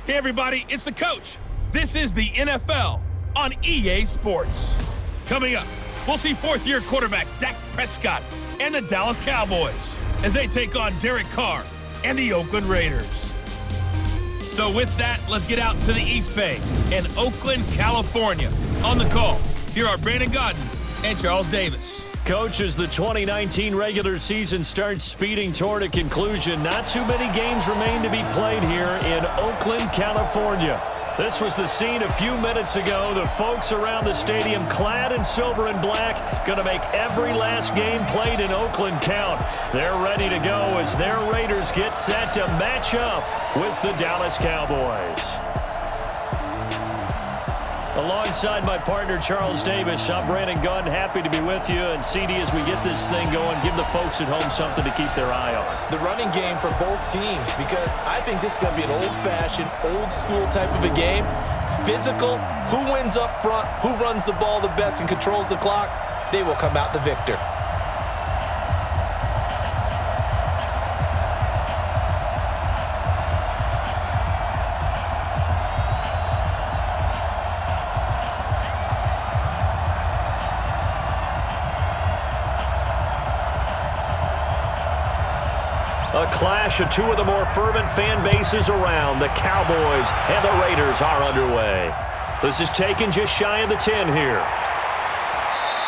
Hey everybody, it's the coach. This is the NFL on EA Sports. Coming up, we'll see fourth-year quarterback Dak Prescott and the Dallas Cowboys as they take on Derek Carr and the Oakland Raiders. So with that, let's get out to the East Bay in Oakland, California. On the call, here are Brandon Godden and Charles Davis. Coach, as the 2019 regular season starts speeding toward a conclusion, not too many games remain to be played here in Oakland, California. This was the scene a few minutes ago. The folks around the stadium clad in silver and black going to make every last game played in Oakland count. They're ready to go as their Raiders get set to match up with the Dallas Cowboys. Alongside my partner, Charles Davis, I'm Brandon Gunn. Happy to be with you. And CD, as we get this thing going, give the folks at home something to keep their eye on. The running game for both teams, because I think this is going to be an old-fashioned, old-school type of a game. Physical, who wins up front, who runs the ball the best and controls the clock, they will come out the victor. A clash of two of the more fervent fan bases around. The Cowboys and the Raiders are underway. This is taken just shy of the 10 here.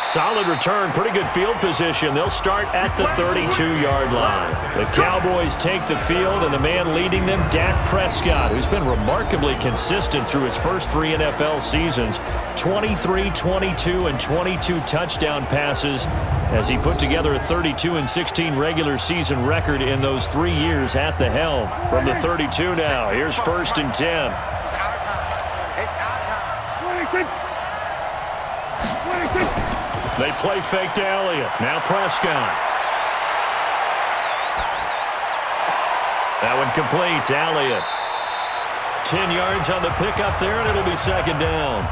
Solid return, pretty good field position. They'll start at the 32-yard line. The Cowboys take the field, and the man leading them, Dak Prescott, who's been remarkably consistent through his first 3 NFL seasons. 23, 22, and 22 touchdown passes as he put together a 32-16 regular season record in those 3 years at the helm. From the 32 now, here's 1st and 10. It's our time. It's our time. They play fake to Elliott. Now Prescott. That one complete to Elliott. 10 yards on the pickup there, and it'll be 2nd down.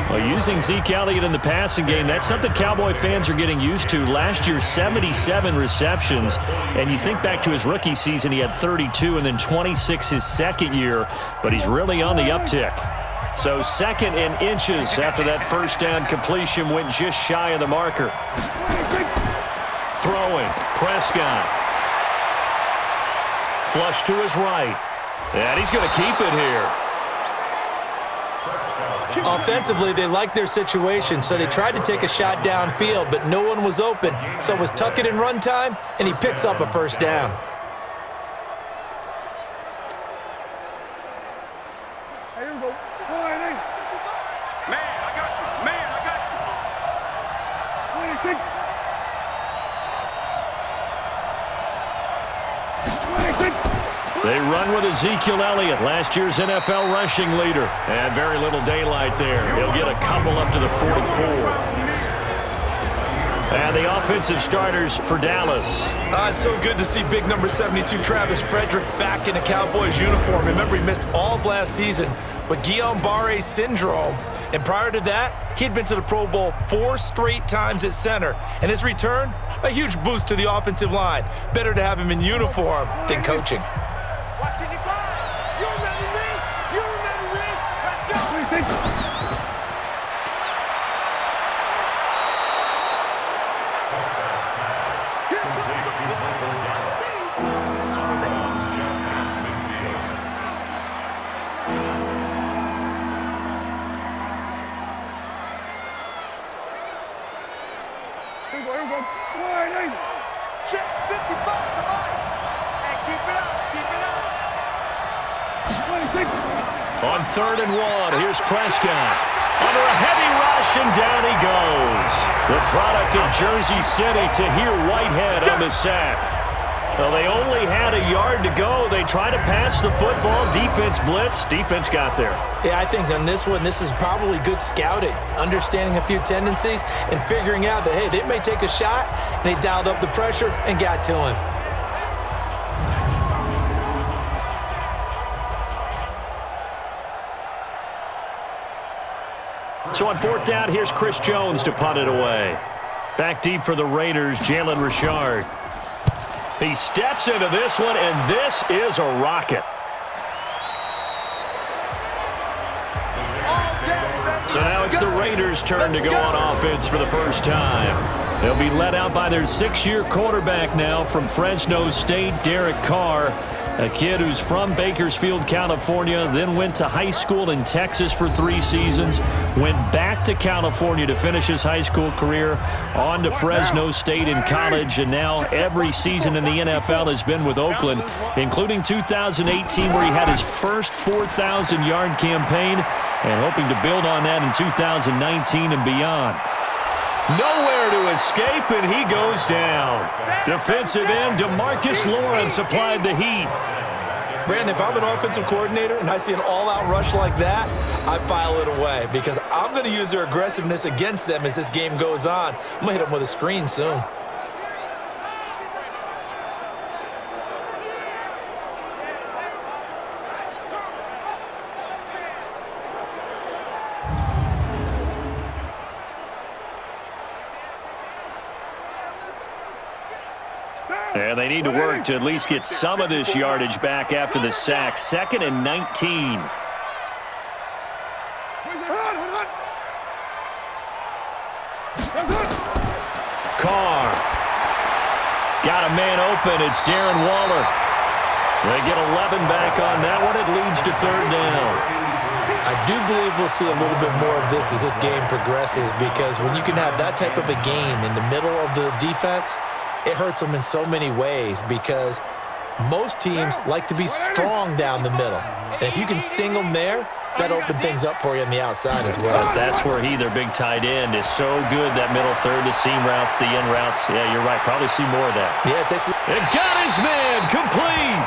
Well, using Zeke Elliott in the passing game, that's something Cowboy fans are getting used to. Last year, 77 receptions. And you think back to his rookie season, he had 32 and then 26 his second year. But he's really on the uptick. So 2nd and inches after that 1st down completion went just shy of the marker. Throwing, Prescott. Flush to his right. And he's going to keep it here. Offensively, they liked their situation, so they tried to take a shot downfield, but no one was open. So it was tuck it in run time, and he picks up a 1st down. They run with Ezekiel Elliott, last year's NFL rushing leader. And very little daylight there. He'll get a couple up to the 44. And the offensive starters for Dallas. It's so good to see big number 72, Travis Frederick, back in a Cowboys uniform. Remember, he missed all of last season with Guillain-Barré syndrome. And prior to that, he'd been to the Pro Bowl 4 straight times at center. And his return, a huge boost to the offensive line. Better to have him in uniform than coaching. On 3rd and 1, here's Prescott. Under a heavy rush, and down he goes. The product of Jersey City, Tahir Whitehead on the sack. Well, they only had a yard to go. They tried to pass the football. Defense blitz. Defense got there. Yeah, I think on this one, this is probably good scouting, understanding a few tendencies and figuring out that, hey, they may take a shot, and they dialed up the pressure and got to him. So on 4th down, here's Chris Jones to punt it away. Back deep for the Raiders, Jalen Richard. He steps into this one, and this is a rocket. So now it's the Raiders' turn to go on offense for the first time. They'll be led out by their 6-year quarterback now from Fresno State, Derek Carr, a kid who's from Bakersfield, California, then went to high school in Texas for 3 seasons, went back to California to finish his high school career, on to Fresno State in college, and now every season in the NFL has been with Oakland, including 2018 where he had his first 4,000-yard campaign, and hoping to build on that in 2019 and beyond. Nowhere to escape, and he goes down. Defensive end DeMarcus Lawrence applied the heat. Brandon, if I'm an offensive coordinator and I see an all-out rush like that, I file it away because I'm going to use their aggressiveness against them as this game goes on. I'm going to hit them with a screen soon. And they need to work to at least get some of this yardage back after the sack. 2nd and 19. Carr. Got a man open. It's Darren Waller. They get 11 back on that one. It leads to 3rd down. I do believe we'll see a little bit more of this as this game progresses because when you can have that type of a gain in the middle of the defense, it hurts them in so many ways because most teams like to be strong down the middle. And if you can sting them there, that opens things up for you on the outside as well. That's where their big tight end, is so good, that middle third, the seam routes, the in routes. Yeah, you're right. Probably see more of that. Yeah, it takes. It got his man complete.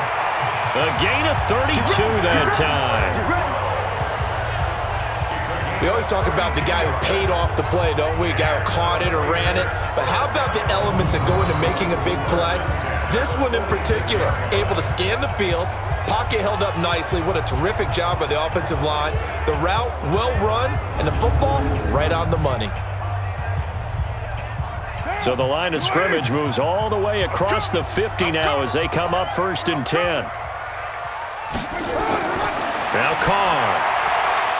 A gain of 32 that time. We always talk about the guy who paid off the play, don't we? A guy who caught it or ran it. But how about the elements that go into making a big play? This one in particular, able to scan the field, pocket held up nicely. What a terrific job by the offensive line. The route, well run, and the football, right on the money. So the line of scrimmage moves all the way across the 50 now as they come up 1st and 10. Now Carr.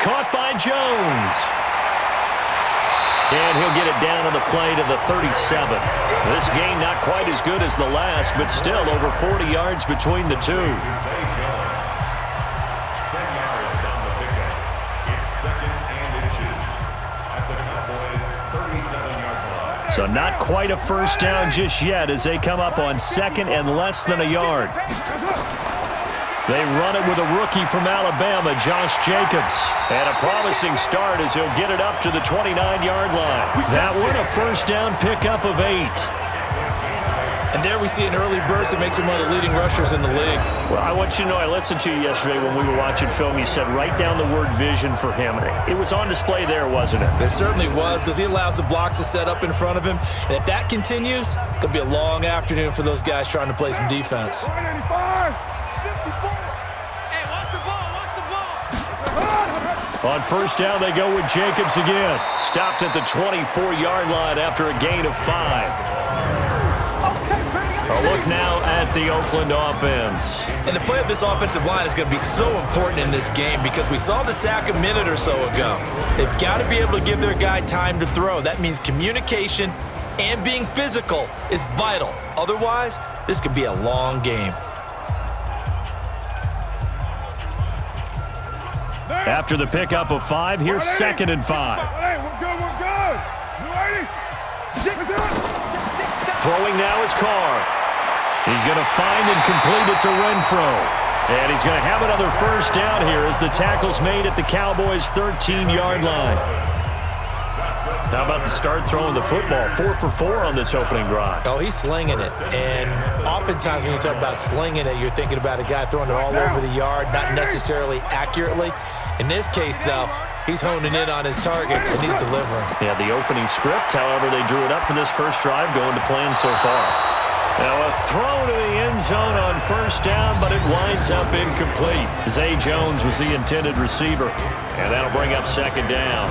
Caught by Jones. And he'll get it down to the play to the 37. This gain not quite as good as the last, but still over 40 yards between the two. So not quite a first down just yet as they come up on 2nd and less than a yard. They run it with a rookie from Alabama, Josh Jacobs. And a promising start as he'll get it up to the 29-yard line. That one a first down pickup of 8. And there we see an early burst that makes him one of the leading rushers in the league. Well, I want you to know, I listened to you yesterday when we were watching film. You said write down the word vision for him. It was on display there, wasn't it? It certainly was because he allows the blocks to set up in front of him. And if that continues, it could be a long afternoon for those guys trying to play some defense. On first down, they go with Jacobs again. Stopped at the 24-yard line after a gain of 5. A look now at the Oakland offense. And the play of this offensive line is going to be so important in this game because we saw the sack a minute or so ago. They've got to be able to give their guy time to throw. That means communication and being physical is vital. Otherwise, this could be a long game. After the pickup of 5, here's 2nd and 5. We're good. Throwing now is Carr. He's going to find and complete it to Renfro. And he's going to have another first down here as the tackle's made at the Cowboys' 13-yard line. How about the start throwing the football? 4 for 4 on this opening drive. Oh, he's slinging it. And oftentimes when you talk about slinging it, you're thinking about a guy throwing it all over the yard, not necessarily accurately. In this case, though, he's honing in on his targets, and he's delivering. Yeah, the opening script, however, they drew it up for this first drive, going to plan so far. Now a throw to the end zone on first down, but it winds up incomplete. Zay Jones was the intended receiver, and that'll bring up 2nd down.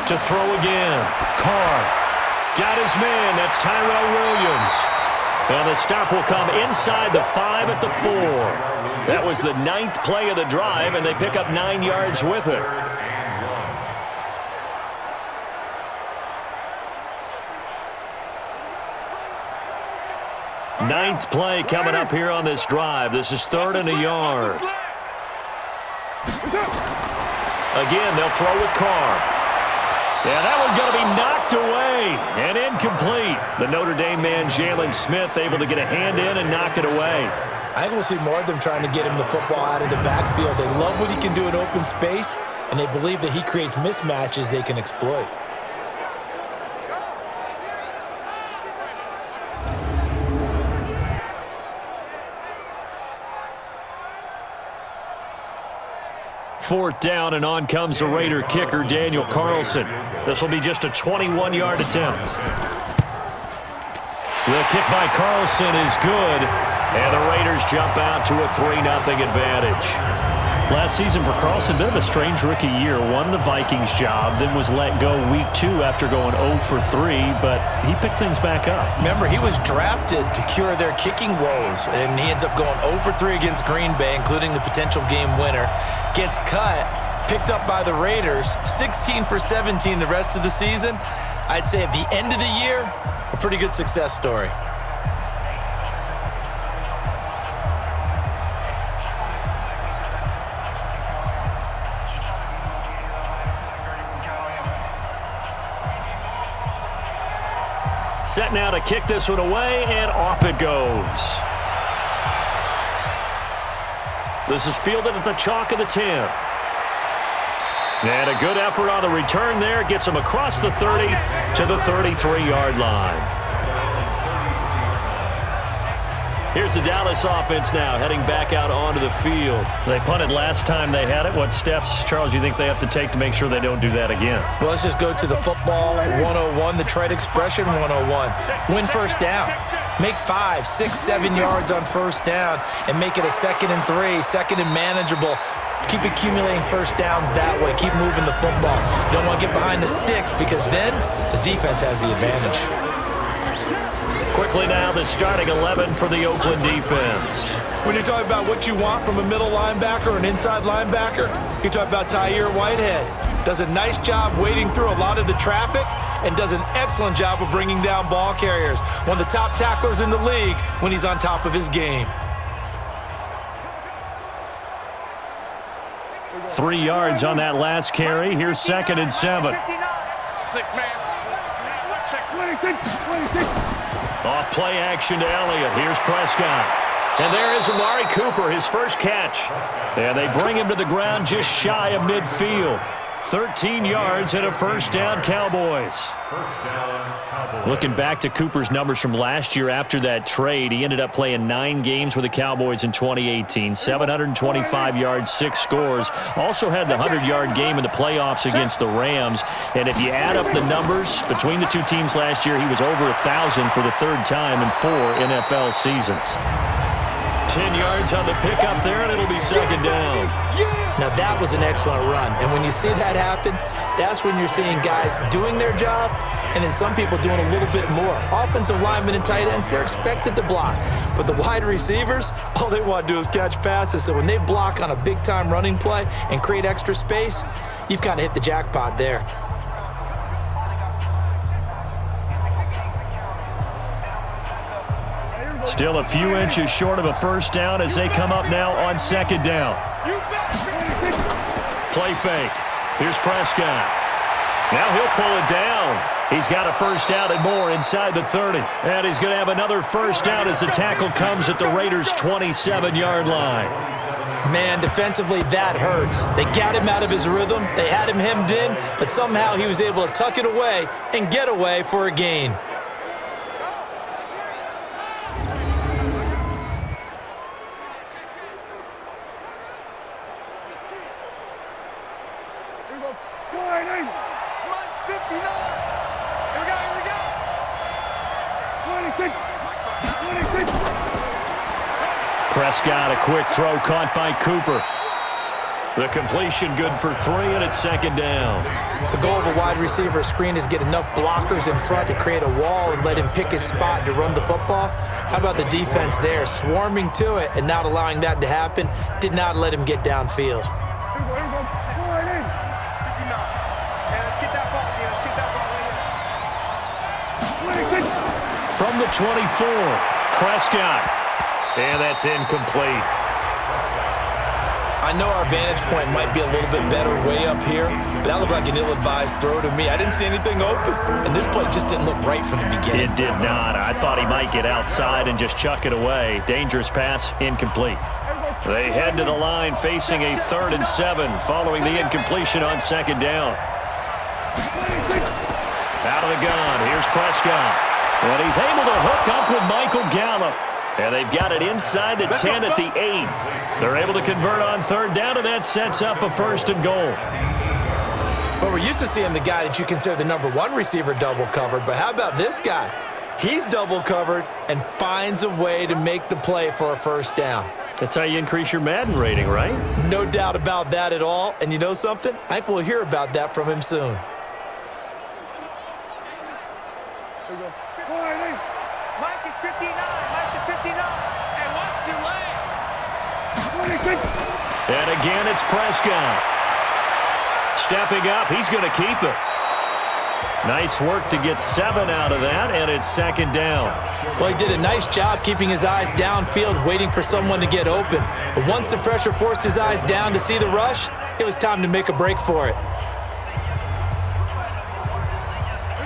To throw again. Carr. Got his man. That's Tyrell Williams. And the stop will come inside the 5 at the 4. That was the 9th play of the drive, and they pick up 9 yards with it. Ninth play coming up here on this drive. This is 3rd and a yard. Again, they'll throw with Carr. Yeah, that one's going to be knocked away and incomplete. The Notre Dame man, Jalen Smith, able to get a hand in and knock it away. I think we'll see more of them trying to get him the football out of the backfield. They love what he can do in open space, and they believe that he creates mismatches they can exploit. Fourth down, and on comes the Raider kicker, Daniel Carlson. This will be just a 21-yard attempt. The kick by Carlson is good, and the Raiders jump out to a 3-0 advantage. Last season for Carlson, bit of a strange rookie year. Won the Vikings job, then was let go week 2 after going 0 for 3, but he picked things back up. Remember, he was drafted to cure their kicking woes, and he ends up going 0 for 3 against Green Bay, including the potential game winner. Gets cut, picked up by the Raiders, 16 for 17 the rest of the season. I'd say at the end of the year, a pretty good success story. Set now to kick this one away, and off it goes. This is fielded at the chalk of the 10. And a good effort on the return there. Gets him across the 30 to the 33-yard line. Here's the Dallas offense now heading back out onto the field. They punted last time they had it. What steps, Charles, you think they have to take to make sure they don't do that again? Well, let's just go to the football 101, the trade expression 101. Win first down. Make 5, 6, 7 yards on first down and make it a 2nd and 3, 2nd and manageable. Keep accumulating first downs that way. Keep moving the football. You don't want to get behind the sticks because then the defense has the advantage. Quickly now, the starting 11 for the Oakland defense. When you're talking about what you want from a middle linebacker or an inside linebacker, you're talking about Tahir Whitehead. Does a nice job wading through a lot of the traffic and does an excellent job of bringing down ball carriers. One of the top tacklers in the league when he's on top of his game. 3 yards on that last carry. Here's 2nd and 7. 6 man. Off play action to Elliott. Here's Prescott. And there is Amari Cooper, his first catch. And they bring him to the ground just shy of midfield. 13 yards and a first down, Cowboys. Looking back to Cooper's numbers from last year after that trade, he ended up playing 9 games with the Cowboys in 2018. 725 yards, 6 scores. Also had the 100-yard game in the playoffs against the Rams. And if you add up the numbers between the two teams last year, he was over 1,000 for the 3rd time in 4 NFL seasons. 10 yards on the pickup there, and it'll be 2nd down. Now that was an excellent run, and when you see that happen, that's when you're seeing guys doing their job and then some people doing a little bit more. Offensive linemen and tight ends, they're expected to block, but the wide receivers, all they want to do is catch passes. So when they block on a big-time running play and create extra space, you've kind of hit the jackpot there. Still a few inches short of a first down as they come up now on 2nd down. Play fake. Here's Prescott. Now he'll pull it down. He's got a first down and more inside the 30. And he's going to have another first down as the tackle comes at the Raiders' 27-yard line. Man, defensively, that hurts. They got him out of his rhythm. They had him hemmed in, but somehow he was able to tuck it away and get away for a gain. Prescott, a quick throw caught by Cooper. The completion good for 3, and it's second down. The goal of a wide receiver screen is get enough blockers in front to create a wall and let him pick his spot to run the football. How about the defense there, swarming to it and not allowing that to happen? Did not let him get downfield. From the 24, Prescott. And that's incomplete. I know our vantage point might be a little bit better way up here, but that looked like an ill-advised throw to me. I didn't see anything open, and this play just didn't look right from the beginning. It did not. I thought he might get outside and just chuck it away. Dangerous pass, incomplete. They head to the line facing a 3rd and 7 following the incompletion on second down. Out of the gun, here's Prescott. And he's able to hook up with Michael Gallup. And they've got it inside the 10 at the 8. They're able to convert on 3rd down, and that sets up a 1st and goal. Well, we're used to seeing the guy that you consider the number 1 receiver double covered, but how about this guy? He's double covered and finds a way to make the play for a 1st down. That's how you increase your Madden rating, right? No doubt about that at all. And you know something? I think we'll hear about that from him soon. Mike is 59. Mike to 59. And watch the lane. And again, it's Prescott. Stepping up, he's going to keep it. Nice work to get 7 out of that, and it's 2nd down. Well, he did a nice job keeping his eyes downfield, waiting for someone to get open. But once the pressure forced his eyes down to see the rush, it was time to make a break for it.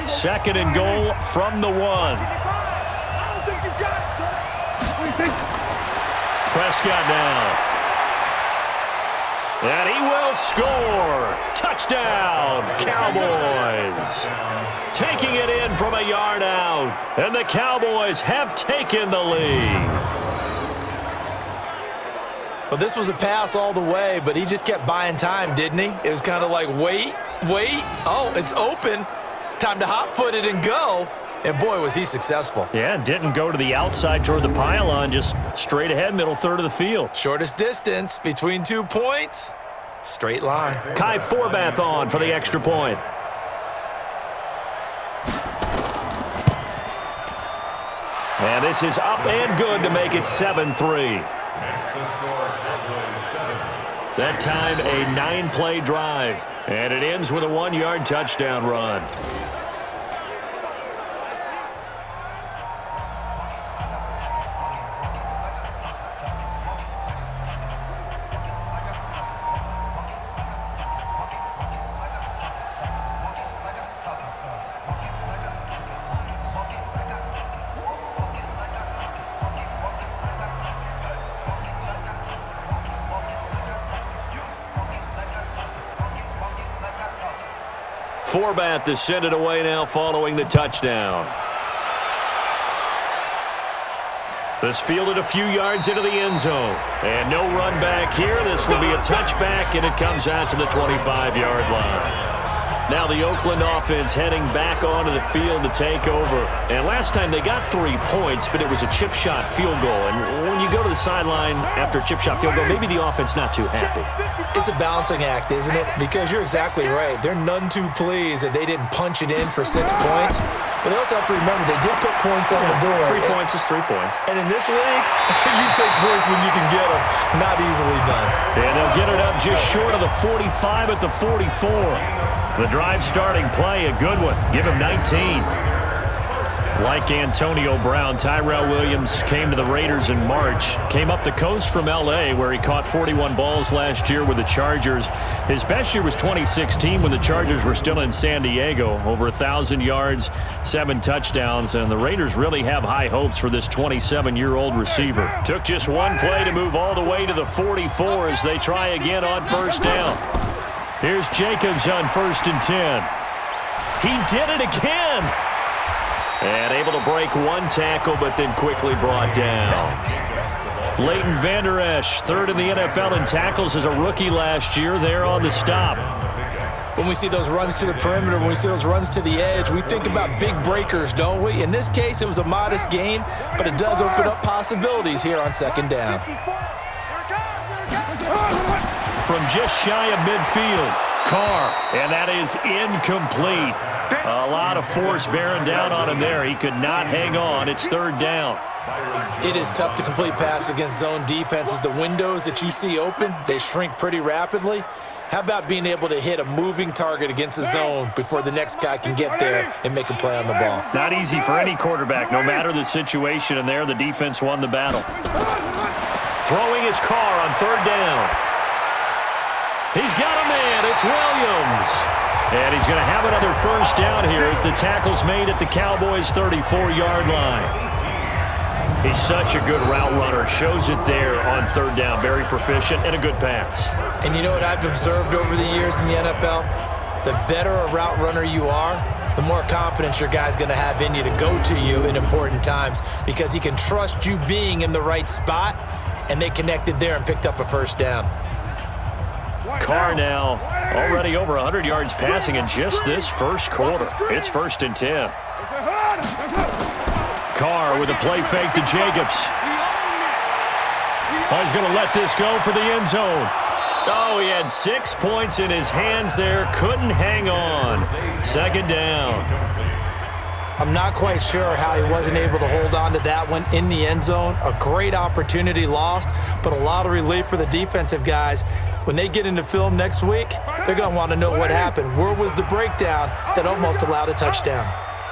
2nd and goal from the 1. I don't think you got it, son. Prescott now. And he will score. Touchdown, Cowboys. Taking it in from a yard out. And the Cowboys have taken the lead. Well, this was a pass all the way, but he just kept buying time, didn't he? It was kind of like, wait. Oh, it's open. Time to hot-foot it and go. And, boy, was he successful. Yeah, didn't go to the outside toward the pylon, just straight ahead, middle third of the field. Shortest distance between 2 points. Straight line. Kai Forbath on for the extra point. And this is up and good to make it 7-3. That time, a 9-play drive. And it ends with a 1-yard touchdown run. Forbath to send it away now following the touchdown. This fielded a few yards into the end zone. And no run back here. This will be a touchback, and it comes out to the 25-yard line. Now the Oakland offense heading back onto the field to take over. And last time they got 3 points, but it was a chip shot field goal. And when you go to the sideline after a chip shot field goal, maybe the offense not too happy. It's a balancing act, isn't it? Because you're exactly right. They're none too pleased that they didn't punch it in for 6 points. But they also have to remember they did put points on the board. 3 points is 3 points. And in this league, you take points when you can get them. Not easily done. And they'll get it up just short of the 45 at the 44. The drive starting play, a good one. Give him 19. Like Antonio Brown, Tyrell Williams came to the Raiders in March. Came up the coast from L.A., where he caught 41 balls last year with the Chargers. His best year was 2016 when the Chargers were still in San Diego. Over 1,000 yards, 7 touchdowns, and the Raiders really have high hopes for this 27-year-old receiver. Took just 1 play to move all the way to the 44 as they try again on 1st down. Here's Jacobs on 1st and 10. He did it again. And able to break 1 tackle, but then quickly brought down. Leighton Vander Esch, 3rd in the NFL in tackles as a rookie last year, there on the stop. When we see those runs to the perimeter, when we see those runs to the edge, we think about big breakers, don't we? In this case, it was a modest gain, but it does open up possibilities here on 2nd down. from just shy of midfield. Carr, and that is incomplete. A lot of force bearing down on him there. He could not hang on. It's third down. It is tough to complete passes against zone defenses. The windows that you see open, they shrink pretty rapidly. How about being able to hit a moving target against a zone before the next guy can get there and make a play on the ball? Not easy for any quarterback, no matter the situation, and there the defense won the battle. Throwing his Carr on third down. He's got a man. It's Williams. And he's going to have another first down here as the tackle's made at the Cowboys' 34-yard line. He's such a good route runner. Shows it there on third down. Very proficient and a good pass. And you know what I've observed over the years in the NFL? The better a route runner you are, the more confidence your guy's going to have in you to go to you in important times because he can trust you being in the right spot, and they connected there and picked up a first down. Carr now already over 100 yards passing in just this first quarter. It's 1st and 10. Carr with a play fake to Jacobs. Oh, he's going to let this go for the end zone. Oh, he had 6 points in his hands there. Couldn't hang on. Second down. I'm not quite sure how he wasn't able to hold on to that one in the end zone. A great opportunity lost, but a lot of relief for the defensive guys. When they get into film next week, they're going to want to know what happened. Where was the breakdown that almost allowed a touchdown?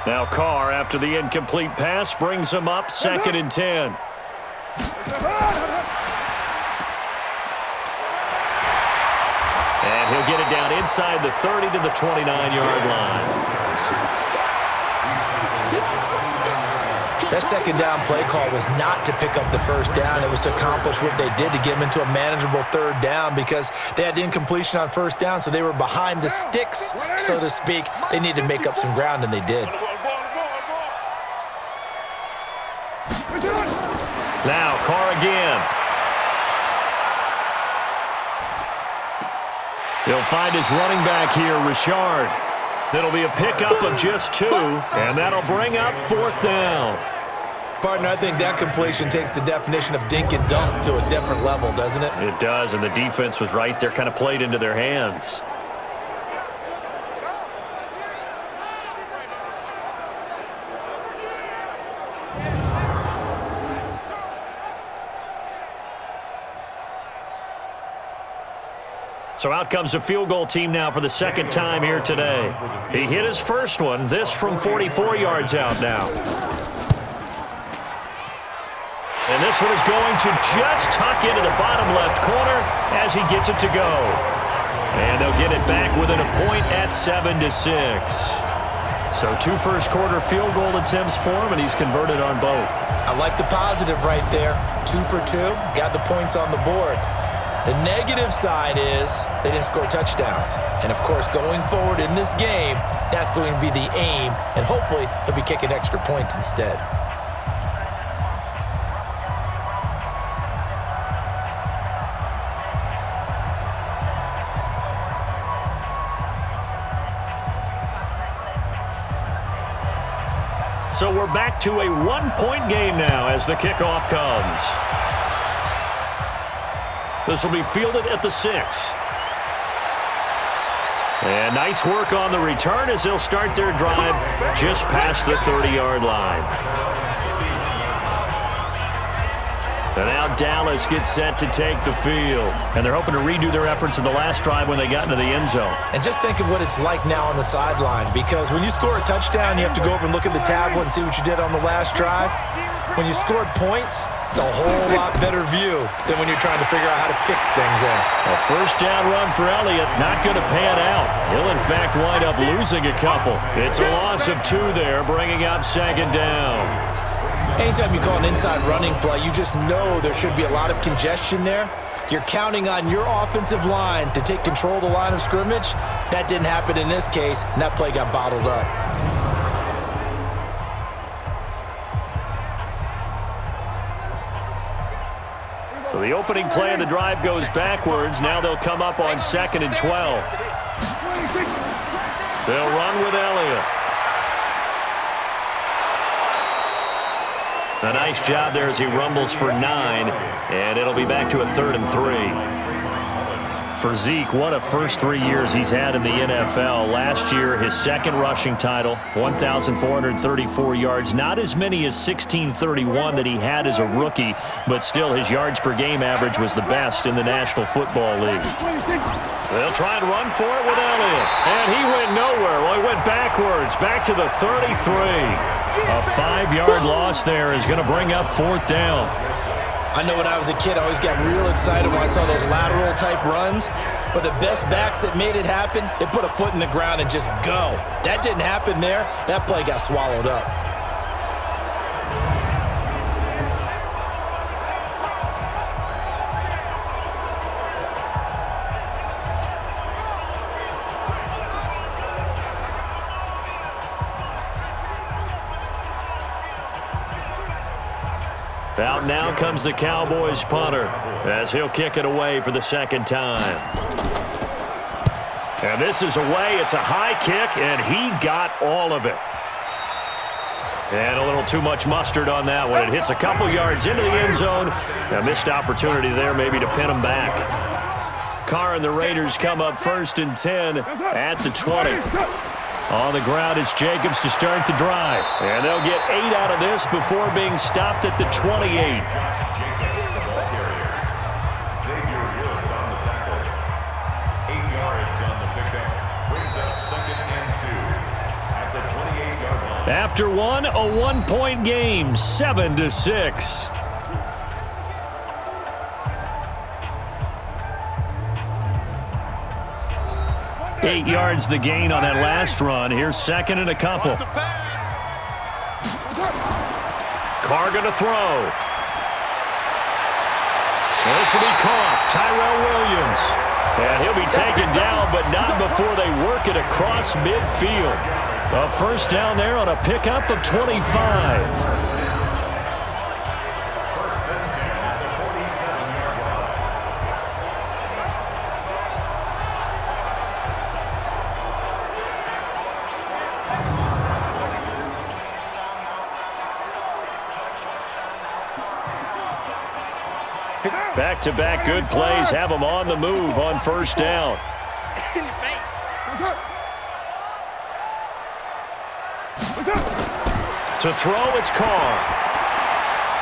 Now Carr, after the incomplete pass, brings him up 2nd and 10. And he'll get it down inside the 30 to the 29-yard line. That second down play call was not to pick up the first down. It was to accomplish what they did to get them into a manageable third down because they had incompletion on first down, so they were behind the sticks, so to speak. They needed to make up some ground, and they did. Now Carr again. He'll find his running back here, Richard. It'll be a pickup of just 2, and that'll bring up 4th down. Partner, I think that completion takes the definition of dink and dunk to a different level, doesn't it? It does, and the defense was right there, kind of played into their hands. So out comes a field goal team now for the second time here today. He hit his first one, this from 44 yards out now. And this one is going to just tuck into the bottom left corner as he gets it to go. And they'll get it back within a point at 7-6. So 2 first-quarter field goal attempts for him, and he's converted on both. I like the positive right there. 2 for 2, got the points on the board. The negative side is they didn't score touchdowns. And, of course, going forward in this game, that's going to be the aim, and hopefully he'll be kicking extra points instead. So we're back to a 1-point game now as the kickoff comes. This will be fielded at the 6. And nice work on the return as they'll start their drive just past the 30-yard line. And now Dallas gets set to take the field. And they're hoping to redo their efforts in the last drive when they got into the end zone. And just think of what it's like now on the sideline, because when you score a touchdown, you have to go over and look at the tablet and see what you did on the last drive. When you scored points, it's a whole lot better view than when you're trying to figure out how to fix things there. A first down run for Elliott, not going to pan out. He'll, in fact, wind up losing a couple. It's a loss of 2 there, bringing up 2nd down. Anytime you call an inside running play, you just know there should be a lot of congestion there. You're counting on your offensive line to take control of the line of scrimmage. That didn't happen in this case, and that play got bottled up. So the opening play of the drive goes backwards. Now they'll come up on 2nd and 12. They'll run with Elliott. A nice job there as he rumbles for 9, and it'll be back to a 3rd and 3. For Zeke, what a first 3 years he's had in the NFL. Last year, his second rushing title, 1,434 yards. Not as many as 1,631 that he had as a rookie, but still his yards per game average was the best in the National Football League. They'll try and run for it with Elliott. And he went nowhere. Well, he went backwards, back to the 33. A 5-yard loss there is going to bring up 4th down. I know when I was a kid, I always got real excited when I saw those lateral-type runs. But the best backs that made it happen, they put a foot in the ground and just go. That didn't happen there. That play got swallowed up. Out now comes the Cowboys punter as he'll kick it away for the second time. And this is away. It's a high kick, and he got all of it. And a little too much mustard on that one. It hits a couple yards into the end zone. A missed opportunity there maybe to pin him back. Carr and the Raiders come up 1st and 10 at the 20. On the ground, it's Jacobs to start the drive. And they'll get 8 out of this before being stopped at the 28. After one, a 1-point game, 7-6. Eight yards the gain on that last run. Here's 2nd and a couple. Carr going to throw. This will be caught. Tyrell Williams. And he'll be taken down, but not before they work it across midfield. A 1st down there on a pickup of 25. Back-to-back good plays have them on the move on 1st down. To throw, it's Carr.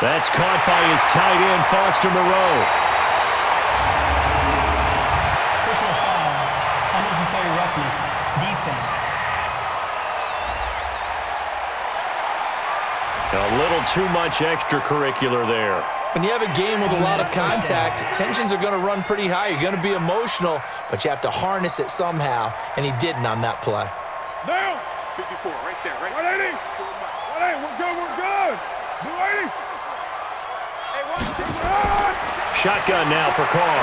That's caught by his tight end, Foster Moreau. Personal foul, unnecessary roughness, defense. A little too much extracurricular there. When you have a game with a lot of contact, tensions are going to run pretty high. You're going to be emotional, but you have to harness it somehow, and he didn't on that play. Down. 54, right there, right there. 180. 180, we're good, we're good. 280. Hey, Shotgun now for Carr.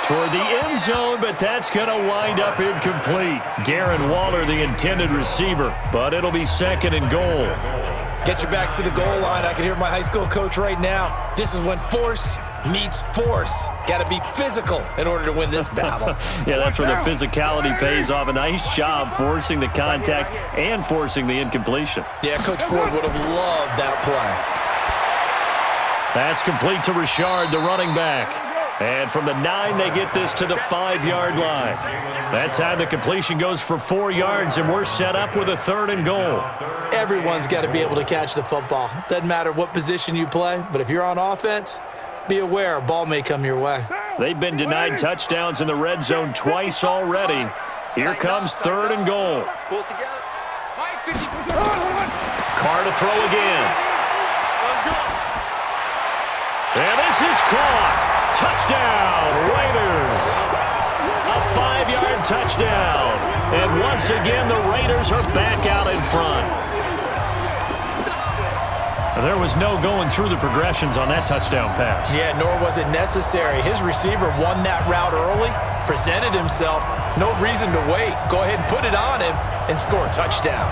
Toward the end zone, but that's going to wind up incomplete. Darren Waller, the intended receiver, but it'll be 2nd and goal. Get your backs to the goal line. I can hear my high school coach right now. This is when force meets force. Got to be physical in order to win this battle. Yeah, that's where the physicality pays off. A nice job forcing the contact and forcing the incompletion. Yeah, Coach Ford would have loved that play. That's complete to Richard, the running back. And from the 9, they get this to the 5-yard line. That time the completion goes for 4 yards, and we're set up with a 3rd and goal. Everyone's got to be able to catch the football. Doesn't matter what position you play, but if you're on offense, be aware a ball may come your way. They've been denied touchdowns in the red zone twice already. Here comes 3rd and goal. Carr to throw again. And this is caught. Touchdown, Raiders. A 5-yard touchdown. And once again, the Raiders are back out in front. There was no going through the progressions on that touchdown pass. Yeah, nor was it necessary. His receiver won that route early, presented himself. No reason to wait. Go ahead and put it on him and score a touchdown.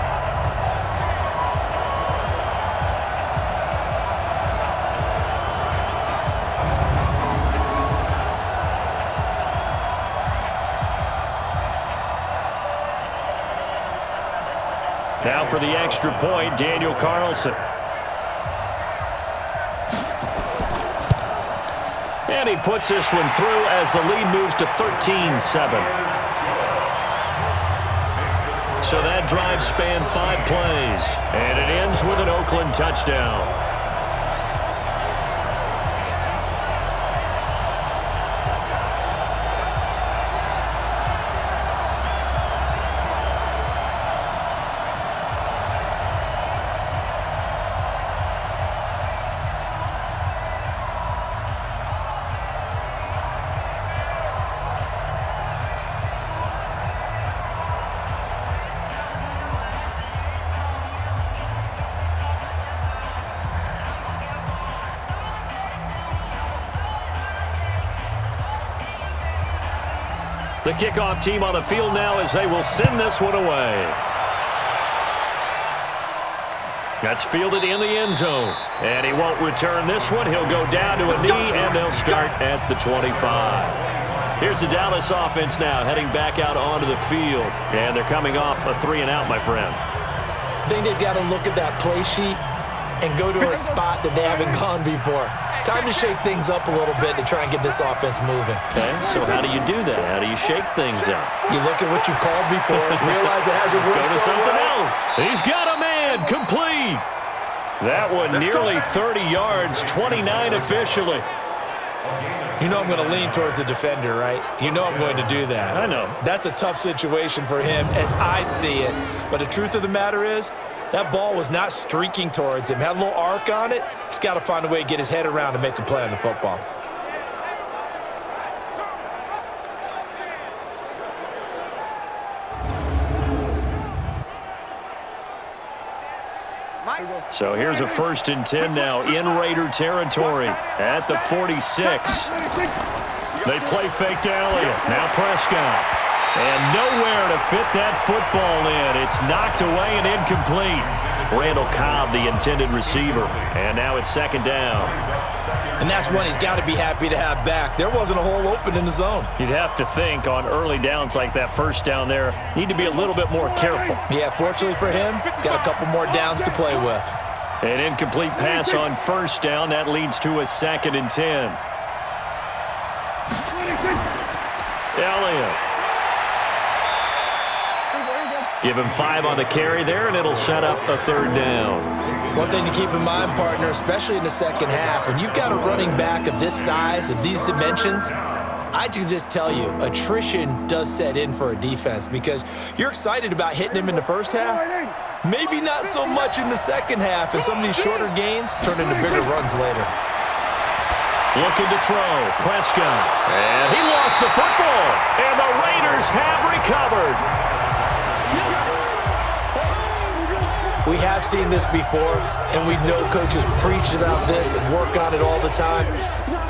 Now for the extra point, Daniel Carlson. And he puts this one through as the lead moves to 13-7. So that drive spanned 5 plays, and it ends with an Oakland touchdown. The kickoff team on the field now as they will send this one away. That's fielded in the end zone. And he won't return this one. He'll go down to a knee, and they'll start at the 25. Here's the Dallas offense now heading back out onto the field. And they're coming off a 3-and-out, my friend. I think they've got to look at that play sheet and go to a spot that they haven't gone before. Time to shake things up a little bit to try and get this offense moving. Okay, so how do you do that? How do you shake things up? You look at what you called before, realize it hasn't worked. Go to so something well. else. He's got a man, complete. That one nearly 30 yards, 29 officially. You know I'm going to lean towards the defender, right? You know I'm going to do that. I know. That's a tough situation for him as I see it. But the truth of the matter is, that ball was not streaking towards him. Had a little arc on it. He's got to find a way to get his head around and make a play on the football. So here's a 1st and 10 now in Raider territory at the 46. They play fake to Elliott. Now Prescott. And nowhere to fit that football in. It's knocked away and incomplete. Randall Cobb, the intended receiver. And now it's 2nd down. And that's one he's got to be happy to have back. There wasn't a hole open in the zone. You'd have to think on early downs like that 1st down there, need to be a little bit more careful. Yeah, fortunately for him, got a couple more downs to play with. An incomplete pass on 1st down. That leads to a 2nd and 10. Elliott. Give him 5 on the carry there, and it'll set up a 3rd down. One thing to keep in mind, partner, especially in the second half, when you've got a running back of this size, of these dimensions, I can just tell you, attrition does set in for a defense because you're excited about hitting him in the first half, maybe not so much in the second half, and some of these shorter gains turn into bigger runs later. Looking to throw, Prescott. And he lost the football, and the Raiders have recovered. We have seen this before, and we know coaches preach about this and work on it all the time.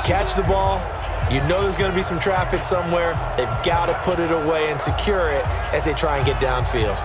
Catch the ball. You know there's going to be some traffic somewhere. They've got to put it away and secure it as they try and get downfield.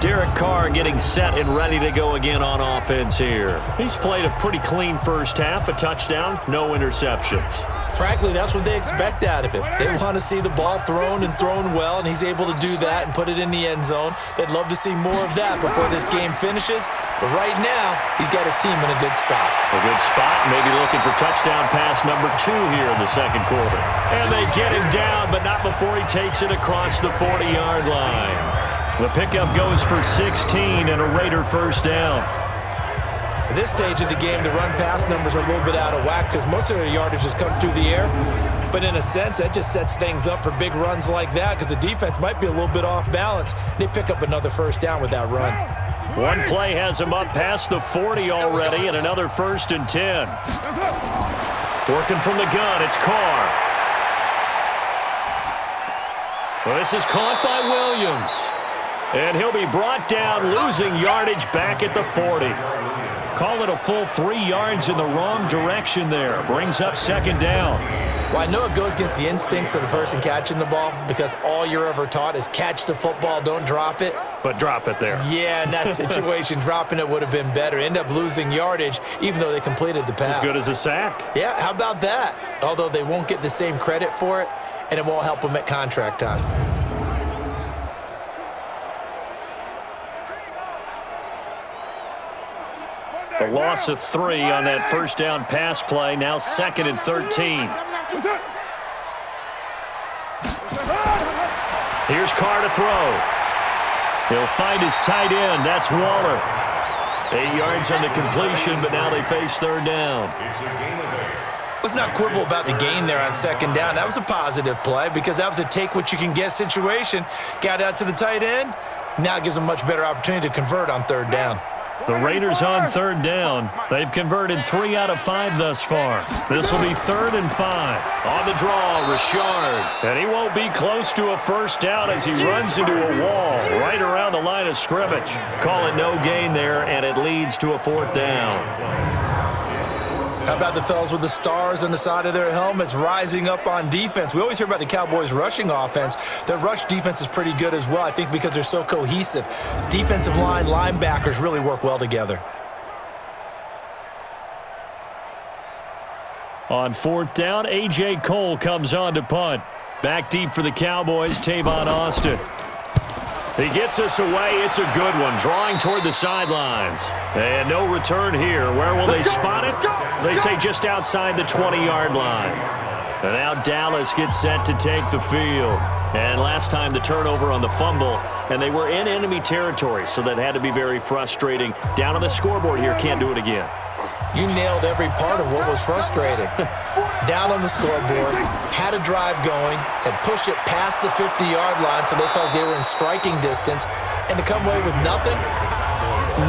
Derek Carr getting set and ready to go again on offense here. He's played a pretty clean first half, a touchdown, no interceptions. Frankly, that's what they expect out of him. They want to see the ball thrown and thrown well, and he's able to do that and put it in the end zone. They'd love to see more of that before this game finishes, but right now, he's got his team in a good spot. A good spot, maybe looking for touchdown pass number 2 here in the second quarter. And they get him down, but not before he takes it across the 40-yard line. The pickup goes for 16 and a Raider first down. At this stage of the game, the run-pass numbers are a little bit out of whack because most of their yardage has come through the air. But in a sense, that just sets things up for big runs like that because the defense might be a little bit off balance. They pick up another first down with that run. One play has him up past the 40 already and another 1st and 10. Working from the gun, it's Carr. Well, this is caught by Williams. And he'll be brought down, losing yardage back at the 40. Call it a full 3 yards in the wrong direction there. Brings up 2nd down. Well, I know it goes against the instincts of the person catching the ball because all you're ever taught is catch the football, don't drop it. But drop it there. Yeah, in that situation, dropping it would have been better. End up losing yardage, even though they completed the pass. As good as a sack. Yeah, how about that? Although they won't get the same credit for it, and it won't help them at contract time. The loss of 3 on that first down pass play. Now 2nd and 13. Here's Carr to throw. He'll find his tight end. That's Waller. 8 yards on the completion, but now they face 3rd down. Let's not quibble about the gain there on 2nd down. That was a positive play because that was a take-what-you-can-get situation. Got out to the tight end. Now it gives them a much better opportunity to convert on 3rd down. The Raiders on 3rd down. They've converted 3 out of 5 thus far. This will be 3rd and 5. On the draw, Richard. And he won't be close to a first down as he runs into a wall right around the line of scrimmage. Call it no gain there, and it leads to a 4th down. How about the fellas with the stars on the side of their helmets rising up on defense? We always hear about the Cowboys' rushing offense. Their rush defense is pretty good as well, I think, because they're so cohesive. Defensive line, linebackers really work well together. On 4th down, A.J. Cole comes on to punt. Back deep for the Cowboys, Tavon Austin. He gets us away. It's a good one, drawing toward the sidelines. And no return here. Where will they spot it? They say just outside the 20-yard line. And now Dallas gets set to take the field. And last time the turnover on the fumble, and they were in enemy territory, so that had to be very frustrating. Down on the scoreboard here, can't do it again. You nailed every part of what was frustrating. Down on the scoreboard, had a drive going, had pushed it past the 50-yard line so they felt they were in striking distance, and to come away with nothing,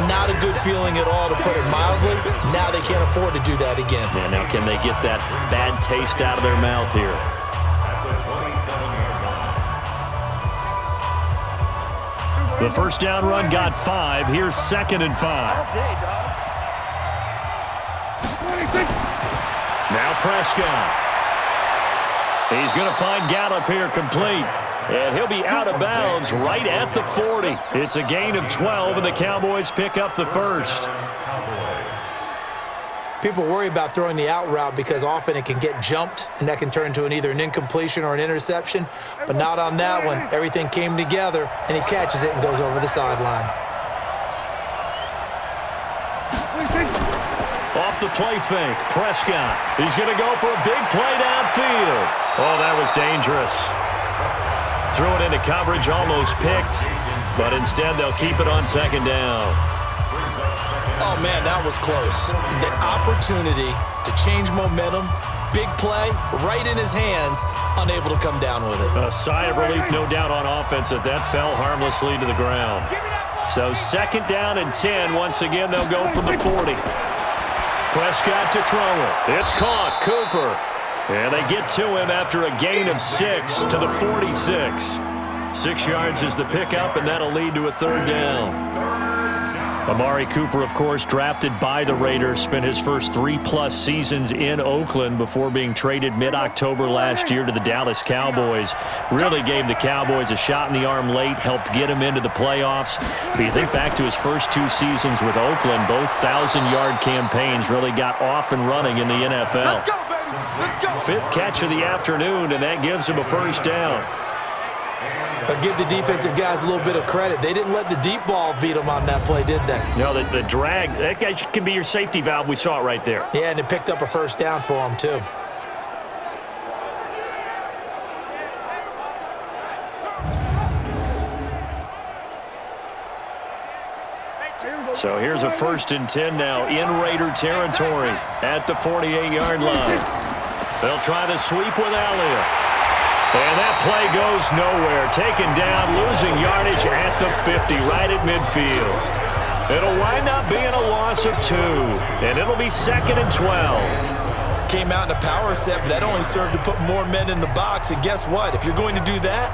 not a good feeling at all, to put it mildly. Now they can't afford to do that again. Yeah, now can they get that bad taste out of their mouth here? The first down run got 5. Here's 2nd and 5. Now Prescott. He's going to find Gallup here complete. And he'll be out of bounds right at the 40. It's a gain of 12, and the Cowboys pick up the first. People worry about throwing the out route because often it can get jumped, and that can turn into either an incompletion or an interception. But not on that one. Everything came together, and he catches it and goes over the sideline. Off the play fake, Prescott. He's going to go for a big play downfield. Oh, that was dangerous. Threw it into coverage, almost picked, but instead they'll keep it on 2nd down. Oh, man, that was close. The opportunity to change momentum, big play, right in his hands, unable to come down with it. A sigh of relief, no doubt, on offense that fell harmlessly to the ground. So 2nd down and 10. Once again, they'll go from the 40. Prescott to throw it. It's caught. Cooper. And they get to him after a gain of 6 to the 46. 6 yards is the pickup, and that'll lead to a 3rd down. Amari Cooper, of course, drafted by the Raiders, spent his first 3+ seasons in Oakland before being traded mid-October last year to the Dallas Cowboys. Really gave the Cowboys a shot in the arm late, helped get him into the playoffs. But you think back to his first 2 seasons with Oakland, both 1,000-yard campaigns, really got off and running in the NFL. 5th catch of the afternoon, and that gives him a first down. But give the defensive guys a little bit of credit. They didn't let the deep ball beat them on that play, did they? No, the drag, that guy can be your safety valve. We saw it right there. Yeah, and it picked up a first down for them, too. So here's a 1st and 10 now in Raider territory at the 48-yard line. They'll try to sweep with Elliott. And that play goes nowhere. Taken down, losing yardage at the 50, right at midfield. It'll wind up being a loss of 2, and it'll be 2nd and 12. Came out in a power set, but that only served to put more men in the box. And guess what? If you're going to do that,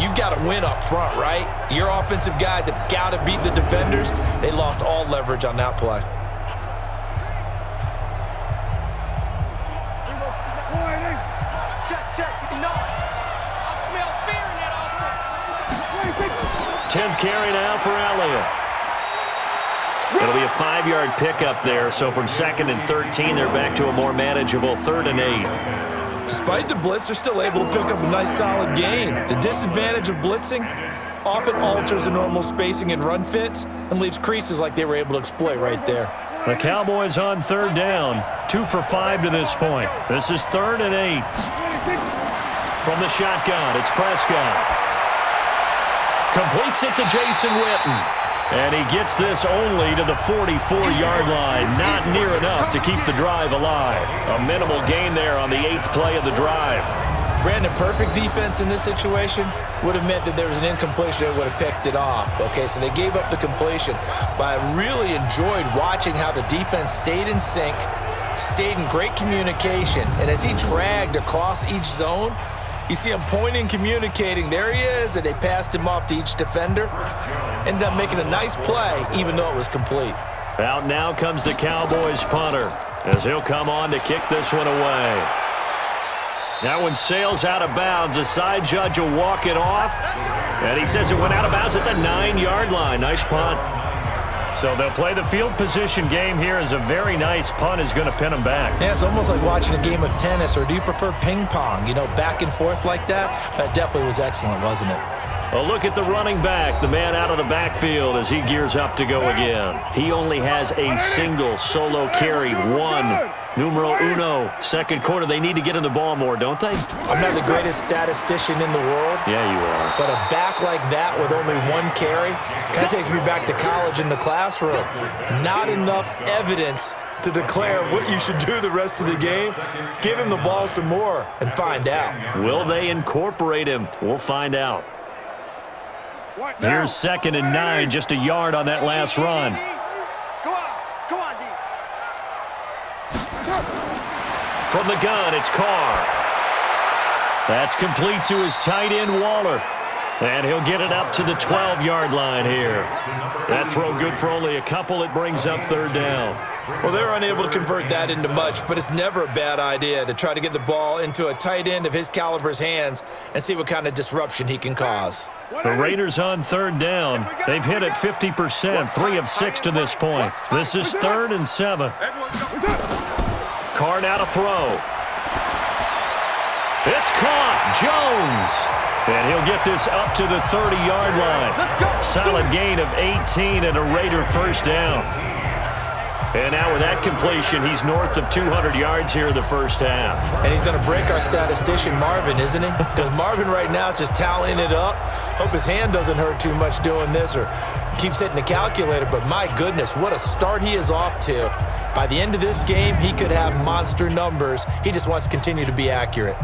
you've got to win up front, right? Your offensive guys have got to beat the defenders. They lost all leverage on that play. Tenth carry now for Elliott. It'll be a 5-yard pickup there, so from 2nd and 13, they're back to a more manageable 3rd and 8. Despite the blitz, they're still able to pick up a nice, solid gain. The disadvantage of blitzing often alters the normal spacing and run fits and leaves creases like they were able to exploit right there. The Cowboys on third down. 2 for 5 to this point. This is 3rd and 8. From the shotgun, it's Prescott. Completes it to Jason Witten. And he gets this only to the 44-yard line. Not near enough to keep the drive alive. A minimal gain there on the 8th play of the drive. Brandon, perfect defense in this situation would have meant that there was an incompletion that would have picked it off. Okay, so they gave up the completion. But I really enjoyed watching how the defense stayed in sync, stayed in great communication. And as he dragged across each zone, you see him pointing, communicating. There he is, and they passed him off to each defender. Ended up making a nice play, even though it was complete. Out now comes the Cowboys punter, as he'll come on to kick this one away. That one sails out of bounds. The side judge will walk it off, and he says it went out of bounds at the 9-yard line. Nice punt. So they'll play the field position game here as a very nice punt is going to pin them back. Yeah, it's almost like watching a game of tennis, or do you prefer ping pong? You know, back and forth like that? That definitely was excellent, wasn't it? A look at the running back, the man out of the backfield as he gears up to go again. He only has a single solo carry, 1. Numero uno, second quarter. They need to get in the ball more, don't they? I'm not the greatest statistician in the world. Yeah, you are. But a back like that with only 1 carry kind of takes me back to college in the classroom. Not enough evidence to declare what you should do the rest of the game. Give him the ball some more and find out. Will they incorporate him? We'll find out. Here's 2nd and 9, just a yard on that last run. Go on, D. From the gun, it's Carr. That's complete to his tight end, Waller. And he'll get it up to the 12-yard line here. That throw good for only a couple. It brings up 3rd down. Well, they're unable to convert that into much, but it's never a bad idea to try to get the ball into a tight end of his caliber's hands and see what kind of disruption he can cause. The Raiders on 3rd down. They've hit it 50%, 3 of 6 to this point. This is 3rd and 7. Carr now to throw. It's caught. Jones. And he'll get this up to the 30-yard line. Solid gain of 18 and a Raider first down. And now with that completion, he's north of 200 yards here in the first half. And he's going to break our statistician, Marvin, isn't he? Because Marvin right now is just tallying it up. Hope his hand doesn't hurt too much doing this or keeps hitting the calculator. But my goodness, what a start he is off to. By the end of this game, he could have monster numbers. He just wants to continue to be accurate.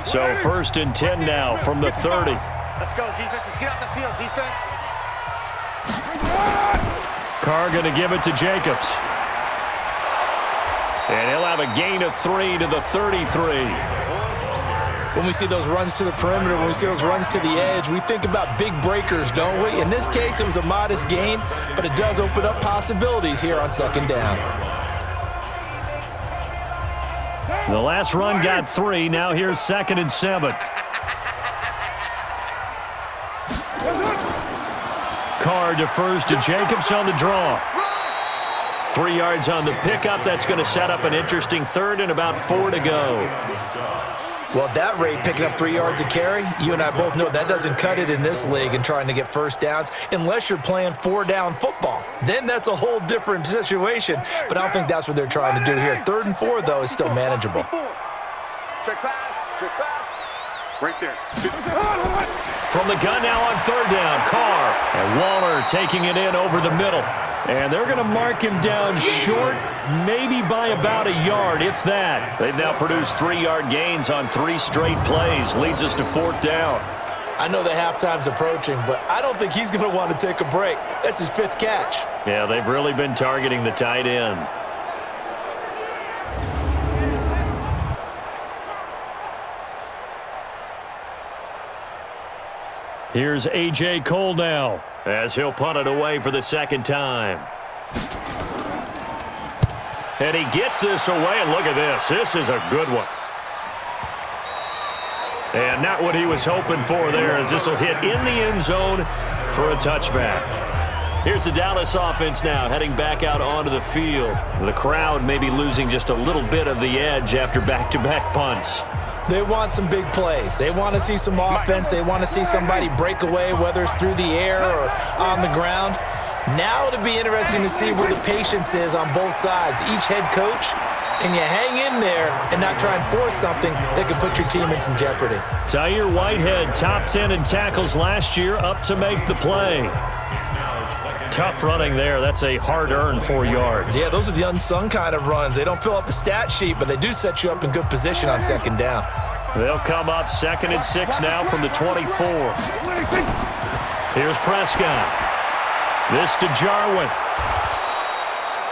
So 1st and 10 now from the 30. Let's go, defense. Let's get off the field, defense. Carr going to give it to Jacobs. And he'll have a gain of 3 to the 33. When we see those runs to the perimeter, when we see those runs to the edge, we think about big breakers, don't we? In this case, it was a modest gain, but it does open up possibilities here on 2nd down. The last run got 3. Now here's 2nd and 7. Carr defers to Jacobs on the draw. 3 yards on the pickup. That's going to set up an interesting 3rd and about 4 to go. Well, at that rate, picking up 3 yards a carry, you and I both know that doesn't cut it in this league and trying to get first downs unless you're playing 4-down football. Then that's a whole different situation, but I don't think that's what they're trying to do here. 3rd and 4, though, is still manageable. Check pass. Right there. From the gun now on 3rd down, Carr. And Waller taking it in over the middle. And they're going to mark him down short, maybe by about a yard, if that. They've now produced 3-yard gains on 3 straight plays. Leads us to 4th down. I know the halftime's approaching, but I don't think he's going to want to take a break. That's his 5th catch. Yeah, they've really been targeting the tight end. Here's A.J. Cole now, as he'll punt it away for the 2nd time. And he gets this away, and look at this. This is a good one. And not what he was hoping for there, as this will hit in the end zone for a touchback. Here's the Dallas offense now, heading back out onto the field. The crowd may be losing just a little bit of the edge after back-to-back punts. They want some big plays. They want to see some offense. They want to see somebody break away, whether it's through the air or on the ground. Now it'll be interesting to see where the patience is on both sides. Each head coach, can you hang in there and not try and force something that could put your team in some jeopardy? Tahir Whitehead, top 10 in tackles last year, up to make the play. Tough running there. That's a hard-earned 4 yards. Yeah, those are the unsung kind of runs. They don't fill up the stat sheet, but they do set you up in good position on second down. They'll come up 2nd and 6 now from the 24. Here's Prescott. This to Jarwin.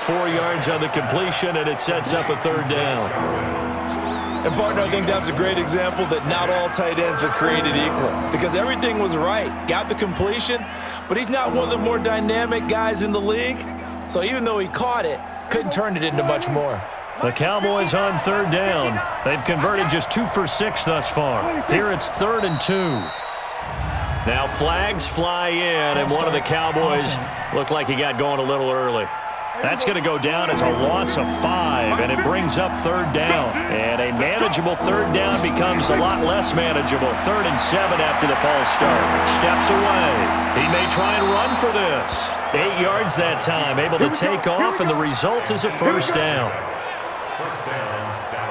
4 yards on the completion, and it sets up a 3rd down. And, partner, I think that's a great example that not all tight ends are created equal, because everything was right. Got the completion, but he's not one of the more dynamic guys in the league. So even though he caught it, couldn't turn it into much more. The Cowboys on 3rd down. They've converted just 2 for 6 thus far. Here it's 3rd and 2. Now flags fly in, and one of the Cowboys looked like he got going a little early. That's going to go down as a loss of 5, and it brings up 3rd down. And a manageable 3rd down becomes a lot less manageable. 3rd and 7 after the false start. Steps away. He may try and run for this. 8 yards that time, able to take off, and the result is a 1st down.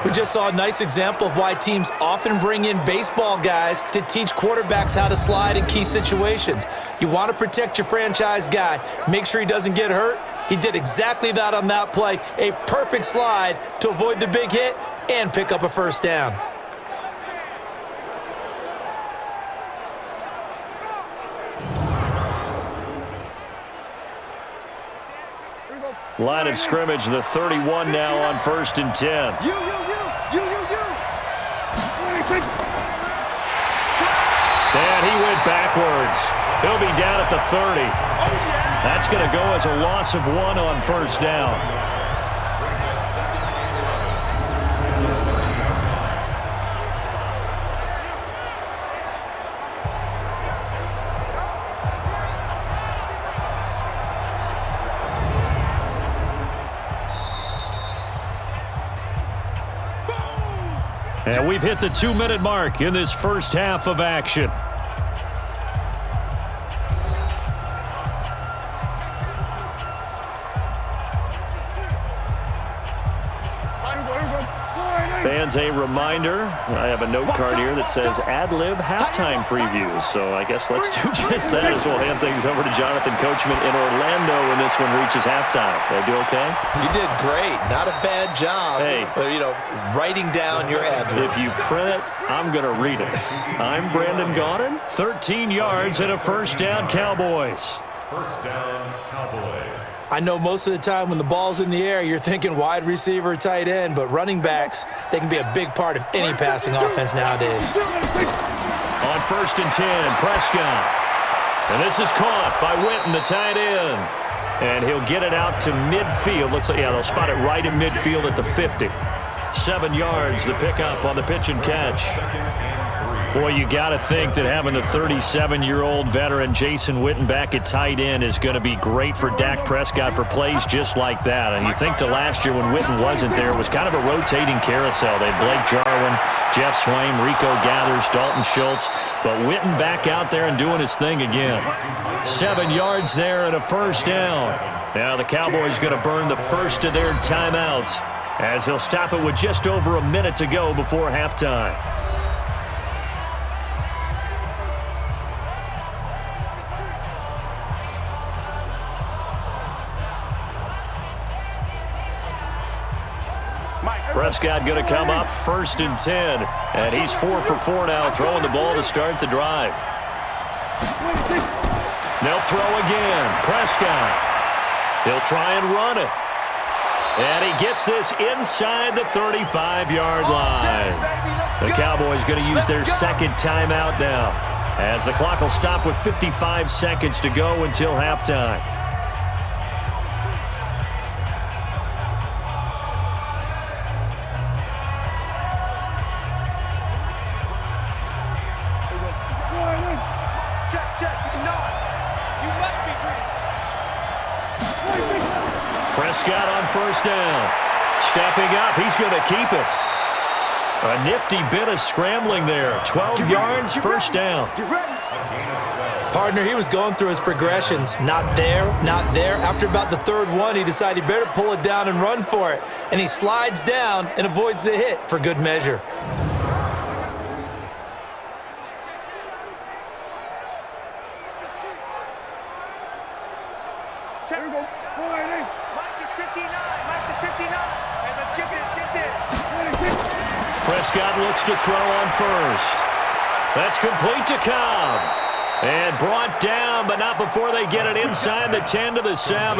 We just saw a nice example of why teams often bring in baseball guys to teach quarterbacks how to slide in key situations. You want to protect your franchise guy. Make sure he doesn't get hurt. He did exactly that on that play. A perfect slide to avoid the big hit and pick up a 1st down. Line of scrimmage, the 31 now on 1st and 10. And he went backwards. He'll be down at the 30. That's going to go as a loss of 1 on 1st down. And we've hit the 2-minute mark in this first half of action. Fans, a reminder, I have a note card here that says ad-lib halftime previews. So I guess let's do just that as we'll hand things over to Jonathan Coachman in Orlando when this one reaches halftime. Did I do okay? You did great. Not a bad job. Hey. Writing down your ad-libs. If you print it, I'm going to read it. I'm Brandon Gaudin. 13 yards and a 1st down, Cowboys. 1st down, Cowboys. I know most of the time when the ball's in the air, you're thinking wide receiver, tight end, but running backs, they can be a big part of any passing offense nowadays. On 1st and 10, Prescott. And this is caught by Witten, the tight end. And he'll get it out to midfield. Looks like, they'll spot it right in midfield at the 50. 7 yards, the pickup on the pitch and catch. Boy, you got to think that having the 37-year-old veteran Jason Witten back at tight end is going to be great for Dak Prescott for plays just like that. And you think to last year when Witten wasn't there, it was kind of a rotating carousel. They had Blake Jarwin, Jeff Swaim, Rico Gathers, Dalton Schultz. But Witten back out there and doing his thing again. 7 yards there and a 1st down. Now the Cowboys going to burn the first of their timeouts as they'll stop it with just over a minute to go before halftime. Prescott going to come up 1st and 10. And he's 4 for 4 now, throwing the ball to start the drive. They'll throw again. Prescott. He'll try and run it. And he gets this inside the 35-yard line. The Cowboys going to use their 2nd timeout now, as the clock will stop with 55 seconds to go until halftime. Prescott on 1st down. Stepping up, he's going to keep it. A nifty bit of scrambling there. 12 yards, 1st down. Partner, he was going through his progressions. Not there, not there. After about the third one, he decided he better pull it down and run for it. And he slides down and avoids the hit for good measure. Here we go. Mike is 59. Mike is 59. Hey, let's get this. Prescott looks to throw on first. That's complete to Cobb. And brought down, but not before they get it inside the 10 to the 7.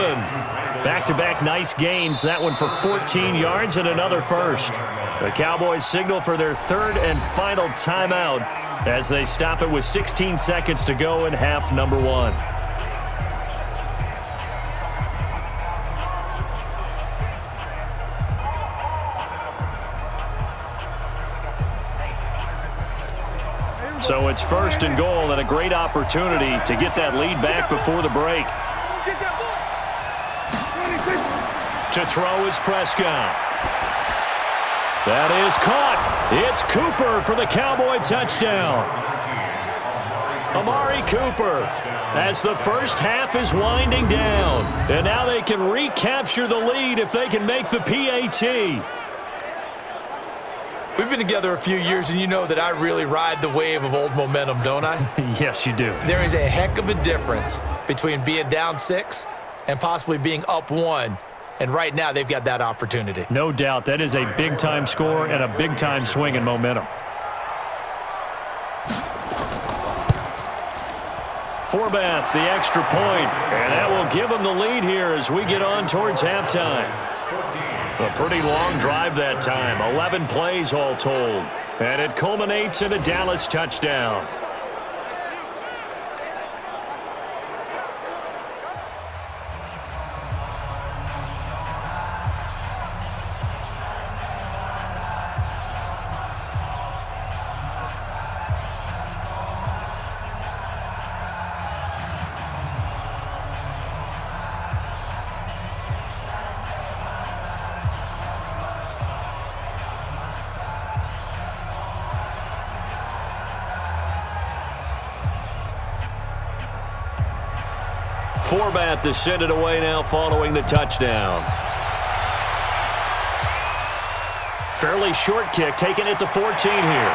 Back-to-back nice gains. That one for 14 yards and another first. The Cowboys signal for their third and final timeout as they stop it with 16 seconds to go in half number 1. So it's first and goal and a great opportunity to get that lead back before the break. To throw is Prescott. That is caught. It's Cooper for the Cowboy touchdown. Amari Cooper as the first half is winding down. And now they can recapture the lead if they can make the PAT. We've been together a few years, and you know that I really ride the wave of old momentum, don't I? Yes, you do. There is a heck of a difference between being down 6 and possibly being up 1. And right now, they've got that opportunity. No doubt. That is a big-time score and a big-time swing in momentum. Forbath, the extra point. And that will give them the lead here as we get on towards halftime. A pretty long drive that time, 11 plays all told. And it culminates in a Dallas touchdown. Forbath to send it away now following the touchdown. Fairly short kick, taking it to 14 here.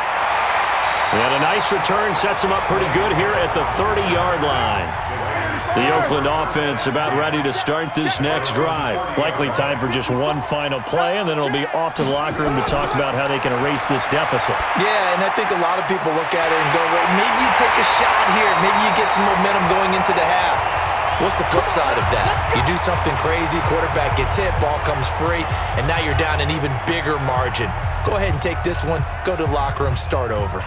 And a nice return sets him up pretty good here at the 30-yard line. The Oakland offense about ready to start this next drive. Likely time for just one final play, and then it'll be off to the locker room to talk about how they can erase this deficit. Yeah, and I think a lot of people look at it and go, well, maybe you take a shot here. Maybe you get some momentum going into the half. What's the flip side of that? You do something crazy, quarterback gets hit, ball comes free, and now you're down an even bigger margin. Go ahead and take this one, go to the locker room, start over.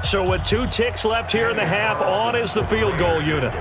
So with 2 ticks left here in the half, on is the field goal unit.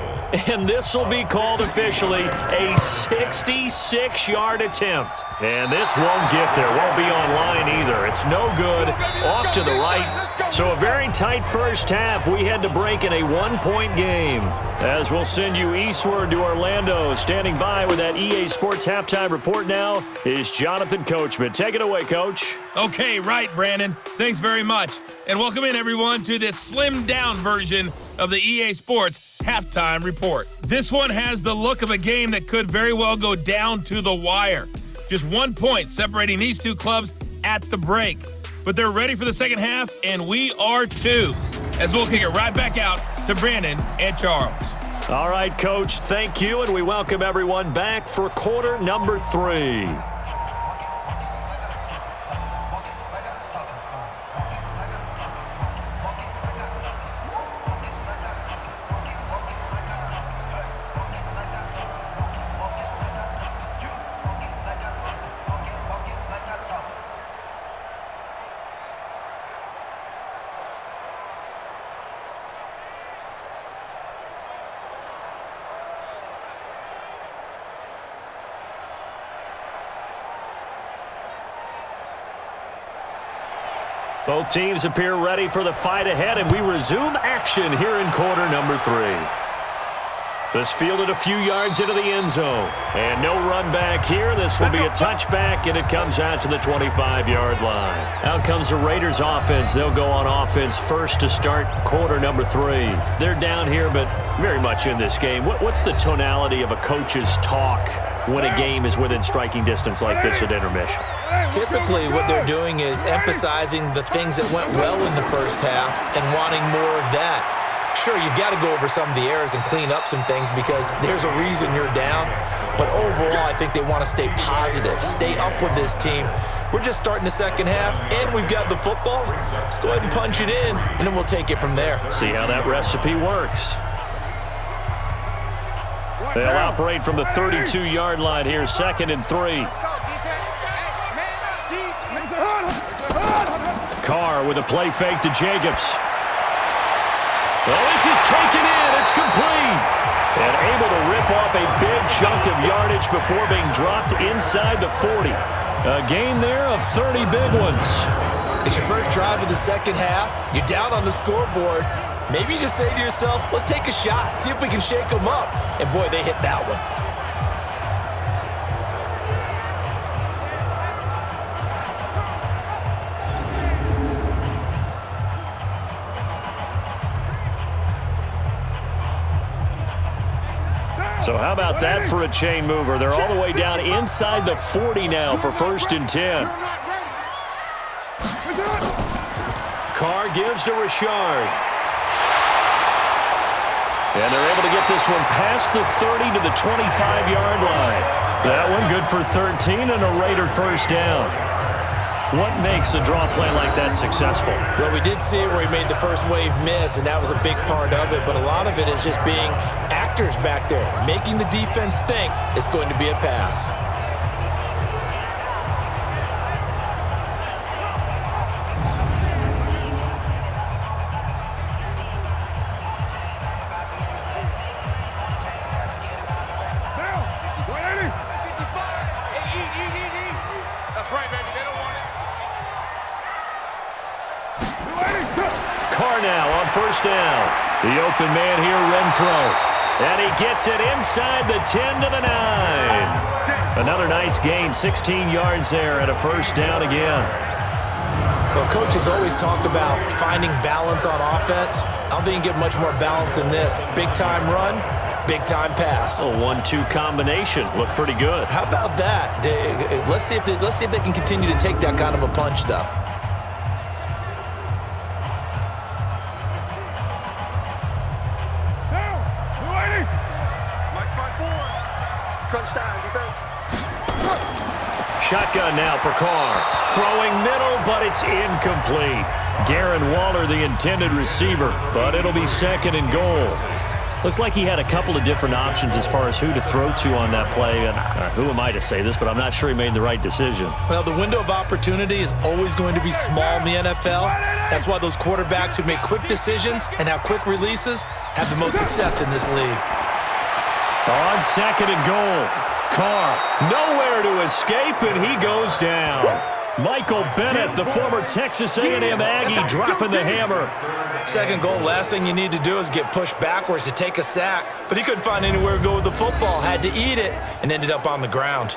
And this will be called officially a 66-yard attempt. And this won't get there. Won't be on line either. It's no good. Off to the right. So a very tight first half. We had to break in a 1-point game. As we'll send you eastward to Orlando. Standing by with that EA Sports halftime report now is Jonathan Coachman. Take it away, Coach. Okay, right, Brandon. Thanks very much. And welcome in, everyone, to this slimmed-down version of the EA Sports halftime report. This one has the look of a game that could very well go down to the wire. Just 1 point separating these two clubs at the break. But they're ready for the second half, and we are too. As we'll kick it right back out to Brandon and Charles. All right, Coach, thank you, and we welcome everyone back for quarter number 3. Both teams appear ready for the fight ahead, and we resume action here in quarter number 3. This fielded a few yards into the end zone. And no run back here. This will be a touchback, and it comes out to the 25-yard line. Out comes the Raiders offense. They'll go on offense first to start quarter number 3. They're down here, but very much in this game. What's the tonality of a coach's talk when a game is within striking distance like this at intermission? Typically, what they're doing is emphasizing the things that went well in the first half and wanting more of that. Sure, you've got to go over some of the errors and clean up some things because there's a reason you're down. But overall, I think they want to stay positive, stay up with this team. We're just starting the second half, and we've got the football. Let's go ahead and punch it in, and then we'll take it from there. See how that recipe works. They'll operate from the 32-yard line here, 2nd and 3. Carr with a play fake to Jacobs. Well, this is taken in. It's complete. And able to rip off a big chunk of yardage before being dropped inside the 40. A gain there of 30 big ones. It's your first drive of the second half. You're down on the scoreboard. Maybe you just say to yourself, let's take a shot, see if we can shake them up. And boy, they hit that one. So how about that for a chain mover? They're all the way down inside the 40 now for 1st and 10. Carr gives to Richard. And they're able to get this one past the 30 to the 25-yard line. That one good for 13 and a Raider first down. What makes a draw play like that successful? Well, we did see it where he made the first wave miss, and that was a big part of it. But a lot of it is just being actors back there, making the defense think it's going to be a pass. First down. The open man here, Renfro. And he gets it inside the 10 to the 9. Another nice gain, 16 yards there and a first down again. Well, coaches always talk about finding balance on offense. I don't think you can get much more balance than this. Big-time run, big-time pass. A 1-2 combination. Looked pretty good. How about that? Let's see if they can continue to take that kind of a punch, though. Shotgun now for Carr. Throwing middle, but it's incomplete. Darren Waller, the intended receiver, but it'll be 2nd and goal. Looked like he had a couple of different options as far as who to throw to on that play. And who am I to say this, but I'm not sure he made the right decision. Well, the window of opportunity is always going to be small in the NFL. That's why those quarterbacks who make quick decisions and have quick releases have the most success in this league. On 2nd and goal. Carr, nowhere to escape, and he goes down. Michael Bennett, the former Texas A&M Aggie, dropping the hammer. 2nd goal, last thing you need to do is get pushed backwards to take a sack. But he couldn't find anywhere to go with the football, had to eat it, and ended up on the ground.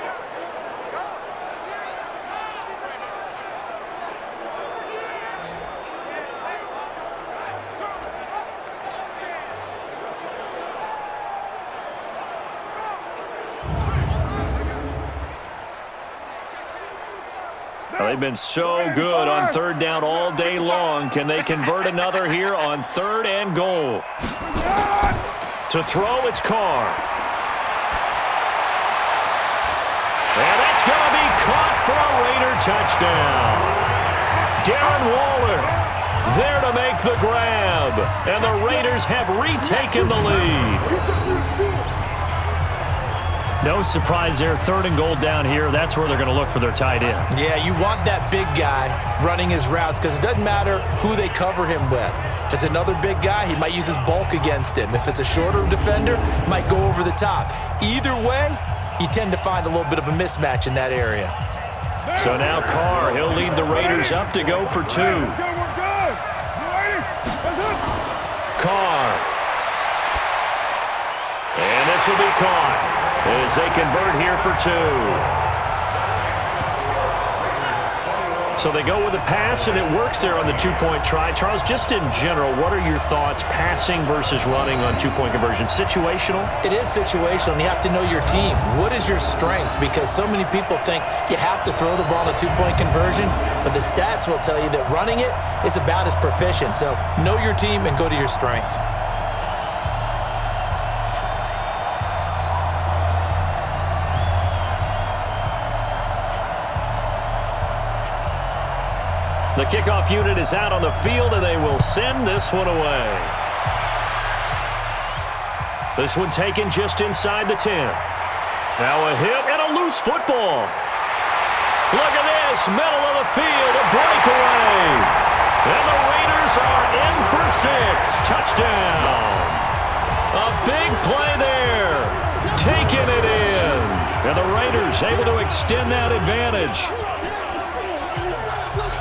They've been so good on 3rd down all day long. Can they convert another here on 3rd and goal? To throw, it's Carr. And that's going to be caught for a Raider touchdown. Darren Waller there to make the grab. And the Raiders have retaken the lead. No surprise there. 3rd and goal down here. That's where they're going to look for their tight end. Yeah, you want that big guy running his routes because it doesn't matter who they cover him with. If it's another big guy, he might use his bulk against him. If it's a shorter defender, he might go over the top. Either way, you tend to find a little bit of a mismatch in that area. So now Carr, he'll lead the Raiders up to go for 2. Carr. This will be caught as they convert here for 2. So they go with a pass, and it works there on the two-point try. Charles, just in general, what are your thoughts passing versus running on two-point conversion? Situational? It is situational, and you have to know your team. What is your strength? Because so many people think you have to throw the ball in a two-point conversion, but the stats will tell you that running it is about as proficient. So know your team and go to your strength. The kickoff unit is out on the field, and they will send this one away. This one taken just inside the 10. Now a hit and a loose football. Look at this, middle of the field, a breakaway. And the Raiders are in for 6. Touchdown. A big play there. Taking it in. And the Raiders able to extend that advantage.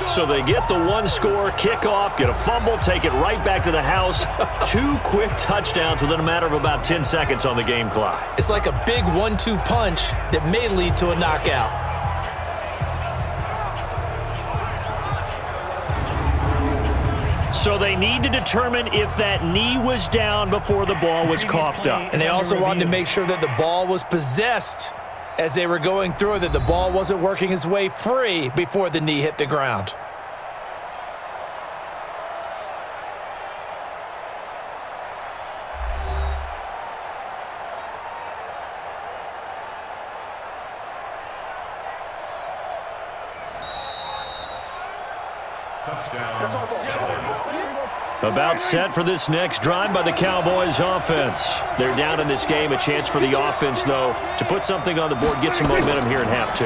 So they get the one-score kickoff, get a fumble, take it right back to the house. 2 quick touchdowns within a matter of about 10 seconds on the game clock. It's like a big 1-2 punch that may lead to a knockout. So they need to determine if that knee was down before the ball was coughed up. And they also wanted to make sure that the ball was possessed as they were going through, that the ball wasn't working its way free before the knee hit the ground. About set for this next drive by the Cowboys offense. They're down in this game. A chance for the offense, though, to put something on the board, get some momentum here in half 2.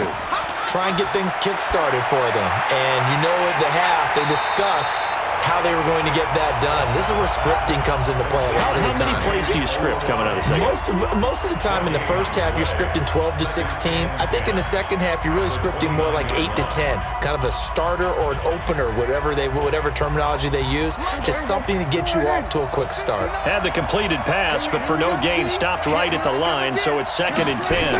Try and get things kick-started for them. And you know at the half, they discussed how they were going to get that done. This is where scripting comes into play a lot of the time. How many plays do you script coming out of the second? Most of the time in the first half, you're scripting 12 to 16. I think in the second half, you're really scripting more like 8 to 10. Kind of a starter or an opener, whatever terminology they use. Just something to get you off to a quick start. Had the completed pass, but for no gain, stopped right at the line, so it's 2nd and 10.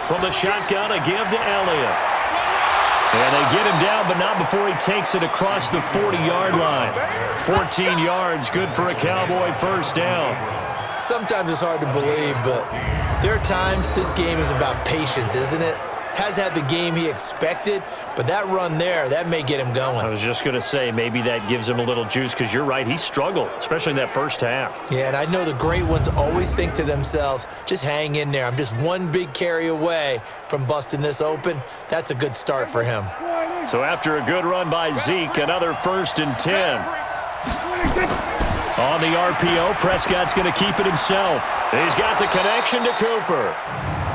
From the shotgun, a give to Elliott. And they get him down, but not before he takes it across the 40-yard line. 14 yards, good for a Cowboy first down. Sometimes it's hard to believe, but there are times this game is about patience, isn't it? Has had the game he expected, but that run there, that may get him going. I was just going to say, maybe that gives him a little juice, because you're right, he struggled, especially in that first half. Yeah, and I know the great ones always think to themselves, just hang in there. I'm just one big carry away from busting this open. That's a good start for him. So after a good run by Zeke, another 1st and 10. On the RPO, Prescott's going to keep it himself. He's got the connection to Cooper.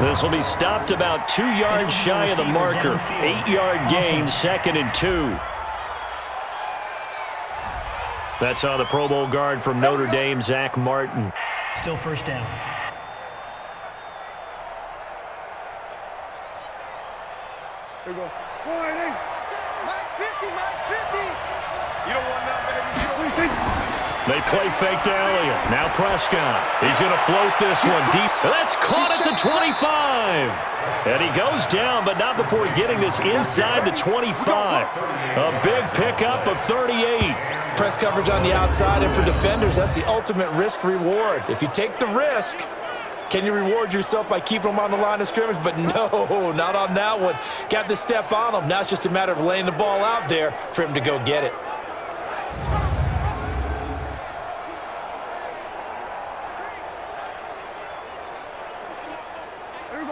This will be stopped about 2 yards shy of the marker. 8-yard gain, 2nd and 2. That's on the Pro Bowl guard from Notre Dame, Zach Martin. Still first down. Here we go. Mike 50, Mike 50. You don't want that, baby. They play fake to Elliott. Now Prescott. He's going to float this one deep. That's caught at the 25. And he goes down, but not before getting this inside the 25. A big pickup of 38. Press coverage on the outside, and for defenders, that's the ultimate risk-reward. If you take the risk, can you reward yourself by keeping them on the line of scrimmage? But no, not on that one. Got the step on him. Now it's just a matter of laying the ball out there for him to go get it.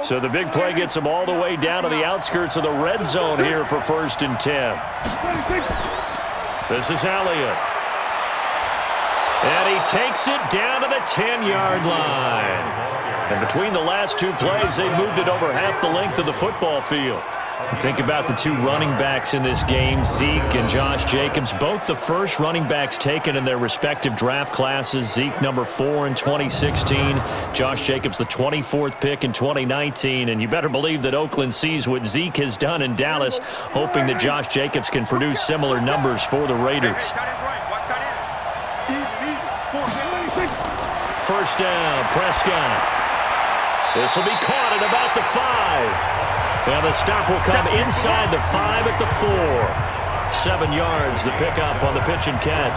So the big play gets him all the way down to the outskirts of the red zone here for 1st and 10. This is Elliott. And he takes it down to the 10-yard line. And between the last 2 plays, they moved it over half the length of the football field. Think about the 2 running backs in this game, Zeke and Josh Jacobs, both the first running backs taken in their respective draft classes. Zeke number 4 in 2016, Josh Jacobs the 24th pick in 2019, and you better believe that Oakland sees what Zeke has done in Dallas, hoping that Josh Jacobs can produce similar numbers for the Raiders. First down, Prescott. This will be caught at about the 5. And the stop will come inside the 5 at the 4. 7 yards the pickup on the pitch and catch.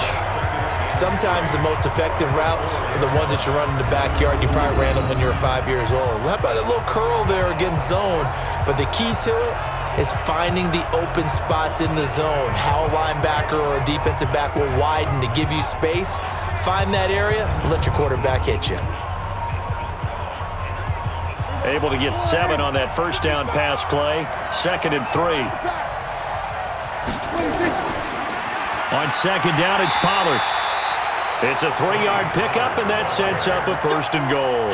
Sometimes the most effective routes are the ones that you run in the backyard. You probably ran them when you were 5 years old. How about a little curl there against zone? But the key to it is finding the open spots in the zone. How a linebacker or a defensive back will widen to give you space. Find that area and let your quarterback hit you. Able to get 7 on that first down pass play. 2nd and 3. On 2nd down, it's Pollard. It's a 3-yard pickup, and that sets up a 1st and goal.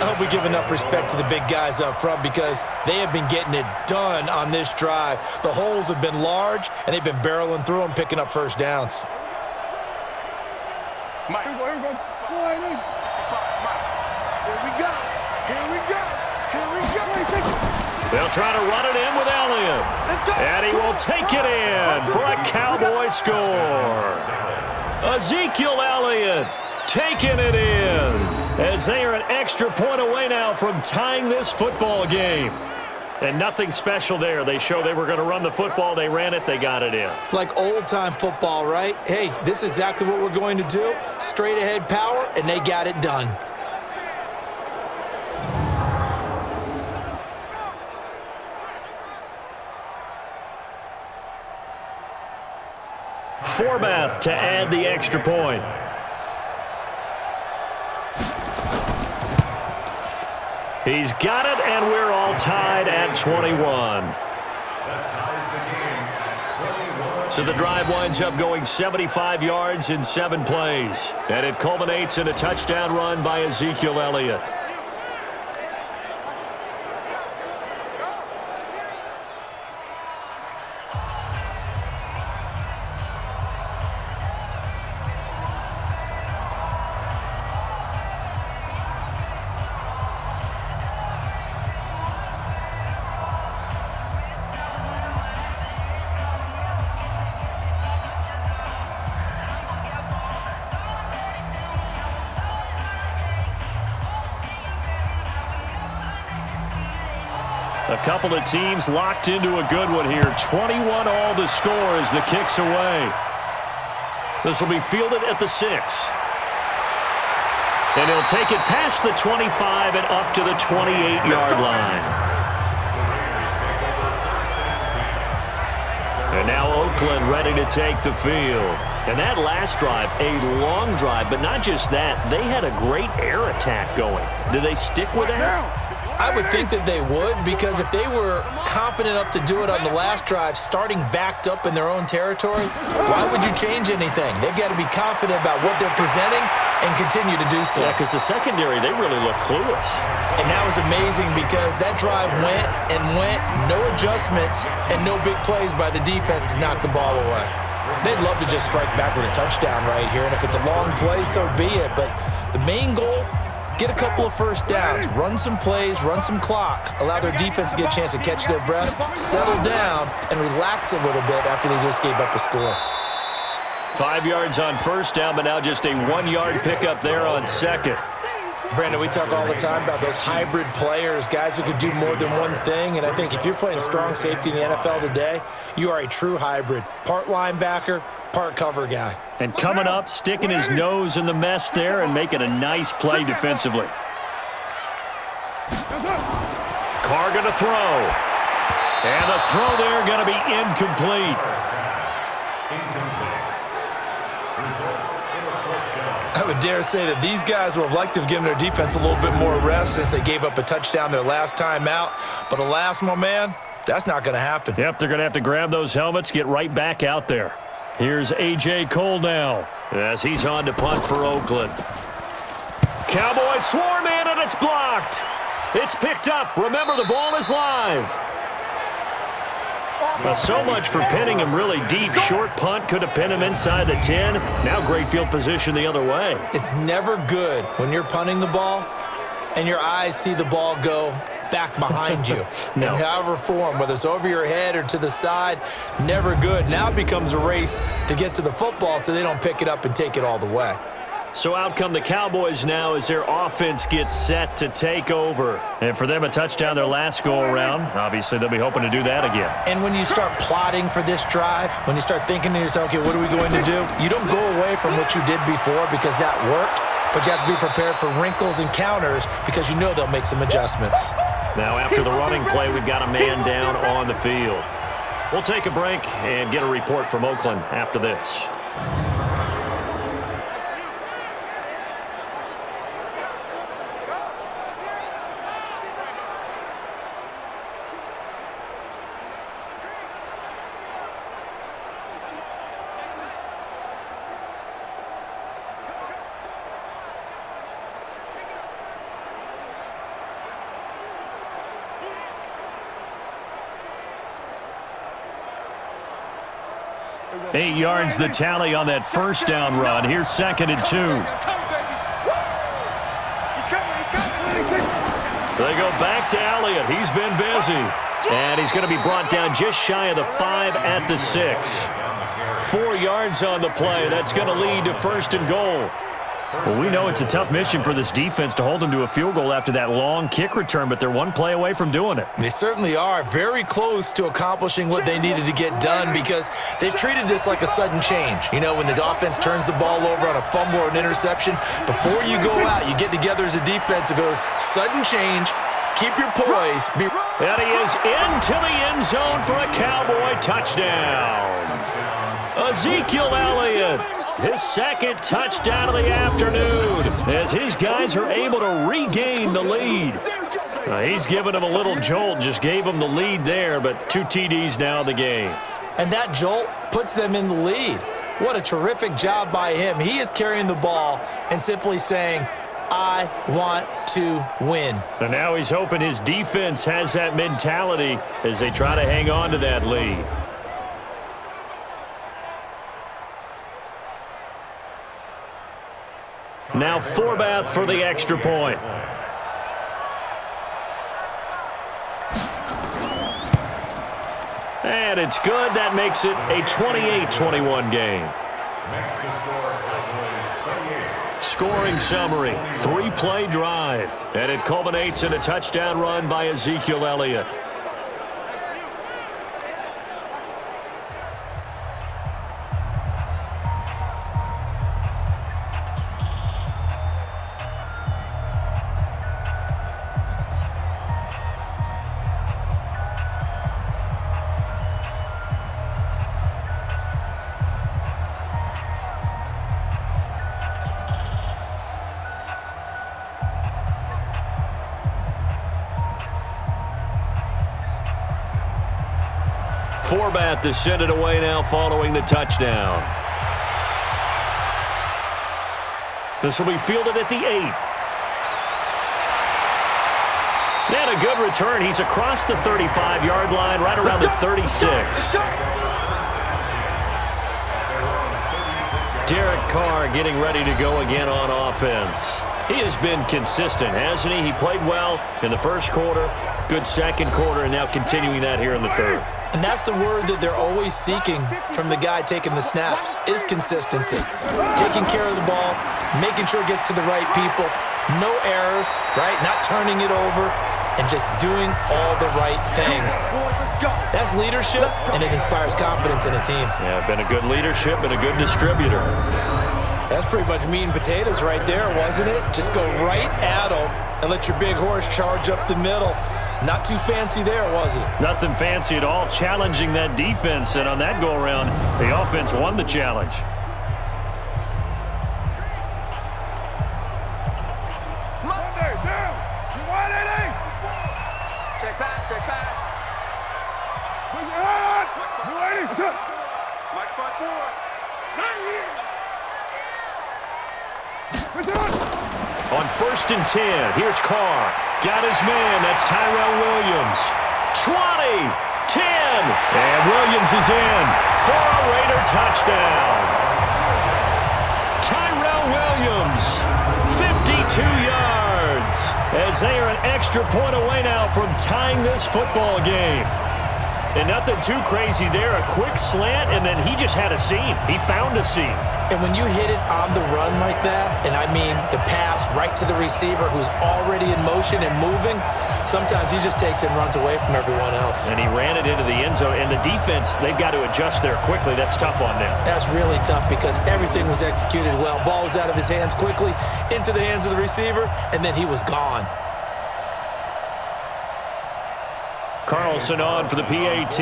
I hope we give enough respect to the big guys up front because they have been getting it done on this drive. The holes have been large, and they've been barreling through them, picking up first downs. Mike. Here we go. They'll try to run it in with Elliott. And he will take it in for a Cowboy score. Ezekiel Elliott taking it in as they are an extra point away now from tying this football game. And nothing special there. They show they were going to run the football. They ran it. They got it in. Like old-time football, right? Hey, this is exactly what we're going to do. Straight-ahead power, and they got it done. Forbath to add the extra point. He's got it, and we're all tied at 21. So the drive winds up going 75 yards in 7 plays. And it culminates in a touchdown run by Ezekiel Elliott. A couple of teams locked into a good one here. 21 all the score as the kick's away. This will be fielded at the 6. And he'll take it past the 25 and up to the 28-yard line. And now Oakland ready to take the field. And that last drive, a long drive, but not just that. They had a great air attack going. Do they stick with that? I would think that they would, because if they were confident enough to do it on the last drive, starting backed up in their own territory, why would you change anything? They've got to be confident about what they're presenting and continue to do so. Yeah, because the secondary, they really look clueless. And that was amazing because that drive went and went, no adjustments and no big plays by the defense to knock the ball away. They'd love to just strike back with a touchdown right here, and if it's a long play, so be it. But the main goal, get a couple of first downs, run some plays, run some clock, allow their defense to get a chance to catch their breath, settle down, and relax a little bit after they just gave up a score. 5 yards on first down, but now just a 1-yard pickup there on 2nd. Brandon, we talk all the time about those hybrid players, guys who could do more than one thing, and I think if you're playing strong safety in the NFL today, you are a true hybrid. Part linebacker, part cover guy. And coming up, sticking his nose in the mess there and making a nice play defensively. Carr going to throw. And the throw there going to be incomplete. I would dare say that these guys would have liked to have given their defense a little bit more rest since they gave up a touchdown their last time out. But alas, my man, that's not going to happen. Yep, they're going to have to grab those helmets, get right back out there. Here's A.J. Cole now as he's on to punt for Oakland. Cowboys swarm in, and it's blocked. It's picked up. Remember, the ball is live. Well, so much for pinning him really deep. Short punt could have pinned him inside the 10. Now great field position the other way. It's never good when you're punting the ball and your eyes see the ball go back behind you. No. In however form, whether it's over your head or to the side, never good. Now it becomes a race to get to the football so they don't pick it up and take it all the way. So out come the Cowboys now as their offense gets set to take over. And for them, a touchdown their last go-around. Obviously, they'll be hoping to do that again. And when you start plotting for this drive, when you start thinking to yourself, okay, what are we going to do? You don't go away from what you did before because that worked, but you have to be prepared for wrinkles and counters because you know they'll make some adjustments. Now, after the running play, we've got a man down on the field. We'll take a break and get a report from Oakland after this. Eight yards the tally on that first down run. Here's 2nd and 2. They go back to Elliott. He's been busy. And he's going to be brought down just shy of the 5 at the 6. 4 yards on the play. That's going to lead to 1st and goal. Well, we know it's a tough mission for this defense to hold them to a field goal after that long kick return, but they're one play away from doing it. They certainly are very close to accomplishing what they needed to get done because they've treated this like a sudden change. You know, when the offense turns the ball over on a fumble or an interception, before you go out, you get together as a defense and go, sudden change, keep your poise. And he is into the end zone for a Cowboy touchdown. Ezekiel Elliott. His 2nd touchdown of the afternoon as his guys are able to regain the lead. He's given them a little jolt, just gave them the lead there, but 2 TDs now in the game. And that jolt puts them in the lead. What a terrific job by him. He is carrying the ball and simply saying, I want to win. And now he's hoping his defense has that mentality as they try to hang on to that lead. Now Forbath for the extra point. And it's good. That makes it a 28-21 game. Scoring summary, 3-play drive. And it culminates in a touchdown run by Ezekiel Elliott. Forbath to send it away now following the touchdown. This will be fielded at the 8. And a good return. He's across the 35-yard line, right around the 36. Derek Carr getting ready to go again on offense. He has been consistent, hasn't he? He played well in the first quarter, good second quarter, and now continuing that here in the third. And that's the word that they're always seeking from the guy taking the snaps, is consistency. Taking care of the ball, making sure it gets to the right people, no errors, right? Not turning it over, and just doing all the right things. That's leadership, and it inspires confidence in a team. Yeah, been a good leadership and a good distributor. That's pretty much meat and potatoes right there, wasn't it? Just go right at them and let your big horse charge up the middle. Not too fancy there, was it? Nothing fancy at all, challenging that defense, and on that go-around, the offense won the challenge. Monday, down. 180. Check back, check back. Push your head on. 280. Touch. Mike spot 4. Not here. Push it on. On 1st and 10, here's Carr. Got his man. That's Tyrell Williams. 20, 10, and Williams is in for a Raider touchdown. Tyrell Williams, 52 yards, as they are an extra point away now from tying this football game. And nothing too crazy there. A quick slant, and then he just had a seam. He found a seam. And when you hit it on the run like that, and I mean the pass right to the receiver who's already in motion and moving, sometimes he just takes it and runs away from everyone else. And he ran it into the end zone. And the defense, they've got to adjust there quickly. That's tough on them. That's really tough because everything was executed well. Ball was out of his hands quickly, into the hands of the receiver, and then he was gone. Carlson on for the PAT.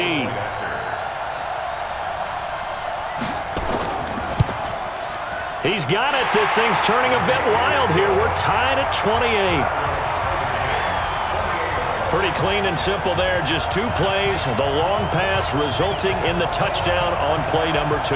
He's got it. This thing's turning a bit wild here. We're tied at 28. Pretty clean and simple there. Just 2 plays. The long pass resulting in the touchdown on play number 2.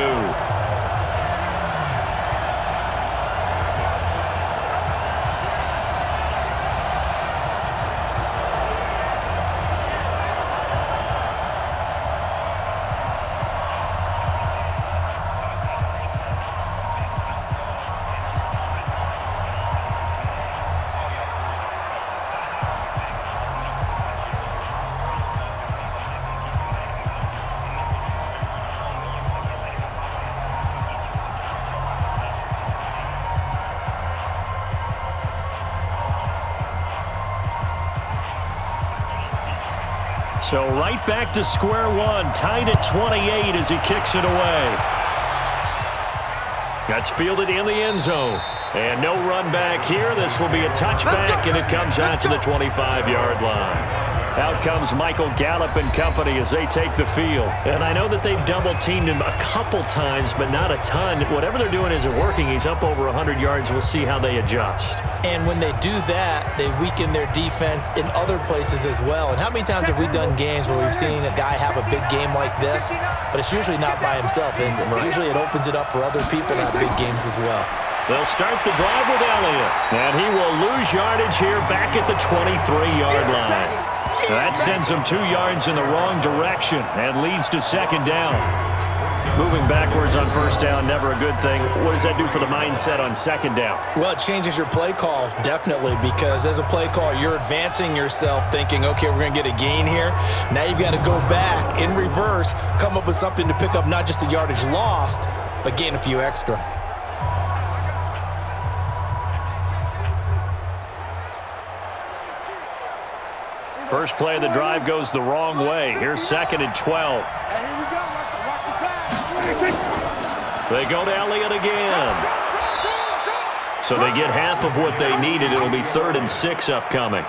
So right back to square one, tied at 28 as he kicks it away. That's fielded in the end zone. And no run back here. This will be a touchback, and it comes out to the 25-yard line. Out comes Michael Gallup and company as they take the field. And I know that they've double-teamed him a couple times, but not a ton. Whatever they're doing isn't working. He's up over 100 yards. We'll see how they adjust. And when they do that, they weaken their defense in other places as well. And how many times have we done games where we've seen a guy have a big game like this, but it's usually not by himself, is it? Right. Usually it opens it up for other people to have big games as well. They'll start the drive with Elliott. And he will lose yardage here back at the 23-yard line. That sends him 2 yards in the wrong direction and leads to second down. Moving backwards on first down, never a good thing. What does that do for the mindset on second down? Well, it changes your play call, definitely, because as a play caller, you're advancing yourself thinking, okay, we're going to get a gain here. Now you've got to go back in reverse, come up with something to pick up not just the yardage lost, but gain a few extra. First play of the drive goes the wrong way. Here's second and 12. They go to Elliott again. So they get half of what they needed. It'll be 3rd and 6 upcoming.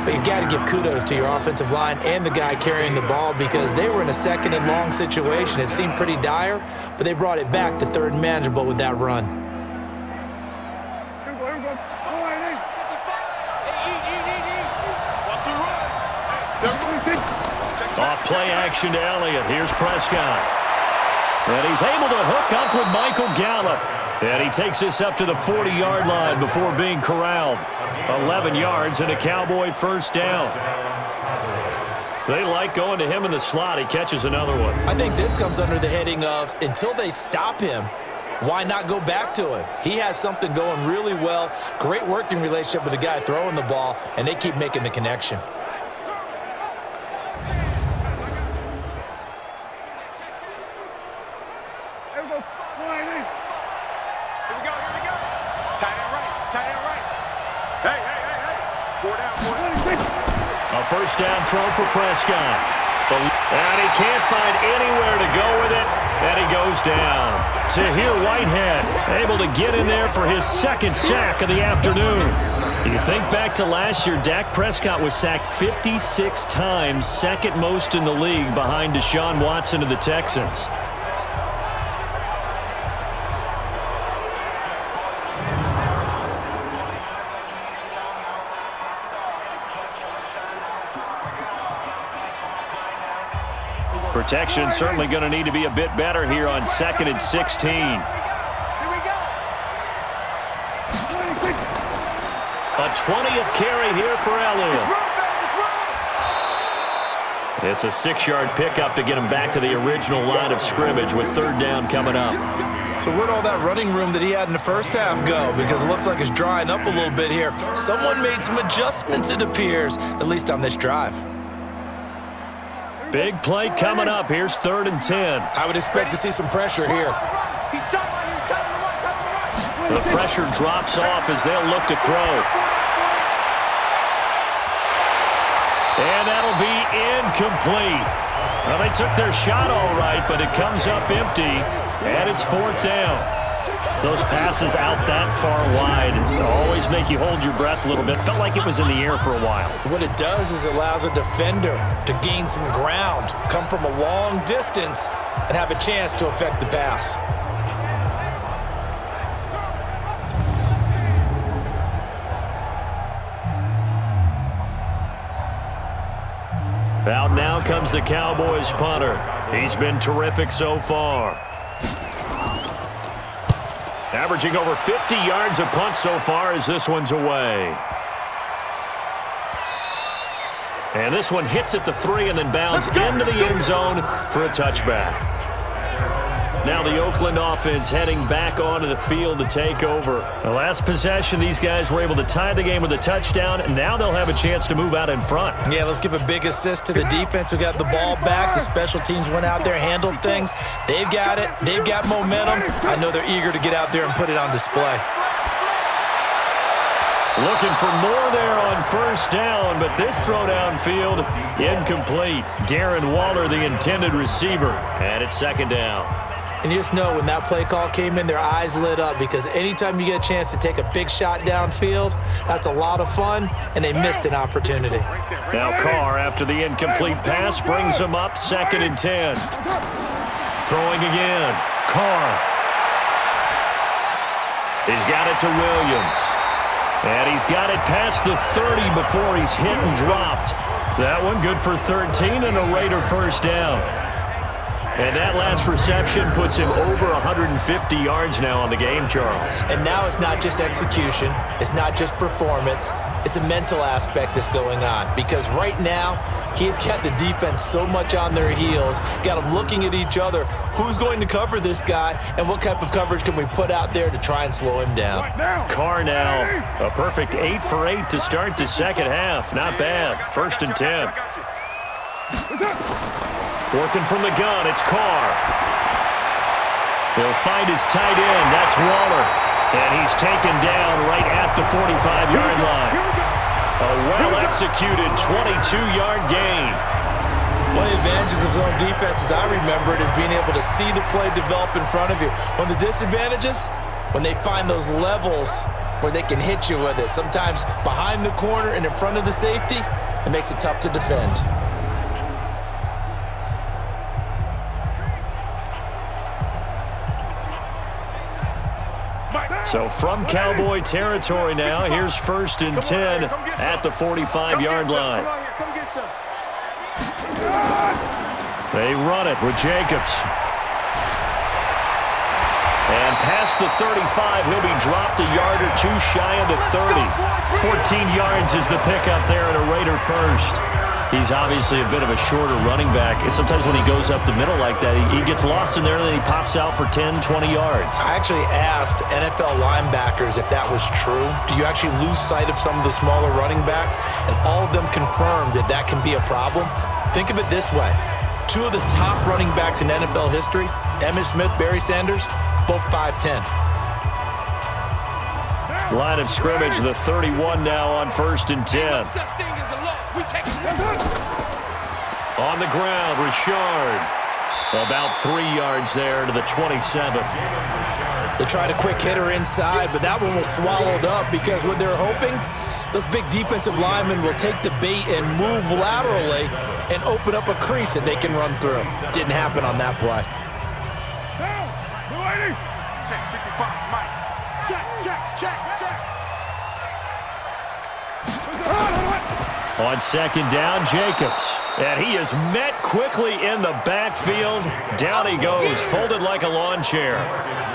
But you got to give kudos to your offensive line and the guy carrying the ball because they were in a 2nd and long situation. It seemed pretty dire, but they brought it back to 3rd and manageable with that run. Off play action to Elliott. Here's Prescott. And he's able to hook up with Michael Gallup. And he takes this up to the 40-yard line before being corralled. 11 yards and a Cowboy first down. They like going to him in the slot. He catches another one. I think this comes under the heading of until they stop him, why not go back to him? He has something going really well. Great working relationship with the guy throwing the ball, and they keep making the connection. First down throw for Prescott. And he can't find anywhere to go with it. And he goes down. Tahir Whitehead able to get in there for his 2nd sack of the afternoon. You think back to last year, Dak Prescott was sacked 56 times, 2nd most in the league behind Deshaun Watson of the Texans. Protection certainly going to need to be a bit better here on 2nd and 16. Here we go. A 20th carry here for Elliott. It's a 6-yard pickup to get him back to the original line of scrimmage with 3rd down coming up. So where'd all that running room that he had in the first half go? Because it looks like it's drying up a little bit here. Someone made some adjustments, it appears, at least on this drive. Big play coming up. Here's 3rd and 10. I would expect to see some pressure here. The pressure drops off as they'll look to throw. And that'll be incomplete. Well, they took their shot all right, but it comes up empty, and it's 4th down. Those passes out that far wide always make you hold your breath a little bit. Felt like it was in the air for a while. What it does is it allows a defender to gain some ground, come from a long distance, and have a chance to affect the pass. Out now comes the Cowboys punter. He's been terrific so far. Averaging over 50 yards a punt so far as this one's away. And this one hits at the 3 and then bounds into the end zone for a touchback. Now the Oakland offense heading back onto the field to take over. The last possession, these guys were able to tie the game with a touchdown, and now they'll have a chance to move out in front. Yeah, let's give a big assist to the defense who got the ball back. The special teams went out there, handled things. They've got it. They've got momentum. I know they're eager to get out there and put it on display. Looking for more there on 1st down, but this throw downfield, incomplete. Darren Waller, the intended receiver, and it's 2nd down. And you just know when that play call came in, their eyes lit up because anytime you get a chance to take a big shot downfield, that's a lot of fun, and they missed an opportunity. Now Carr, after the incomplete pass, brings him up 2nd and 10. Throwing again. Carr. He's got it to Williams. And he's got it past the 30 before he's hit and dropped. That one good for 13 and a Raider 1st down. And that last reception puts him over 150 yards now on the game, Charles. And now it's not just execution. It's not just performance. It's a mental aspect that's going on. Because right now, he's got the defense so much on their heels, got them looking at each other. Who's going to cover this guy, and what type of coverage can we put out there to try and slow him down? Carr now, a perfect 8 for 8 to start the 2nd half. Not bad. 1st and 10. Working from the gun, it's Carr. He'll find his tight end. That's Waller. And he's taken down right at the 45-yard line. A well-executed 22-yard gain. One of the advantages of zone defense, as I remember it, is being able to see the play develop in front of you. One of the disadvantages, when they find those levels where they can hit you with it, sometimes behind the corner and in front of the safety, it makes it tough to defend. So from Cowboy territory now, here's 1st and 10 at the 45-yard line. They run it with Jacobs. And past the 35, he'll be dropped a yard or two shy of the 30. 14 yards is the pickup there at a Raider 1st. He's obviously a bit of a shorter running back. And sometimes when he goes up the middle like that, he gets lost in there and then he pops out for 10, 20 yards. I actually asked NFL linebackers if that was true. Do you actually lose sight of some of the smaller running backs? And all of them confirmed that that can be a problem. Think of it this way. 2 of the top running backs in NFL history, Emmitt Smith, Barry Sanders, both 5'10". Line of scrimmage, the 31 now on 1st and 10. On the ground, Richard. About 3 yards there to the 27. They tried a quick hitter inside, but that one was swallowed up because what they're hoping, those big defensive linemen will take the bait and move laterally and open up a crease that they can run through. Didn't happen on that play. Check 55, Mike. Check. On 2nd down, Jacobs. And he is met quickly in the backfield. Down he goes, folded like a lawn chair.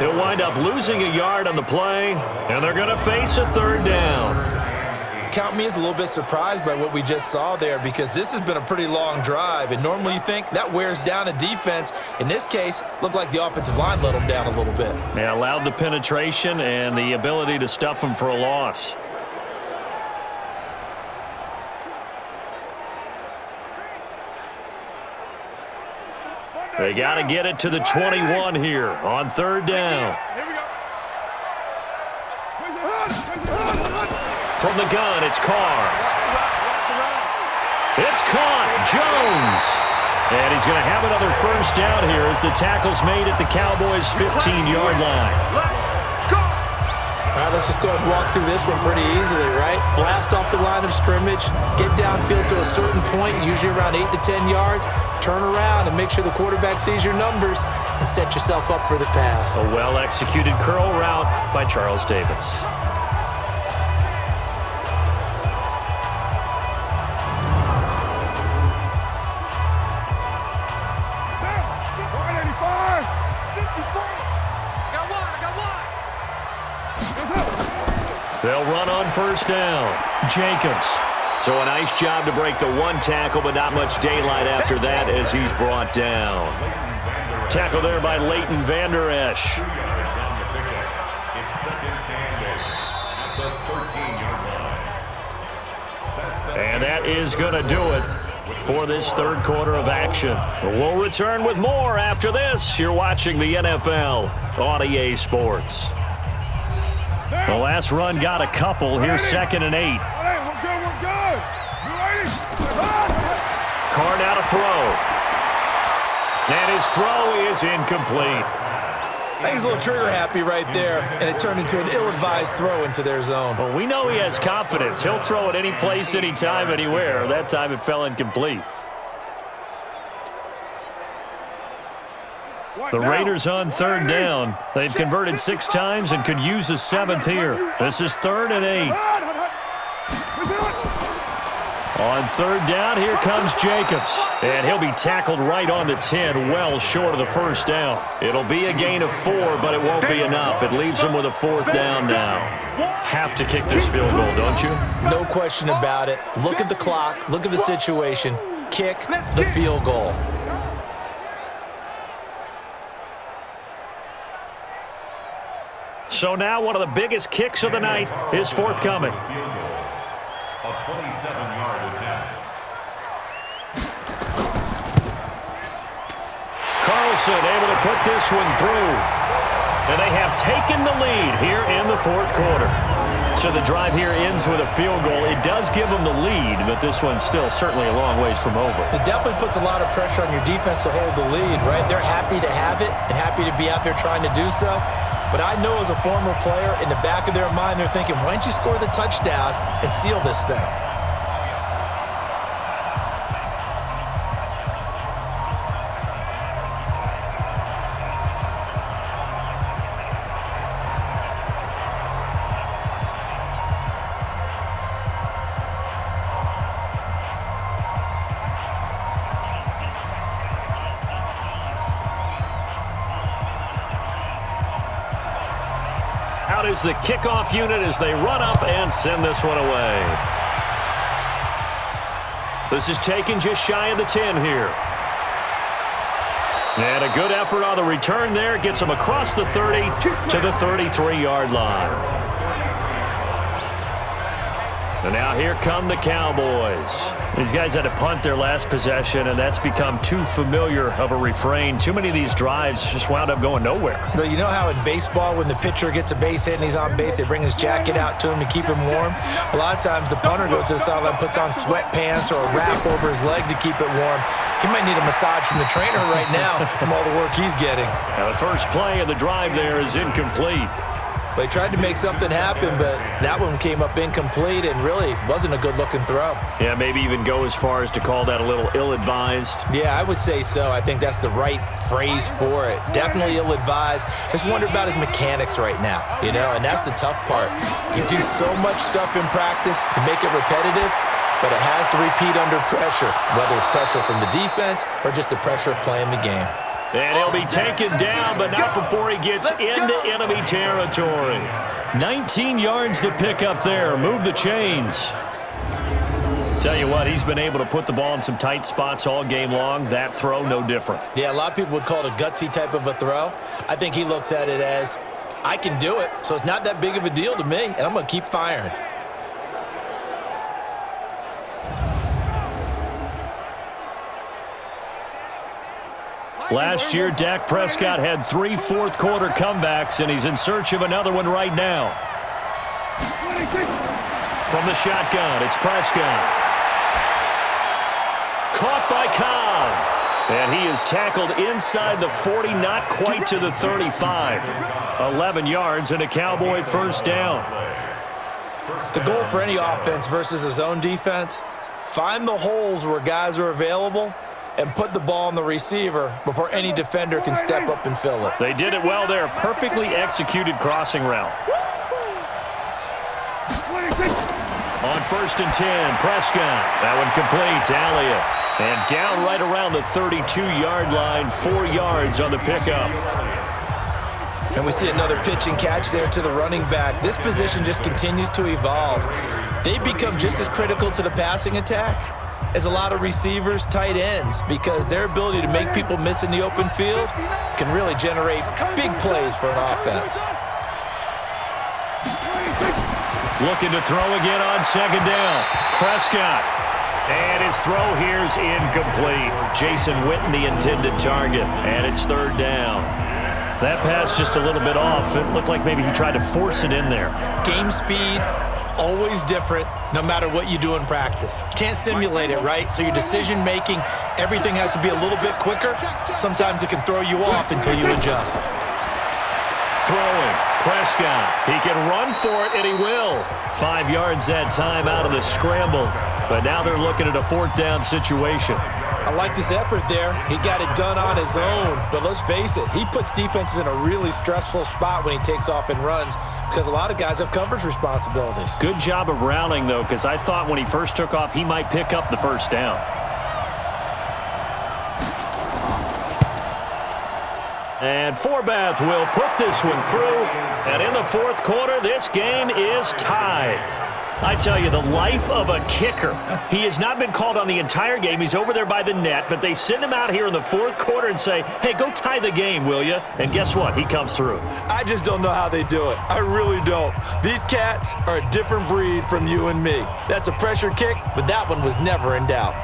He'll wind up losing a yard on the play, and they're going to face a 3rd down. Count me as a little bit surprised by what we just saw there because this has been a pretty long drive, and normally you think that wears down a defense. In this case, looked like the offensive line let them down a little bit. Yeah, allowed the penetration and the ability to stuff them for a loss. They got to get it to the 21 here on third down. Here we go. From the gun, it's Carr. It's caught. Jones. And he's going to have another first down here as the tackle's made at the Cowboys' 15-yard line. All right, let's just go ahead and walk through this one pretty easily, right? Blast off the line of scrimmage, get downfield to a certain point, usually around 8 to 10 yards, turn around and make sure the quarterback sees your numbers and set yourself up for the pass. A well-executed curl route by Charles Davis. They'll run on first down. Jacobs. So a nice job to break the one tackle, but not much daylight after that as he's brought down. Tackle there by Leighton Vander Esch. And that is going to do it for this third quarter of action. We'll return with more after this. You're watching the NFL on EA Sports. The last run got a couple. Here's 2nd and 8. We're good. You ready? Carr now to throw. And his throw is incomplete. I think he's a little trigger happy right there, and it turned into an ill-advised throw into their zone. Well, we know he has confidence. He'll throw it any place, anytime, anywhere. That time it fell incomplete. The Raiders on third down. They've converted 6 times and could use a 7th here. This is 3rd and 8. On third down, here comes Jacobs. And he'll be tackled right on the 10, well short of the first down. It'll be a gain of 4, but it won't be enough. It leaves him with a 4th down now. Have to kick this field goal, don't you? No question about it. Look at the clock. Look at the situation. Kick the field goal. So now one of the biggest kicks of the night is forthcoming. A 27-yard attempt. Carlson able to put this one through. And they have taken the lead here in the fourth quarter. So the drive here ends with a field goal. It does give them the lead, but this one's still certainly a long ways from over. It definitely puts a lot of pressure on your defense to hold the lead, right? They're happy to have it and happy to be out there trying to do so. But I know as a former player, in the back of their mind, they're thinking, why don't you score the touchdown and seal this thing? Out is the kickoff unit as they run up and send this one away. This is taken just shy of the 10 here. And a good effort on the return there. Gets them across the 30 to the 33-yard line. And now here come the Cowboys. These guys had to punt their last possession, and that's become too familiar of a refrain. Too many of these drives just wound up going nowhere. But you know how in baseball, when the pitcher gets a base hit and he's on base, they bring his jacket out to him to keep him warm? A lot of times the punter goes to the sideline, puts on sweatpants or a wrap over his leg to keep it warm. He might need a massage from the trainer right now from all the work he's getting. Now the first play of the drive there is incomplete. They tried to make something happen, but that one came up incomplete and really wasn't a good-looking throw. Yeah, maybe even go as far as to call that a little ill-advised. Yeah, I would say so. I think that's the right phrase for it. Definitely ill-advised. I just wonder about his mechanics right now, you know, and that's the tough part. You do so much stuff in practice to make it repetitive, but it has to repeat under pressure, whether it's pressure from the defense or just the pressure of playing the game. And he'll be taken down, but not before he gets into enemy territory. 19 yards to pick up there. Move the chains. Tell you what, he's been able to put the ball in some tight spots all game long. That throw, no different. Yeah, a lot of people would call it a gutsy type of a throw. I think he looks at it as, I can do it, so it's not that big of a deal to me, and I'm going to keep firing. Last year, Dak Prescott had 3 fourth-quarter comebacks, and he's in search of another one right now. From the shotgun, it's Prescott. Caught by Cobb. And he is tackled inside the 40, not quite to the 35. 11 yards and a Cowboy first down. The goal for any offense versus a zone defense, find the holes where guys are available and put the ball on the receiver before any defender can step up and fill it. They did it well there. Perfectly executed crossing route. On 1st and 10, Prescott. That one complete to Elliott. And down right around the 32-yard line, 4 yards on the pickup. And we see another pitch and catch there to the running back. This position just continues to evolve. They become just as critical to the passing attack as a lot of receivers, tight ends, because their ability to make people miss in the open field can really generate big plays for an offense. Looking to throw again on 2nd down. Prescott. And his throw here's incomplete. Jason Witten, the intended target. And it's 3rd down. That pass just a little bit off. It looked like maybe he tried to force it in there. Game speed, always different, no matter what you do in practice. Can't simulate it, right? So your decision-making, everything has to be a little bit quicker. Sometimes it can throw you off until you adjust. Throwing, Prescott. He can run for it, and he will. 5 yards that time out of the scramble. But now they're looking at a 4th down situation. I like this effort there. He got it done on his own. But let's face it, he puts defenses in a really stressful spot when he takes off and runs because a lot of guys have coverage responsibilities. Good job of rallying, though, because I thought when he first took off, he might pick up the 1st down. And Forbath will put this one through. And in the 4th quarter, this game is tied. I tell you, the life of a kicker. He has not been called on the entire game. He's over there by the net, but they send him out here in the 4th quarter and say, hey, go tie the game, will you? And guess what? He comes through. I just don't know how they do it. I really don't. These cats are a different breed from you and me. That's a pressure kick, but that one was never in doubt.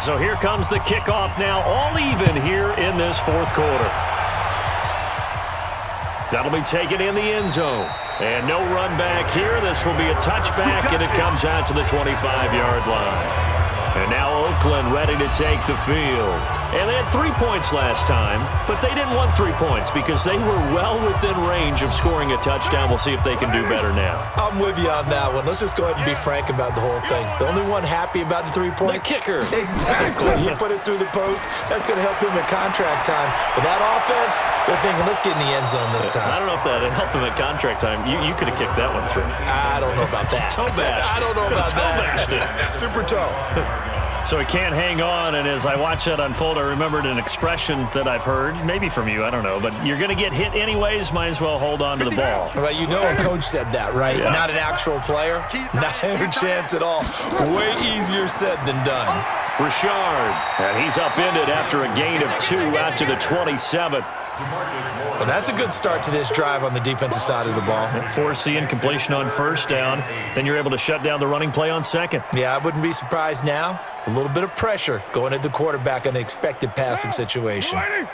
So here comes the kickoff now, all even here in this 4th quarter. That'll be taken in the end zone. And no run back here. This will be a touchback, and it comes out to the 25-yard line. And now Oakland ready to take the field. And they had 3 points last time, but they didn't want 3 points because they were well within range of scoring a touchdown. We'll see if they can do better now. I'm with you on that one. Let's just go ahead and be frank about the whole thing. The only one happy about the 3-point? The kicker. Exactly. He put it through the post. That's going to help him at contract time. But that offense, they're thinking, let's get in the end zone this time. I don't know if that helped him at contract time. You could have kicked that one through. I don't know about that. Toe bash. I don't know about that. Super toe. So he can't hang on, and as I watch that unfold, I remembered an expression that I've heard, maybe from you, I don't know, but you're going to get hit anyways, might as well hold on to the ball. Well, you know a coach said that, right? Yeah. Not an actual player. Not a chance at all. Way easier said than done. Richard, and he's upended after a gain of 2 out to the 27. Well, that's a good start to this drive on the defensive side of the ball. Force the incompletion on 1st down. Then you're able to shut down the running play on 2nd. Yeah, I wouldn't be surprised now. A little bit of pressure going at the quarterback in an expected passing situation. Right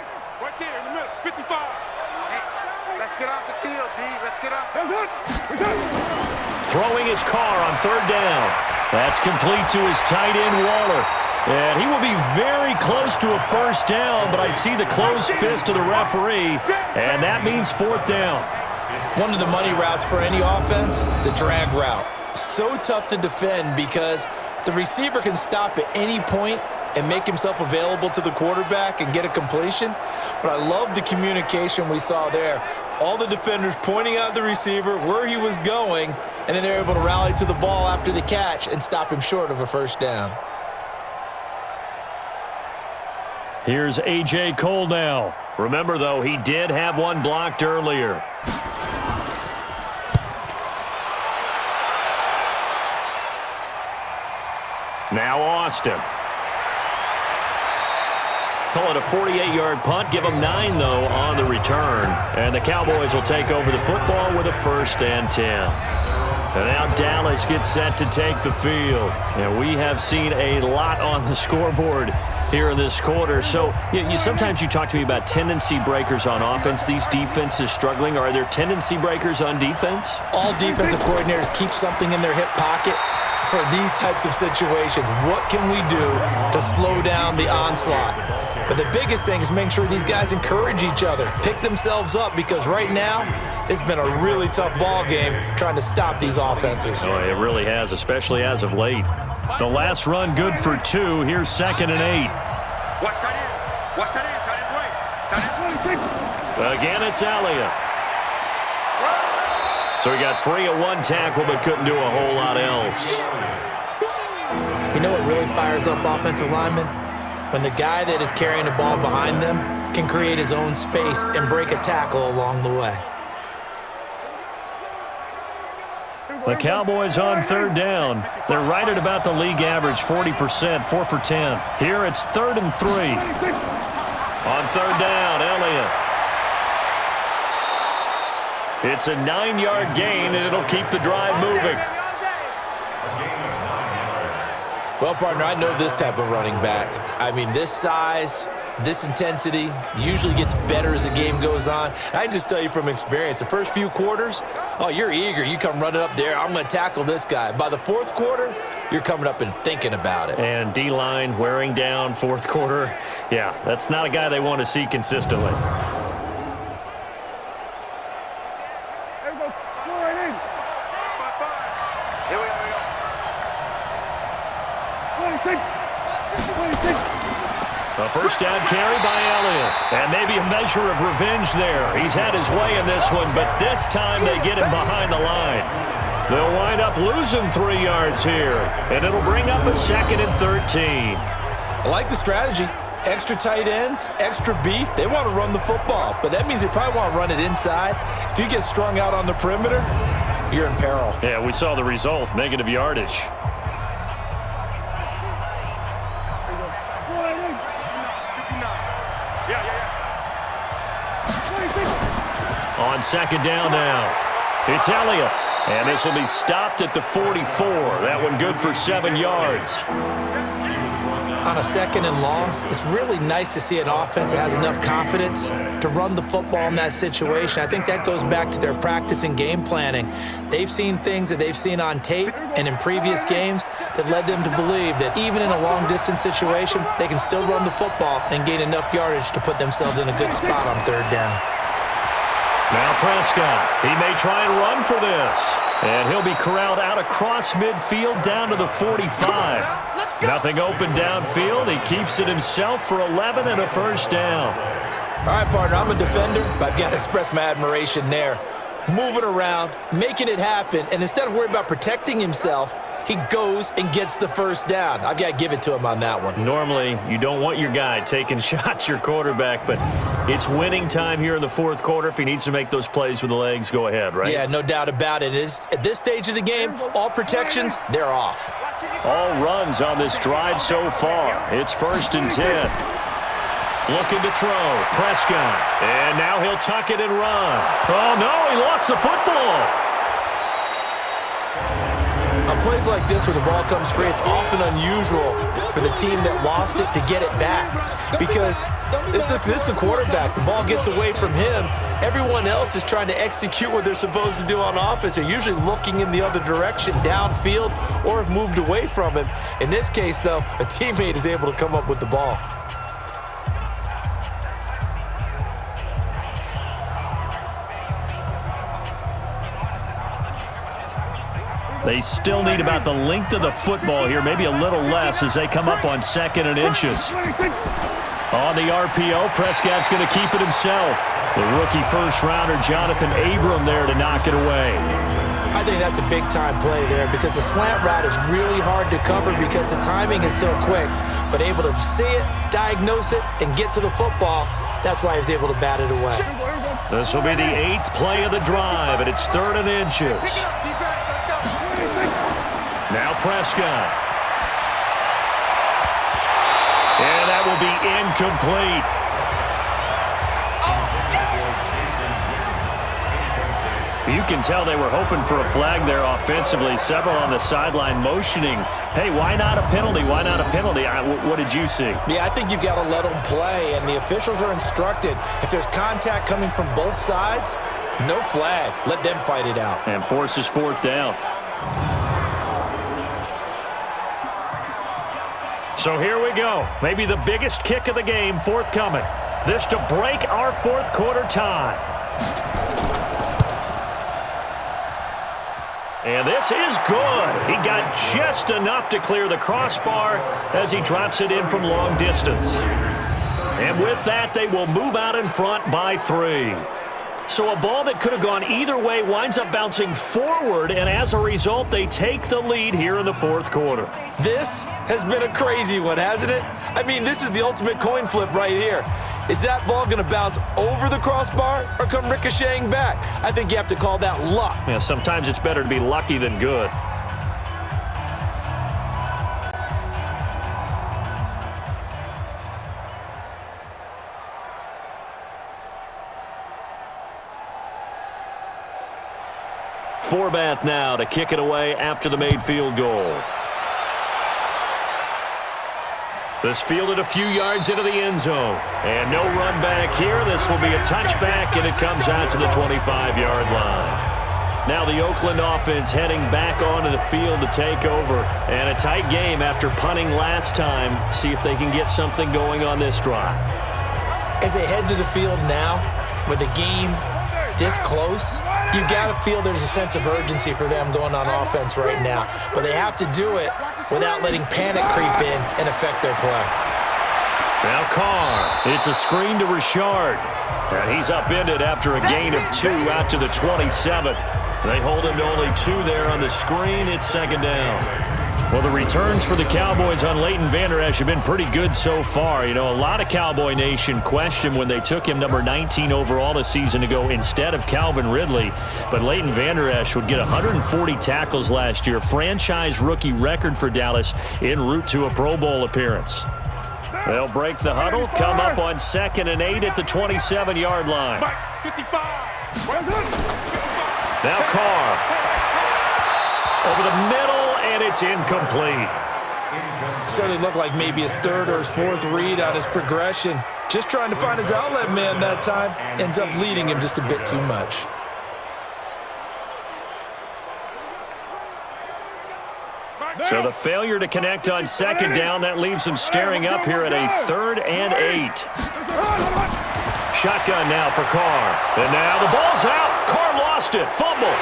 there in the middle, 55. Hey, let's get off the field, D. Let's get off the That's it. Throwing his car on 3rd down. That's complete to his tight end, Waller. And he will be very close to a 1st down, but I see the closed fist of the referee, and that means 4th down. One of the money routes for any offense, the drag route. So tough to defend because the receiver can stop at any point and make himself available to the quarterback and get a completion. But I love the communication we saw there. All the defenders pointing out the receiver, where he was going, and then they're able to rally to the ball after the catch and stop him short of a 1st down. Here's A.J. Cole now. Remember, though, he did have one blocked earlier. Now Austin. Call it a 48-yard punt. Give them 9, though, on the return. And the Cowboys will take over the football with a 1st and 10. And now Dallas gets set to take the field. And we have seen a lot on the scoreboard here in this quarter. So sometimes you talk to me about tendency breakers on offense. These defenses struggling. Are there tendency breakers on defense? All defensive coordinators keep something in their hip pocket for these types of situations. What can we do to slow down the onslaught? But the biggest thing is making sure these guys encourage each other, pick themselves up, because right now it's been a really tough ball game trying to stop these offenses. Oh, it really has, especially as of late. The last run good for 2. Here's 2nd and 8. Watch tight end. Watch tight end. Tight end's right. Tight end's Again, it's Elliott. So he got free of 1 tackle, but couldn't do a whole lot else. You know what really fires up offensive linemen? When the guy that is carrying the ball behind them can create his own space and break a tackle along the way. The Cowboys on 3rd down. They're right at about the league average, 40%, 4 for 10. Here it's 3rd and 3. On 3rd down, Elliott. It's a 9-yard gain, and it'll keep the drive moving. Well, partner, I know this type of running back. I mean, this size, this intensity usually gets better as the game goes on. I can just tell you from experience, the first few quarters, oh, you're eager. You come running up there, I'm going to tackle this guy. By the 4th quarter, you're coming up and thinking about it. And D-line wearing down 4th quarter. Yeah, that's not a guy they want to see consistently. A 1st down carry by Elliott. And maybe a measure of revenge there. He's had his way in this one, but this time they get him behind the line. They'll wind up losing 3 yards here, and it'll bring up a 2nd and 13. I like the strategy. Extra tight ends, extra beef. They want to run the football, but that means they probably want to run it inside. If you get strung out on the perimeter, you're in peril. Yeah, we saw the result, negative yardage. On 2nd down now, it's Elliott, and this will be stopped at the 44. That one good for 7 yards. On a 2nd and long, it's really nice to see an offense that has enough confidence to run the football in that situation. I think that goes back to their practice and game planning. They've seen things that they've seen on tape and in previous games that led them to believe that even in a long-distance situation, they can still run the football and gain enough yardage to put themselves in a good spot on 3rd down. Now Prescott, he may try and run for this. And he'll be corralled out across midfield down to the 45. Nothing open downfield. He keeps it himself for 11 and a 1st down. All right, partner, I'm a defender, but I've got to express my admiration there. Moving around, making it happen, and instead of worrying about protecting himself, he goes and gets the 1st down. I've got to give it to him on that one. Normally, you don't want your guy taking shots, your quarterback, but it's winning time here in the 4th quarter. If he needs to make those plays with the legs, go ahead, right? Yeah, no doubt about it. At this stage of the game, all protections, they're off. All runs on this drive so far. It's 1st and 10. Looking to throw. Prescott. And now he'll tuck it and run. Oh, no, he lost the football. On plays like this where the ball comes free, it's often unusual for the team that lost it to get it back, because this is the quarterback. The ball gets away from him. Everyone else is trying to execute what they're supposed to do on offense. They're usually looking in the other direction, downfield, or have moved away from him. In this case, though, a teammate is able to come up with the ball. They still need about the length of the football here, maybe a little less as they come up on 2nd and inches. On the RPO, Prescott's going to keep it himself. The rookie 1st-rounder, Jonathan Abram, there to knock it away. I think that's a big-time play there, because the slant route is really hard to cover because the timing is so quick. But able to see it, diagnose it, and get to the football, that's why he was able to bat it away. This will be the 8th play of the drive, and it's 3rd and inches. Now Prescott. And that will be complete. You can tell they were hoping for a flag there offensively. Several on the sideline motioning, hey, why not a penalty? Why not a penalty? What did you see? Yeah, I think you've got to let them play, and the officials are instructed. If there's contact coming from both sides, no flag. Let them fight it out. And forces fourth down. So here we go. Maybe the biggest kick of the game forthcoming. This to break our fourth quarter tie. And this is good. He got just enough to clear the crossbar as he drops it in from long distance. And with that, they will move out in front by 3. So a ball that could have gone either way winds up bouncing forward, and as a result, they take the lead here in the fourth quarter. This has been a crazy one, hasn't it? I mean, this is the ultimate coin flip right here. Is that ball going to bounce over the crossbar or come ricocheting back? I think you have to call that luck. Yeah, sometimes it's better to be lucky than good. Forbath now to kick it away after the made field goal. This fielded a few yards into the end zone. And no run back here. This will be a touchback, and it comes out to the 25-yard line. Now the Oakland offense heading back onto the field to take over. And a tight game after punting last time. See if they can get something going on this drive. As they head to the field now, with the game this close, you've got to feel there's a sense of urgency for them going on offense right now. But they have to do it without letting panic creep in and affect their play. Now Carr. It's a screen to Richard. And he's upended after a gain of 2 out to the 27. They hold him to only 2 there on the screen. It's second down. Well, the returns for the Cowboys on Leighton Vander Esch have been pretty good so far. You know, a lot of Cowboy Nation questioned when they took him number 19 overall a season ago instead of Calvin Ridley. But Leighton Vander Esch would get 140 tackles last year, franchise rookie record for Dallas en route to a Pro Bowl appearance. They'll break the huddle, come up on 2nd and 8 at the 27-yard line. Now Carr over the middle, and it's incomplete. Certainly looked like maybe his 3rd or his 4th read on his progression. Just trying to find his outlet man that time. Ends up leading him just a bit too much. So the failure to connect on 2nd down, that leaves him staring up here at a 3rd and 8. Shotgun now for Carr. And now the ball's out. Carr lost it. Fumble.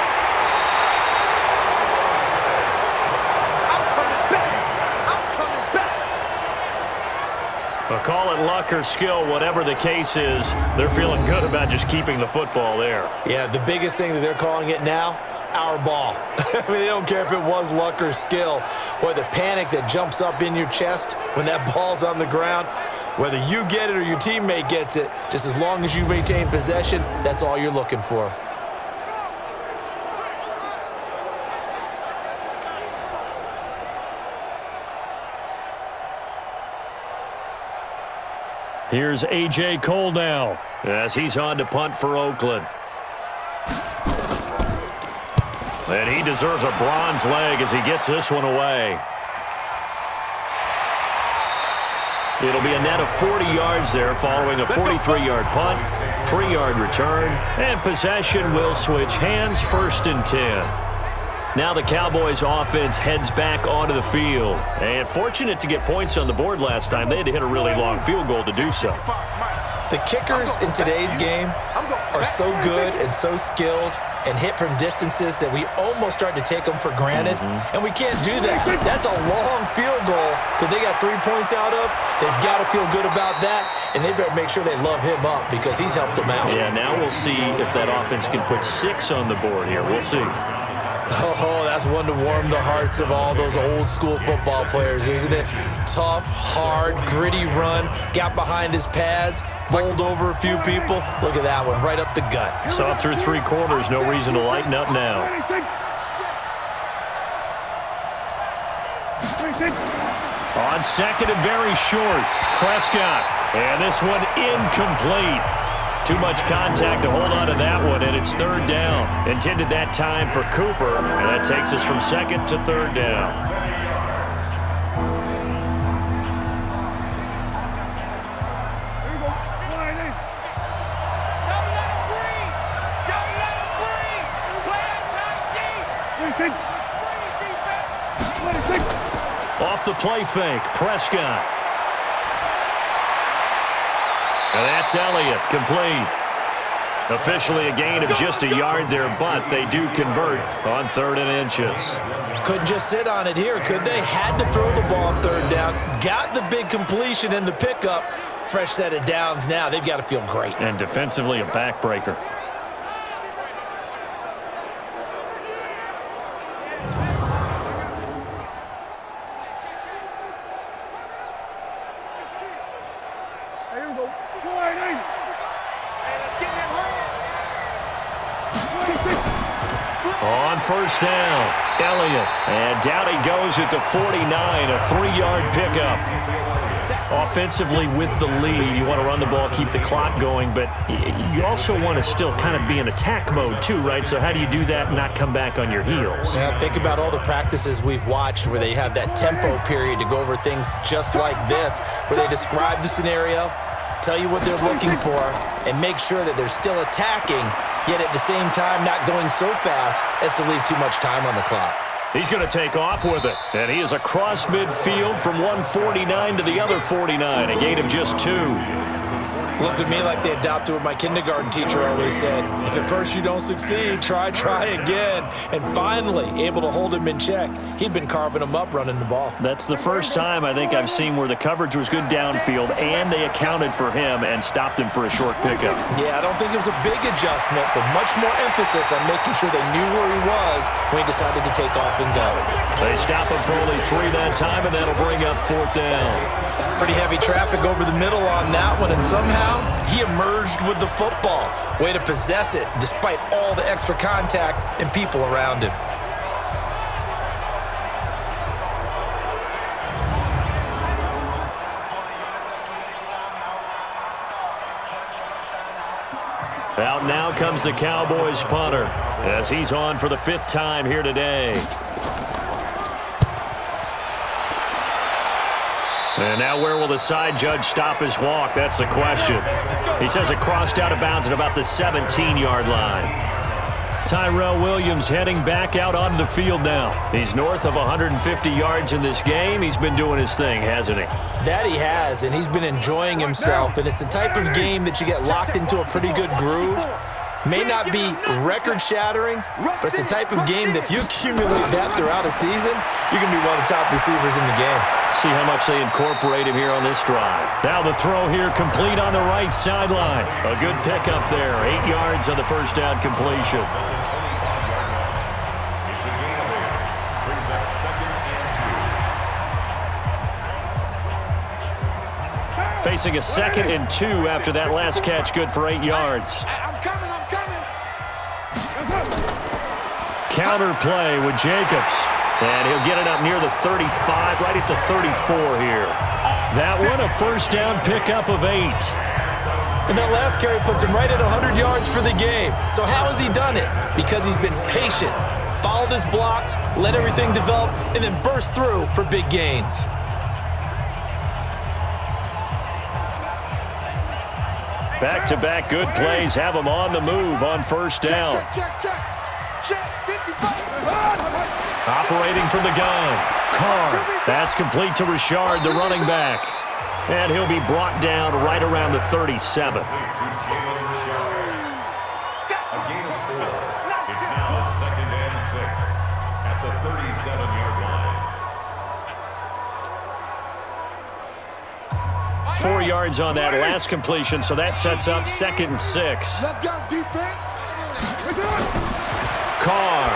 Call it luck or skill, whatever the case is, they're feeling good about just keeping the football there. Yeah, the biggest thing that they're calling it now, our ball. I mean, they don't care if it was luck or skill. Boy, the panic that jumps up in your chest when that ball's on the ground, whether you get it or your teammate gets it, just as long as you maintain possession, that's all you're looking for. Here's A.J. Cole now as he's on to punt for Oakland. And he deserves a bronze leg as he gets this one away. It'll be a net of 40 yards there following a 43-yard punt, 3-yard return, and possession will switch hands, 1st and 10. Now the Cowboys offense heads back onto the field. And fortunate to get points on the board last time. They had to hit a really long field goal to do so. The kickers in today's game are so good and so skilled and hit from distances that we almost start to take them for granted. And we can't do that. That's a long field goal that they got 3 points out of. They've got to feel good about that, and they better make sure they love him up because he's helped them out. Yeah, now we'll see if that offense can put 6 on the board here. We'll see. Oh, that's one to warm the hearts of all those old school football players, isn't it? Tough, hard, gritty run, got behind his pads, bowled over a few people. Look at that one, right up the gut. Saw it through 3 quarters, no reason to lighten up now. On second and very short, Prescott. And this one incomplete. Too much contact to hold on to that one, and it's third down. Intended that time for Cooper, and that takes us from second to third down. Off the play fake, Prescott. And that's Elliott, complete. Officially a gain of just a yard there, but they do convert on 3rd and inches. Couldn't just sit on it here, could they? Had to throw the ball on 3rd down. Got the big completion in the pickup. Fresh set of downs now. They've got to feel great. And defensively a backbreaker. On 1st down, Elliott. And down he goes at the 49, a 3-yard pickup. Offensively with the lead, you want to run the ball, keep the clock going, but you also want to still kind of be in attack mode too, right? So how do you do that and not come back on your heels? Yeah, think about all the practices we've watched where they have that tempo period to go over things just like this, where they describe the scenario, tell you what they're looking for, and make sure that they're still attacking, yet at the same time not going so fast as to leave too much time on the clock. He's going to take off with it, and he is across midfield from 149 to the other 49, a gain of just 2. Looked to me like they adopted what my kindergarten teacher always said. If at first you don't succeed, try again. And finally, able to hold him in check. He'd been carving him up running the ball. That's the first time I think I've seen where the coverage was good downfield and they accounted for him and stopped him for a short pickup. Yeah, I don't think it was a big adjustment, but much more emphasis on making sure they knew where he was when he decided to take off and go. They stop him for only 3 that time, and that'll bring up 4th down. Pretty heavy traffic over the middle on that one, and somehow he emerged with the football. Way to possess it despite all the extra contact and people around him. Out now comes the Cowboys punter as he's on for the 5th time here today. And now where will the side judge stop his walk? That's the question. He says it crossed out of bounds at about the 17-yard line. Tyrell Williams heading back out onto the field now. He's north of 150 yards in this game. He's been doing his thing, hasn't he? That he has, and he's been enjoying himself. And it's the type of game that you get locked into a pretty good groove. May not be record-shattering, but it's the type of game that if you accumulate that throughout a season, you're going to be one of the top receivers in the game. See how much they incorporate him here on this drive. Now the throw here complete on the right sideline. A good pickup there. 8 yards on the 1st down completion. Facing a 2nd and 2 after that last catch, good for 8 yards. I'm coming. Counter play with Jacobs. And he'll get it up near the 35, right at the 34 here. That one, a 1st down pickup of 8. And that last carry puts him right at 100 yards for the game. So how has he done it? Because he's been patient, followed his blocks, let everything develop, and then burst through for big gains. Back-to-back good plays have him on the move on 1st down. Check. 55. Operating from the gun. Carr. That's complete to Richard, the running back. And he'll be brought down right around the 37. A gain of 4. It's now 2nd and 6 at the 37-yard line. 4 yards on that last completion, so that sets up 2nd and 6. Let's go, defense. Carr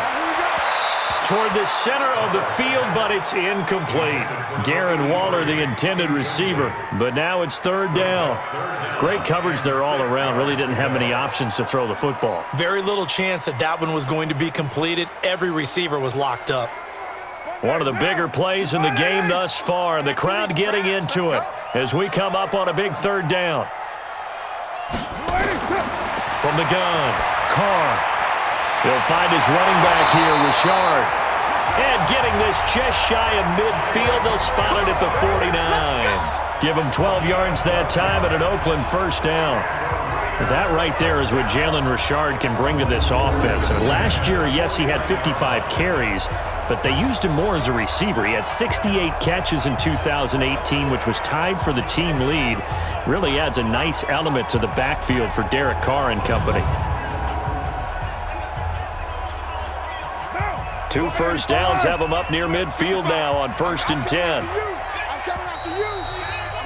toward the center of the field, but it's incomplete. Darren Waller, the intended receiver, but now it's 3rd down. Great coverage there all around. Really didn't have many options to throw the football. Very little chance that one was going to be completed. Every receiver was locked up. One of the bigger plays in the game thus far, and the crowd getting into it as we come up on a big third down. From the gun, Carr. He'll find his running back here, Richard. And getting this just shy of midfield, they'll spot it at the 49. Give him 12 yards that time and an Oakland first down. That right there is what Jalen Richard can bring to this offense. And last year, yes, he had 55 carries, but they used him more as a receiver. He had 68 catches in 2018, which was tied for the team lead. Really adds a nice element to the backfield for Derek Carr and company. 2 first downs have him up near midfield now on 1st and 10.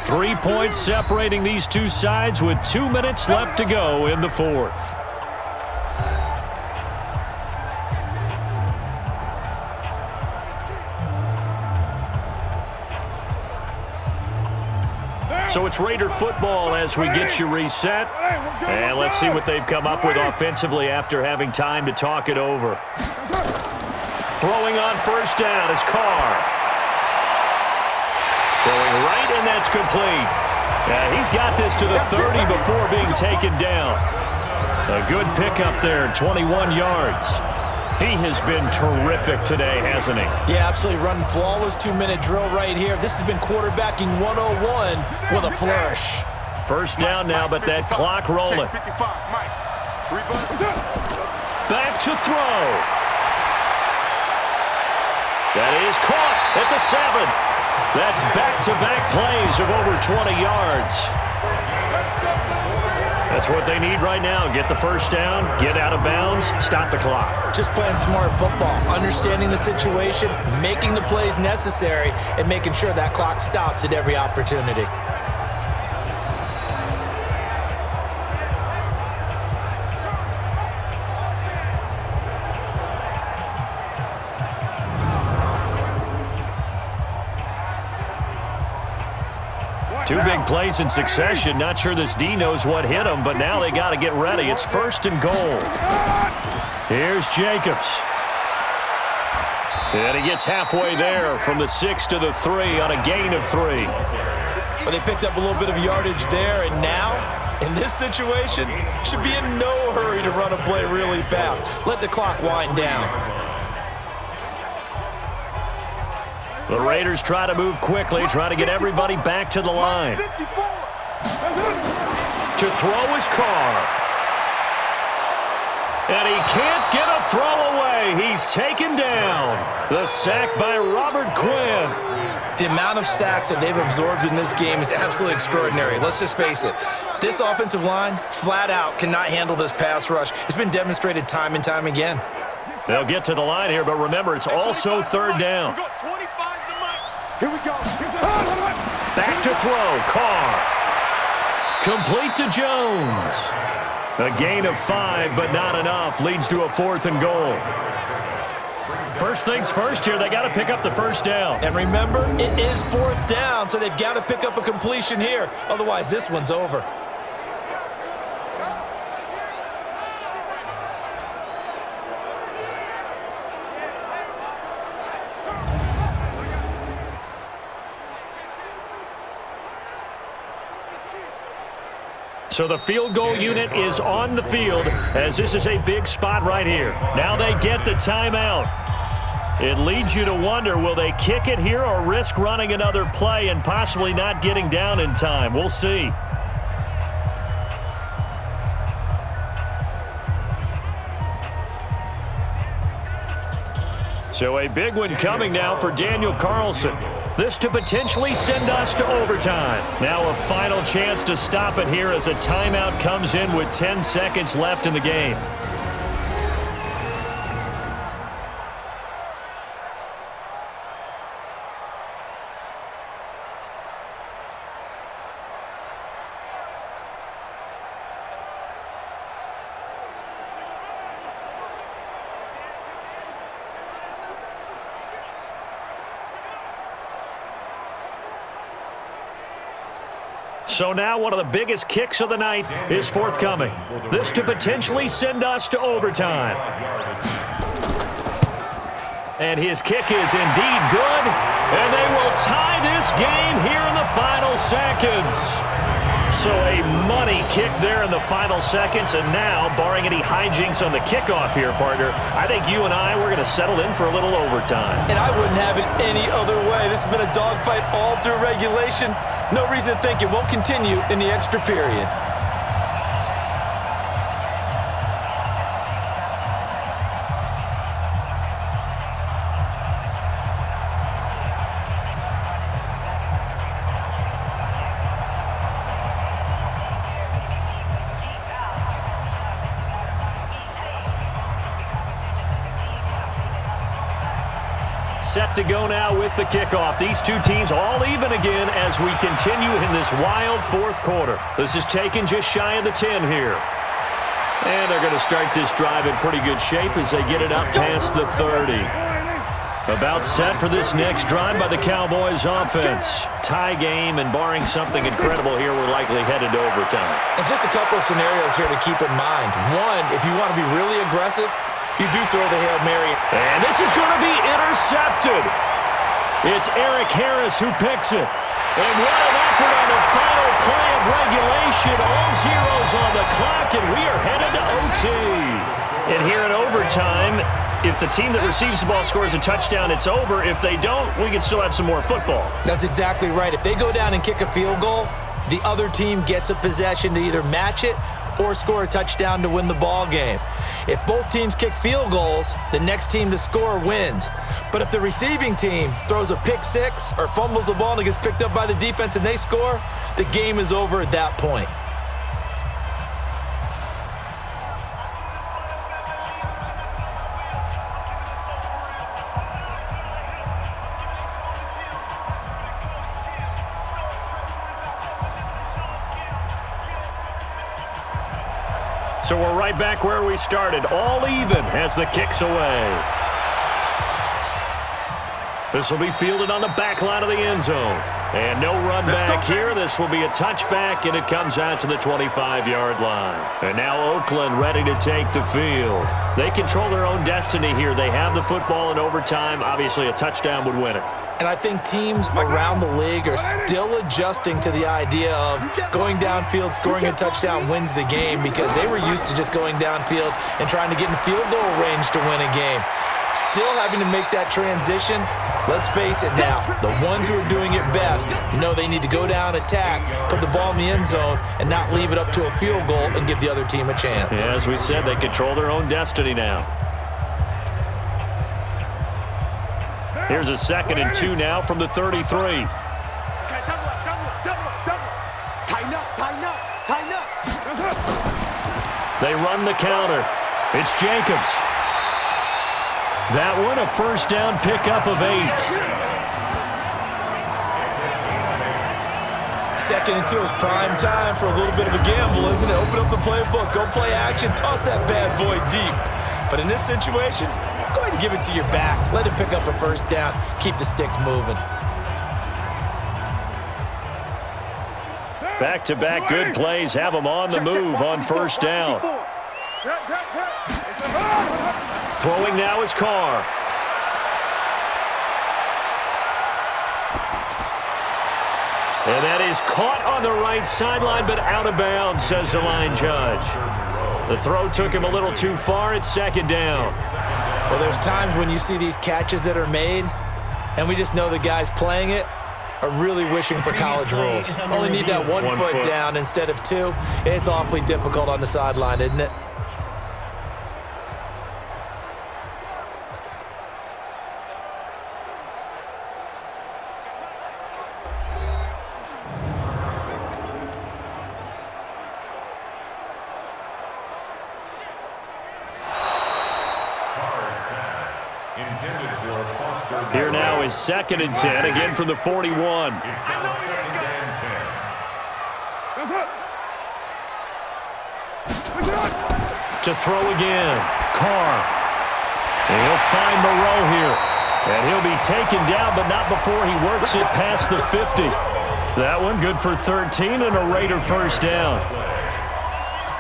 3 points separating these two sides with 2 minutes left to go in the fourth. So it's Raider football as we get you reset. And let's see what they've come up with offensively after having time to talk it over. Throwing on first down is Carr. Throwing right, and that's complete. He's got this to the 30 before being taken down. A good pickup there, 21 yards. He has been terrific today, hasn't he? Yeah, absolutely. Running flawless 2-minute drill right here. This has been quarterbacking 101 with a flourish. First down now, but that clock rolling. Back to throw. That is caught at the 7. That's back-to-back plays of over 20 yards. That's what they need right now. Get the first down, get out of bounds, stop the clock. Just playing smart football, understanding the situation, making the plays necessary, and making sure that clock stops at every opportunity. Two big plays in succession. Not sure this D knows what hit him, but now they got to get ready. It's 1st and goal. Here's Jacobs. And he gets halfway there from the 6 to the 3 on a gain of 3. But they picked up a little bit of yardage there, and now, in this situation, should be in no hurry to run a play really fast. Let the clock wind down. The Raiders try to move quickly, try to get everybody back to the line. To throw is Carr. And he can't get a throw away. He's taken down. The sack by Robert Quinn. The amount of sacks that they've absorbed in this game is absolutely extraordinary. Let's just face it. This offensive line, flat out, cannot handle this pass rush. It's been demonstrated time and time again. They'll get to the line here, but remember, it's also 3rd down. Here we go. Back to throw, Carr. Complete to Jones. A gain of 5, but not enough. Leads to a 4th and goal. First things first here, they got to pick up the first down. And remember, it is 4th down, so they've got to pick up a completion here. Otherwise, this one's over. So the field goal unit is on the field as this is a big spot right here. Now they get the timeout. It leads you to wonder, will they kick it here or risk running another play and possibly not getting down in time? We'll see. So a big one coming now for Daniel Carlson. This to potentially send us to overtime. Now a final chance to stop it here as a timeout comes in with 10 seconds left in the game. So now one of the biggest kicks of the night is forthcoming. This to potentially send us to overtime. And his kick is indeed good, and they will tie this game here in the final seconds. So a money kick there in the final seconds, and now, barring any hijinks on the kickoff here, partner, I think you and I, we're going to settle in for a little overtime. And I wouldn't have it any other way. This has been a dogfight all through regulation. No reason to think it won't continue in the extra period. Set to go now with the kickoff. These two teams all even again as we continue in this wild fourth quarter. This is taken just shy of the 10 here. And they're going to start this drive in pretty good shape as they get it up past the 30. About set for this next drive by the Cowboys offense. Tie game, and barring something incredible here, we're likely headed to overtime. And just a couple of scenarios here to keep in mind. One, if you want to be really aggressive, you do throw the Hail Mary. And this is going to be intercepted. It's Eric Harris who picks it. And what an effort on the final play of regulation. All zeros on the clock, and we are headed to OT. And here in overtime, if the team that receives the ball scores a touchdown, it's over. If they don't, we can still have some more football. That's exactly right. If they go down and kick a field goal, the other team gets a possession to either match it or score a touchdown to win the ball game. If both teams kick field goals, the next team to score wins. But if the receiving team throws a pick six or fumbles the ball and it gets picked up by the defense and they score, the game is over at that point. So we're right back where we started, all even as the kick's away. This will be fielded on the back line of the end zone. And no run back here. This will be a touchback, and it comes out to the 25-yard line. And now Oakland ready to take the field. They control their own destiny here. They have the football in overtime. Obviously, a touchdown would win it. And I think teams around the league are still adjusting to the idea of going downfield, scoring a touchdown wins the game, because they were used to just going downfield and trying to get in field goal range to win a game. Still having to make that transition. Let's face it now, the ones who are doing it best know they need to go down, attack, put the ball in the end zone, and not leave it up to a field goal and give the other team a chance. Yeah, as we said, they control their own destiny now. Here's a 2nd and 2 now from the 33. Okay, double up. Tighten up. They run the counter. It's Jacobs. That one, a first down pickup of 8. 2nd and 2 is prime time for a little bit of a gamble, isn't it? Open up the playbook, go play action, toss that bad boy deep. But in this situation, go ahead and give it to your back. Let him pick up a first down. Keep the sticks moving. Back-to-back good plays have them on the move on first down. Throwing now is Carr. And that is caught on the right sideline, but out of bounds, says the line judge. The throw took him a little too far. It's 2nd down. Well, there's times when you see these catches that are made, and we just know the guys playing it are really wishing for college rules. Only need that one foot down instead of 2. It's awfully difficult on the sideline, isn't it? Here now is 2nd and 10, again from the 41. It's now 2nd and 10. To throw again, Carr. And he'll find Moreau here. And he'll be taken down, but not before he works it past the 50. That one good for 13 and a Raider first down.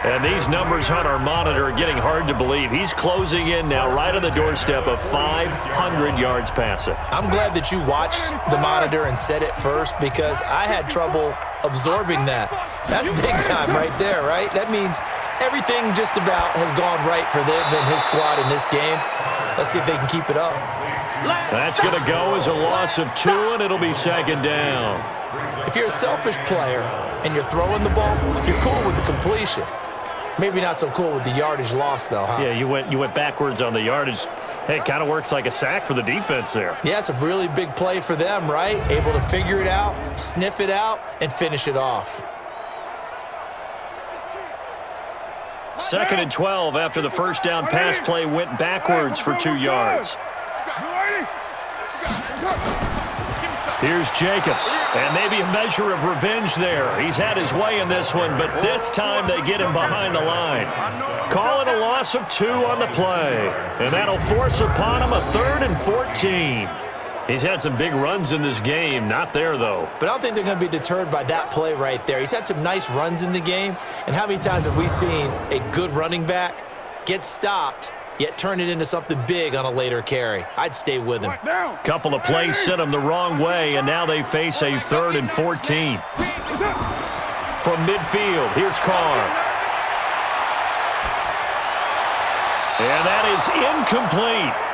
And these numbers on our monitor are getting hard to believe. He's closing in now right on the doorstep of 500 yards passing. I'm glad that you watched the monitor and said it first because I had trouble absorbing that. That's big time right there, right? That means everything just about has gone right for them and his squad in this game. Let's see if they can keep it up. That's going to go as a loss of 2, and it'll be second down. If you're a selfish player and you're throwing the ball, you're cool with the completion. Maybe not so cool with the yardage loss, though, huh? Yeah, you went backwards on the yardage. Hey, it kind of works like a sack for the defense there. Yeah, it's a really big play for them, right? Able to figure it out, sniff it out, and finish it off. 2nd and 12 after the first down pass play went backwards for 2 yards. Here's Jacobs, and maybe a measure of revenge there. He's had his way in this one, but this time they get him behind the line. Call it a loss of 2 on the play, and that'll force upon him a 3rd and 14. He's had some big runs in this game. Not there, though. But I don't think they're going to be deterred by that play right there. He's had some nice runs in the game, and how many times have we seen a good running back get stopped, yet turn it into something big on a later carry? I'd stay with him. Couple of plays sent them the wrong way, and now they face a 3rd and 14. From midfield, here's Carr. And that is incomplete.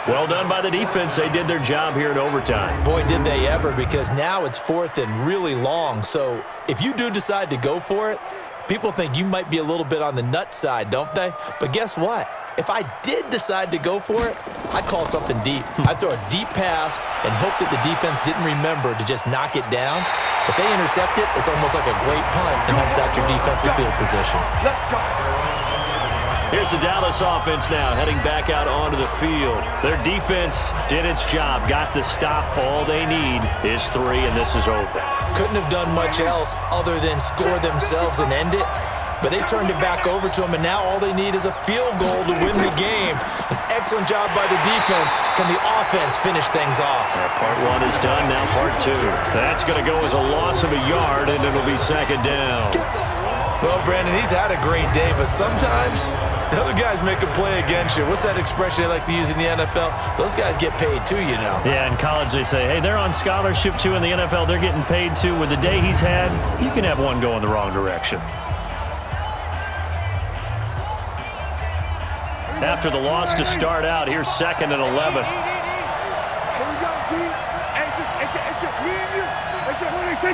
Well done by the defense. They did their job here in overtime. Boy, did they ever, because now it's 4th and really long. So if you do decide to go for it, people think you might be a little bit on the nut side, don't they? But guess what? If I did decide to go for it, I'd call something deep. I'd throw a deep pass and hope that the defense didn't remember to just knock it down. If they intercept it, it's almost like a great punt and helps out your defense with field position. Let's go. Here's the Dallas offense now heading back out onto the field. Their defense did its job, got the stop. All they need is 3, and this is over. Couldn't have done much else other than score themselves and end it. But they turned it back over to them, and now all they need is a field goal to win the game. An excellent job by the defense. Can the offense finish things off? Part 1 is done, now part 2. That's going to go as a loss of a yard, and it'll be second down. Well, Brandon, he's had a great day, but sometimes the other guys make a play against you. What's that expression they like to use in the NFL? Those guys get paid too, you know. Yeah, in college they say, hey, they're on scholarship too. In the NFL, they're getting paid too. With the day he's had, you can have one go in the wrong direction. After the loss to start out, here's 2nd and 11. Here we go, D. It's just me and you. It's just me and you.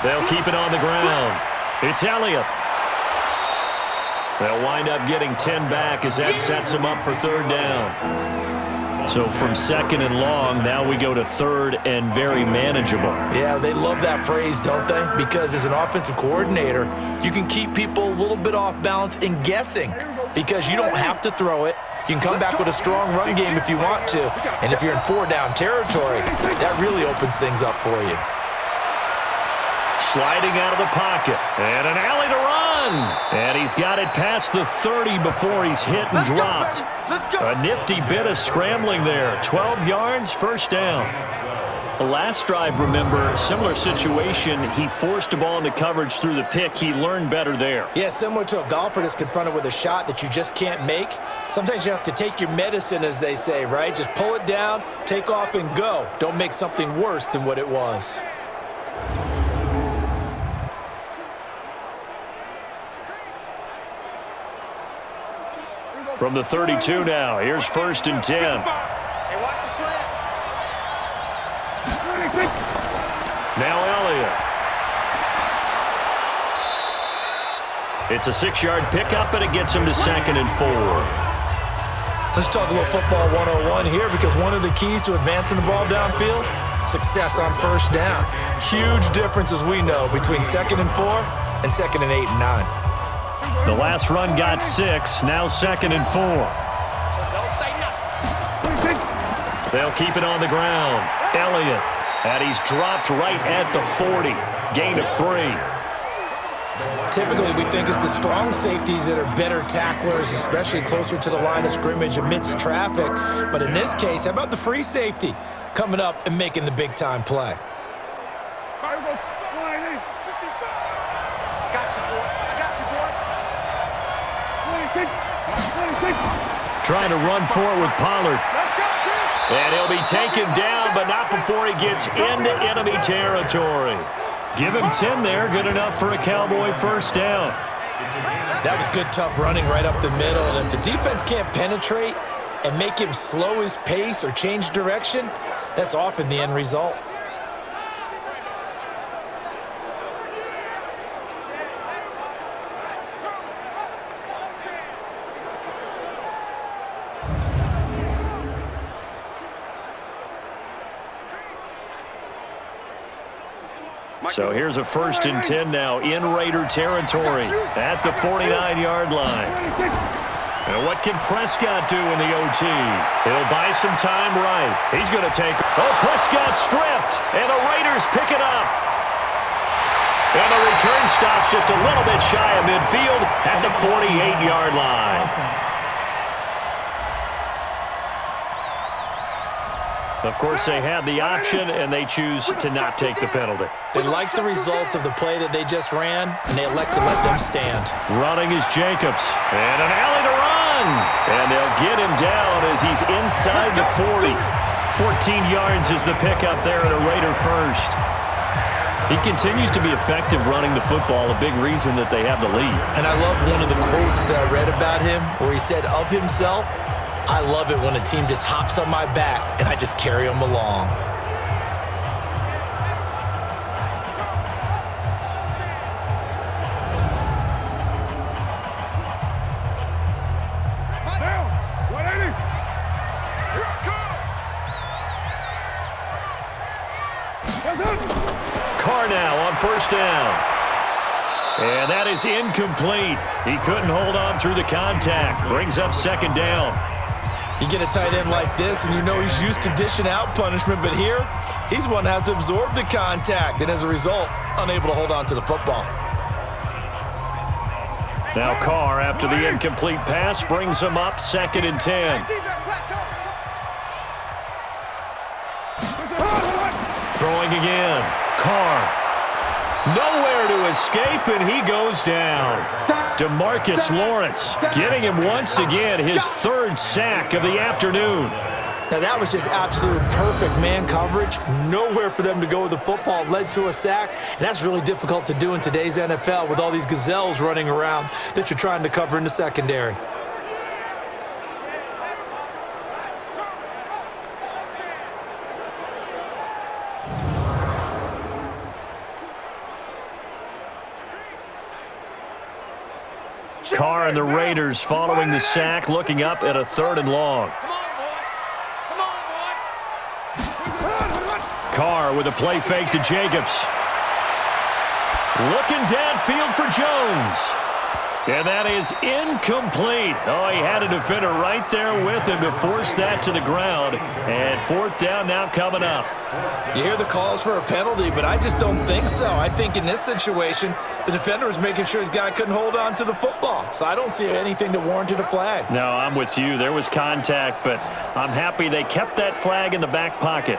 They'll keep it on the ground. It's Elliott. They'll wind up getting 10 back as that sets them up for 3rd down. So from 2nd and long, now we go to 3rd and very manageable. Yeah, they love that phrase, don't they? Because as an offensive coordinator, you can keep people a little bit off balance and guessing because you don't have to throw it. You can come back with a strong run game if you want to. And if you're in 4-down territory, that really opens things up for you. Sliding out of the pocket, and an alley to run. And he's got it past the 30 before he's hit and dropped. A nifty bit of scrambling there. 12 yards, 1st down. The last drive, remember, similar situation. He forced a ball into coverage through the pick. He learned better there. Yeah, similar to a golfer that's confronted with a shot that you just can't make. Sometimes you have to take your medicine, as they say, right? Just pull it down, take off, and go. Don't make something worse than what it was. From the 32 now, here's 1st and 10. Hey, watch the slant. Now Elliott. It's a 6-yard pickup, and it gets him to 2nd and 4. Let's talk a little football 101 here because one of the keys to advancing the ball downfield, success on 1st down. Huge difference, as we know, between 2nd and 4 and 2nd and 8 and 9. The last run got 6, now 2nd and 4. They'll keep it on the ground. Elliott, and he's dropped right at the 40. Gain of 3. Typically, we think it's the strong safeties that are better tacklers, especially closer to the line of scrimmage amidst traffic. But in this case, how about the free safety coming up and making the big-time play? Trying to run for it with Pollard. And he'll be taken down, but not before he gets into enemy territory. Give him 10 there, good enough for a Cowboy first down. That was good, tough running right up the middle. And if the defense can't penetrate and make him slow his pace or change direction, that's often the end result. So here's a 1st and 10 now in Raider territory at the 49-yard line. And what can Prescott do in the OT? He'll buy some time right. He's going to take... Oh, Prescott stripped, and the Raiders pick it up. And the return stops just a little bit shy of midfield at the 48-yard line. Of course, they had the option, and they choose to not take the penalty. They like the results of the play that they just ran, and they elect to let them stand. Running is Jacobs. And an alley to run. And they'll get him down as he's inside the 40. 14 yards is the pickup there at a Raider first. He continues to be effective running the football, a big reason that they have the lead. And I love one of the quotes that I read about him where he said of himself, "I love it when a team just hops on my back and I just carry them along." Carr now on first down. And that is incomplete. He couldn't hold on through the contact. Brings up 2nd down. You get a tight end like this, and you know he's used to dishing out punishment, but here, he's one that has to absorb the contact, and as a result, unable to hold on to the football. Now Carr, after the incomplete pass, brings him up 2nd and 10. Throwing again. Carr. Nowhere to escape, and he goes down. DeMarcus Lawrence getting him once again, his 3rd sack of the afternoon. Now that was just absolute perfect man coverage. Nowhere for them to go with the football. Led to a sack, and that's really difficult to do in today's NFL with all these gazelles running around that you're trying to cover in the secondary. Carr and the Raiders following the sack, looking up at a 3rd and long. Carr with a play fake to Jacobs. Looking downfield for Jones. And that is incomplete. Oh, he had a defender right there with him to force that to the ground. And 4th down now coming up. You hear the calls for a penalty, but I just don't think so. I think in this situation, the defender was making sure his guy couldn't hold on to the football. So I don't see anything that warranted a flag. No, I'm with you. There was contact, but I'm happy they kept that flag in the back pocket.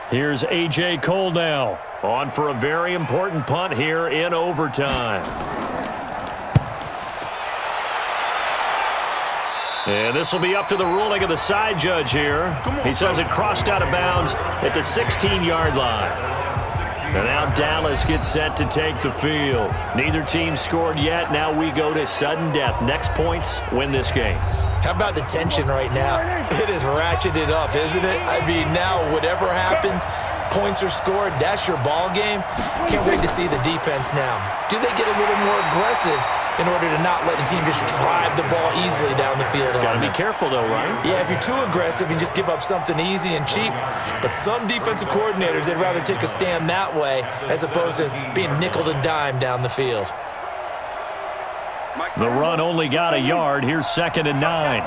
Here's A.J. Cole now, on for a very important punt here in overtime. And this will be up to the ruling of the side judge here. He says it crossed out of bounds at the 16-yard line. And now Dallas gets set to take the field. Neither team scored yet. Now we go to sudden death. Next points win this game. How about the tension right now? It is ratcheted up, isn't it? I mean, now whatever happens, points are scored, that's your ball game. Can't wait to see the defense now. Do they get a little more aggressive in order to not let the team just drive the ball easily down the field? Got to be careful, though, right? Yeah, if you're too aggressive and just give up something easy and cheap. But some defensive coordinators, they'd rather take a stand that way as opposed to being nickeled and dimed down the field. The run only got a yard. Here's 2nd and 9.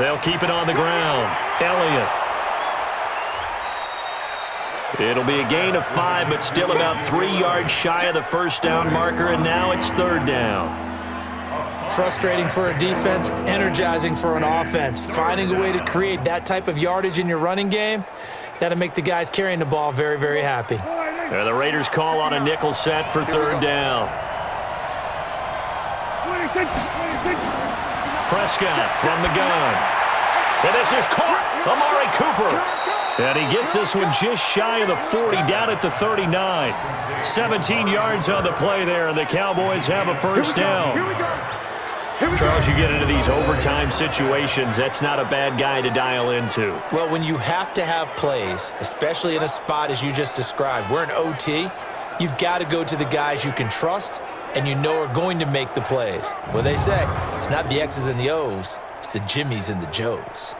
They'll keep it on the ground. Elliott. It'll be a gain of 5, but still about 3 yards shy of the first down marker, and now it's 3rd down. Frustrating for a defense, energizing for an offense. Finding a way to create that type of yardage in your running game, that'll make the guys carrying the ball very, very happy. And the Raiders call on a nickel set for 3rd down. Prescott from the gun. And this is caught. Amari Cooper. And he gets this one just shy of the 40, down at the 39. 17 yards on the play there, and the Cowboys have a first down. Charles, you get into these overtime situations, that's not a bad guy to dial into. Well, when you have to have plays, especially in a spot as you just described, we're in OT, you've got to go to the guys you can trust and you know are going to make the plays. Well, they say it's not the X's and the O's, it's the Jimmies and the Joes.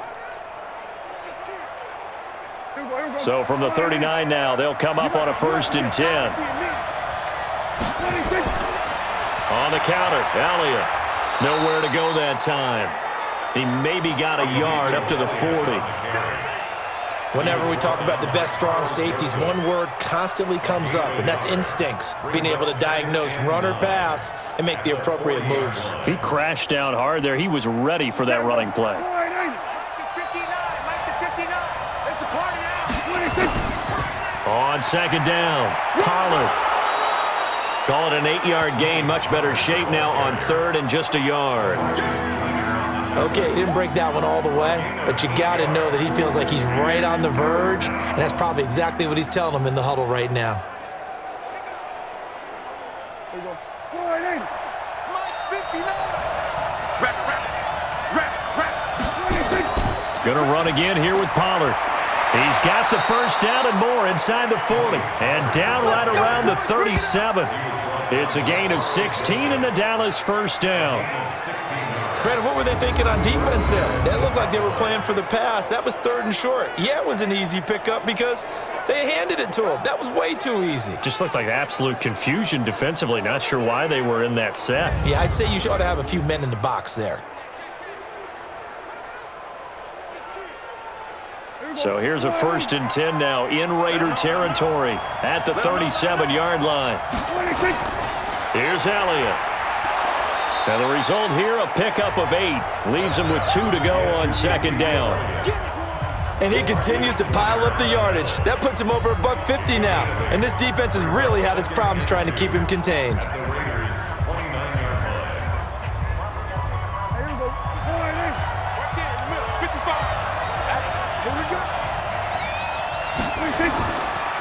So from the 39 now, they'll come up on a 1st and 10. On the counter, Elliott. Nowhere to go that time. He maybe got a yard up to the 40. Whenever we talk about the best strong safeties, one word constantly comes up, and that's instincts. Being able to diagnose run or pass and make the appropriate moves. He crashed down hard there. He was ready for that running play. On 2nd down, Pollard. Call it an 8-yard gain. Much better shape now on 3rd and just a yard. Okay, he didn't break that one all the way, but you got to know that he feels like he's right on the verge, and that's probably exactly what he's telling them in the huddle right now. Gonna run again here with Pollard. He's got the first down and more inside the 40. And down right around the 37. It's a gain of 16 and a Dallas first down. Brandon, what were they thinking on defense there? That looked like they were playing for the pass. That was 3rd and short. Yeah, it was an easy pickup because they handed it to him. That was way too easy. Just looked like absolute confusion defensively. Not sure why they were in that set. Yeah, I'd say you ought to have a few men in the box there. So here's a 1st and 10 now in Raider territory at the 37-yard line. Here's Elliott. And the result here, a pickup of 8. Leaves him with 2 to go on 2nd down. And he continues to pile up the yardage. That puts him over $150 now. And this defense has really had its problems trying to keep him contained.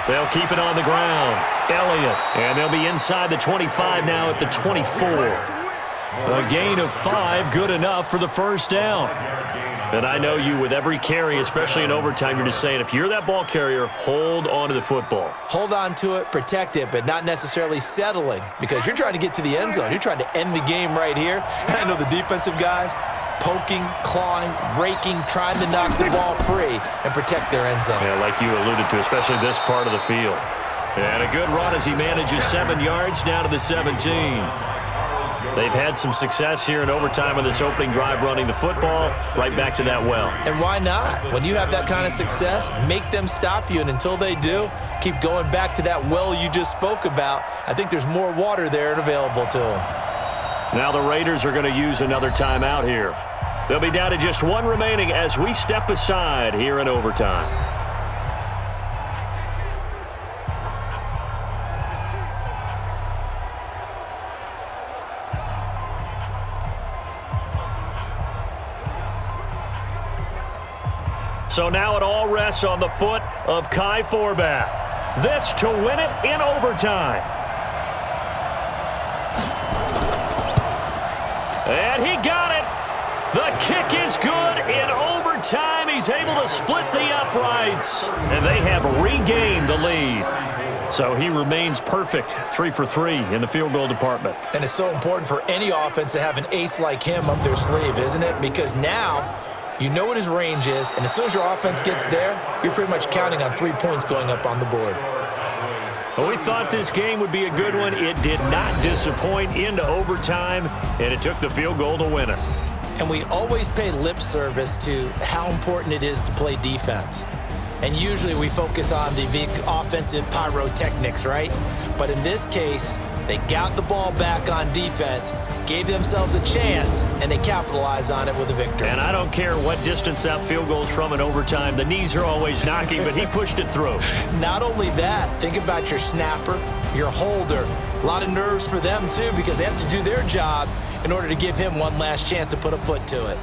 They'll keep it on the ground. Elliott. And they'll be inside the 25 now at the 24. A gain of 5, good enough for the first down. And I know you, with every carry, especially in overtime, you're just saying, if you're that ball carrier, hold on to the football. Hold on to it, protect it, but not necessarily settling, because you're trying to get to the end zone. You're trying to end the game right here. I know the defensive guys poking, clawing, raking, trying to knock the ball free and protect their end zone. Yeah, like you alluded to, especially this part of the field. And a good run as he manages 7 yards down to the 17. They've had some success here in overtime on this opening drive running the football. Right back to that well. And why not? When you have that kind of success, make them stop you, and until they do, keep going back to that well you just spoke about. I think there's more water there and available to them. Now the Raiders are going to use another timeout here. They'll be down to just 1 remaining as we step aside here in overtime. So now it all rests on the foot of Kai Forbath. This to win it in overtime. And he got it. The kick is good in overtime. He's able to split the uprights. And they have regained the lead. So he remains perfect, 3 for 3 in the field goal department. And it's so important for any offense to have an ace like him up their sleeve, isn't it? Because now you know what his range is, and as soon as your offense gets there, you're pretty much counting on 3 points going up on the board. Well, we thought this game would be a good one. It did not disappoint into overtime, and it took the field goal to win it. And we always pay lip service to how important it is to play defense. And usually we focus on the big offensive pyrotechnics, right? But in this case, they got the ball back on defense, gave themselves a chance, and they capitalized on it with a victory. And I don't care what distance that field goes from in overtime. The knees are always knocking, but he pushed it through. Not only that, think about your snapper, your holder. A lot of nerves for them, too, because they have to do their job in order to give him one last chance to put a foot to it.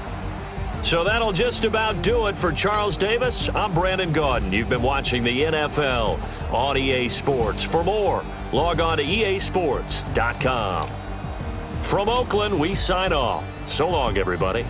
So that'll just about do it for Charles Davis. I'm Brandon Gaudin. You've been watching the NFL on EA Sports. For more, log on to easports.com. From Oakland, we sign off. So long, everybody.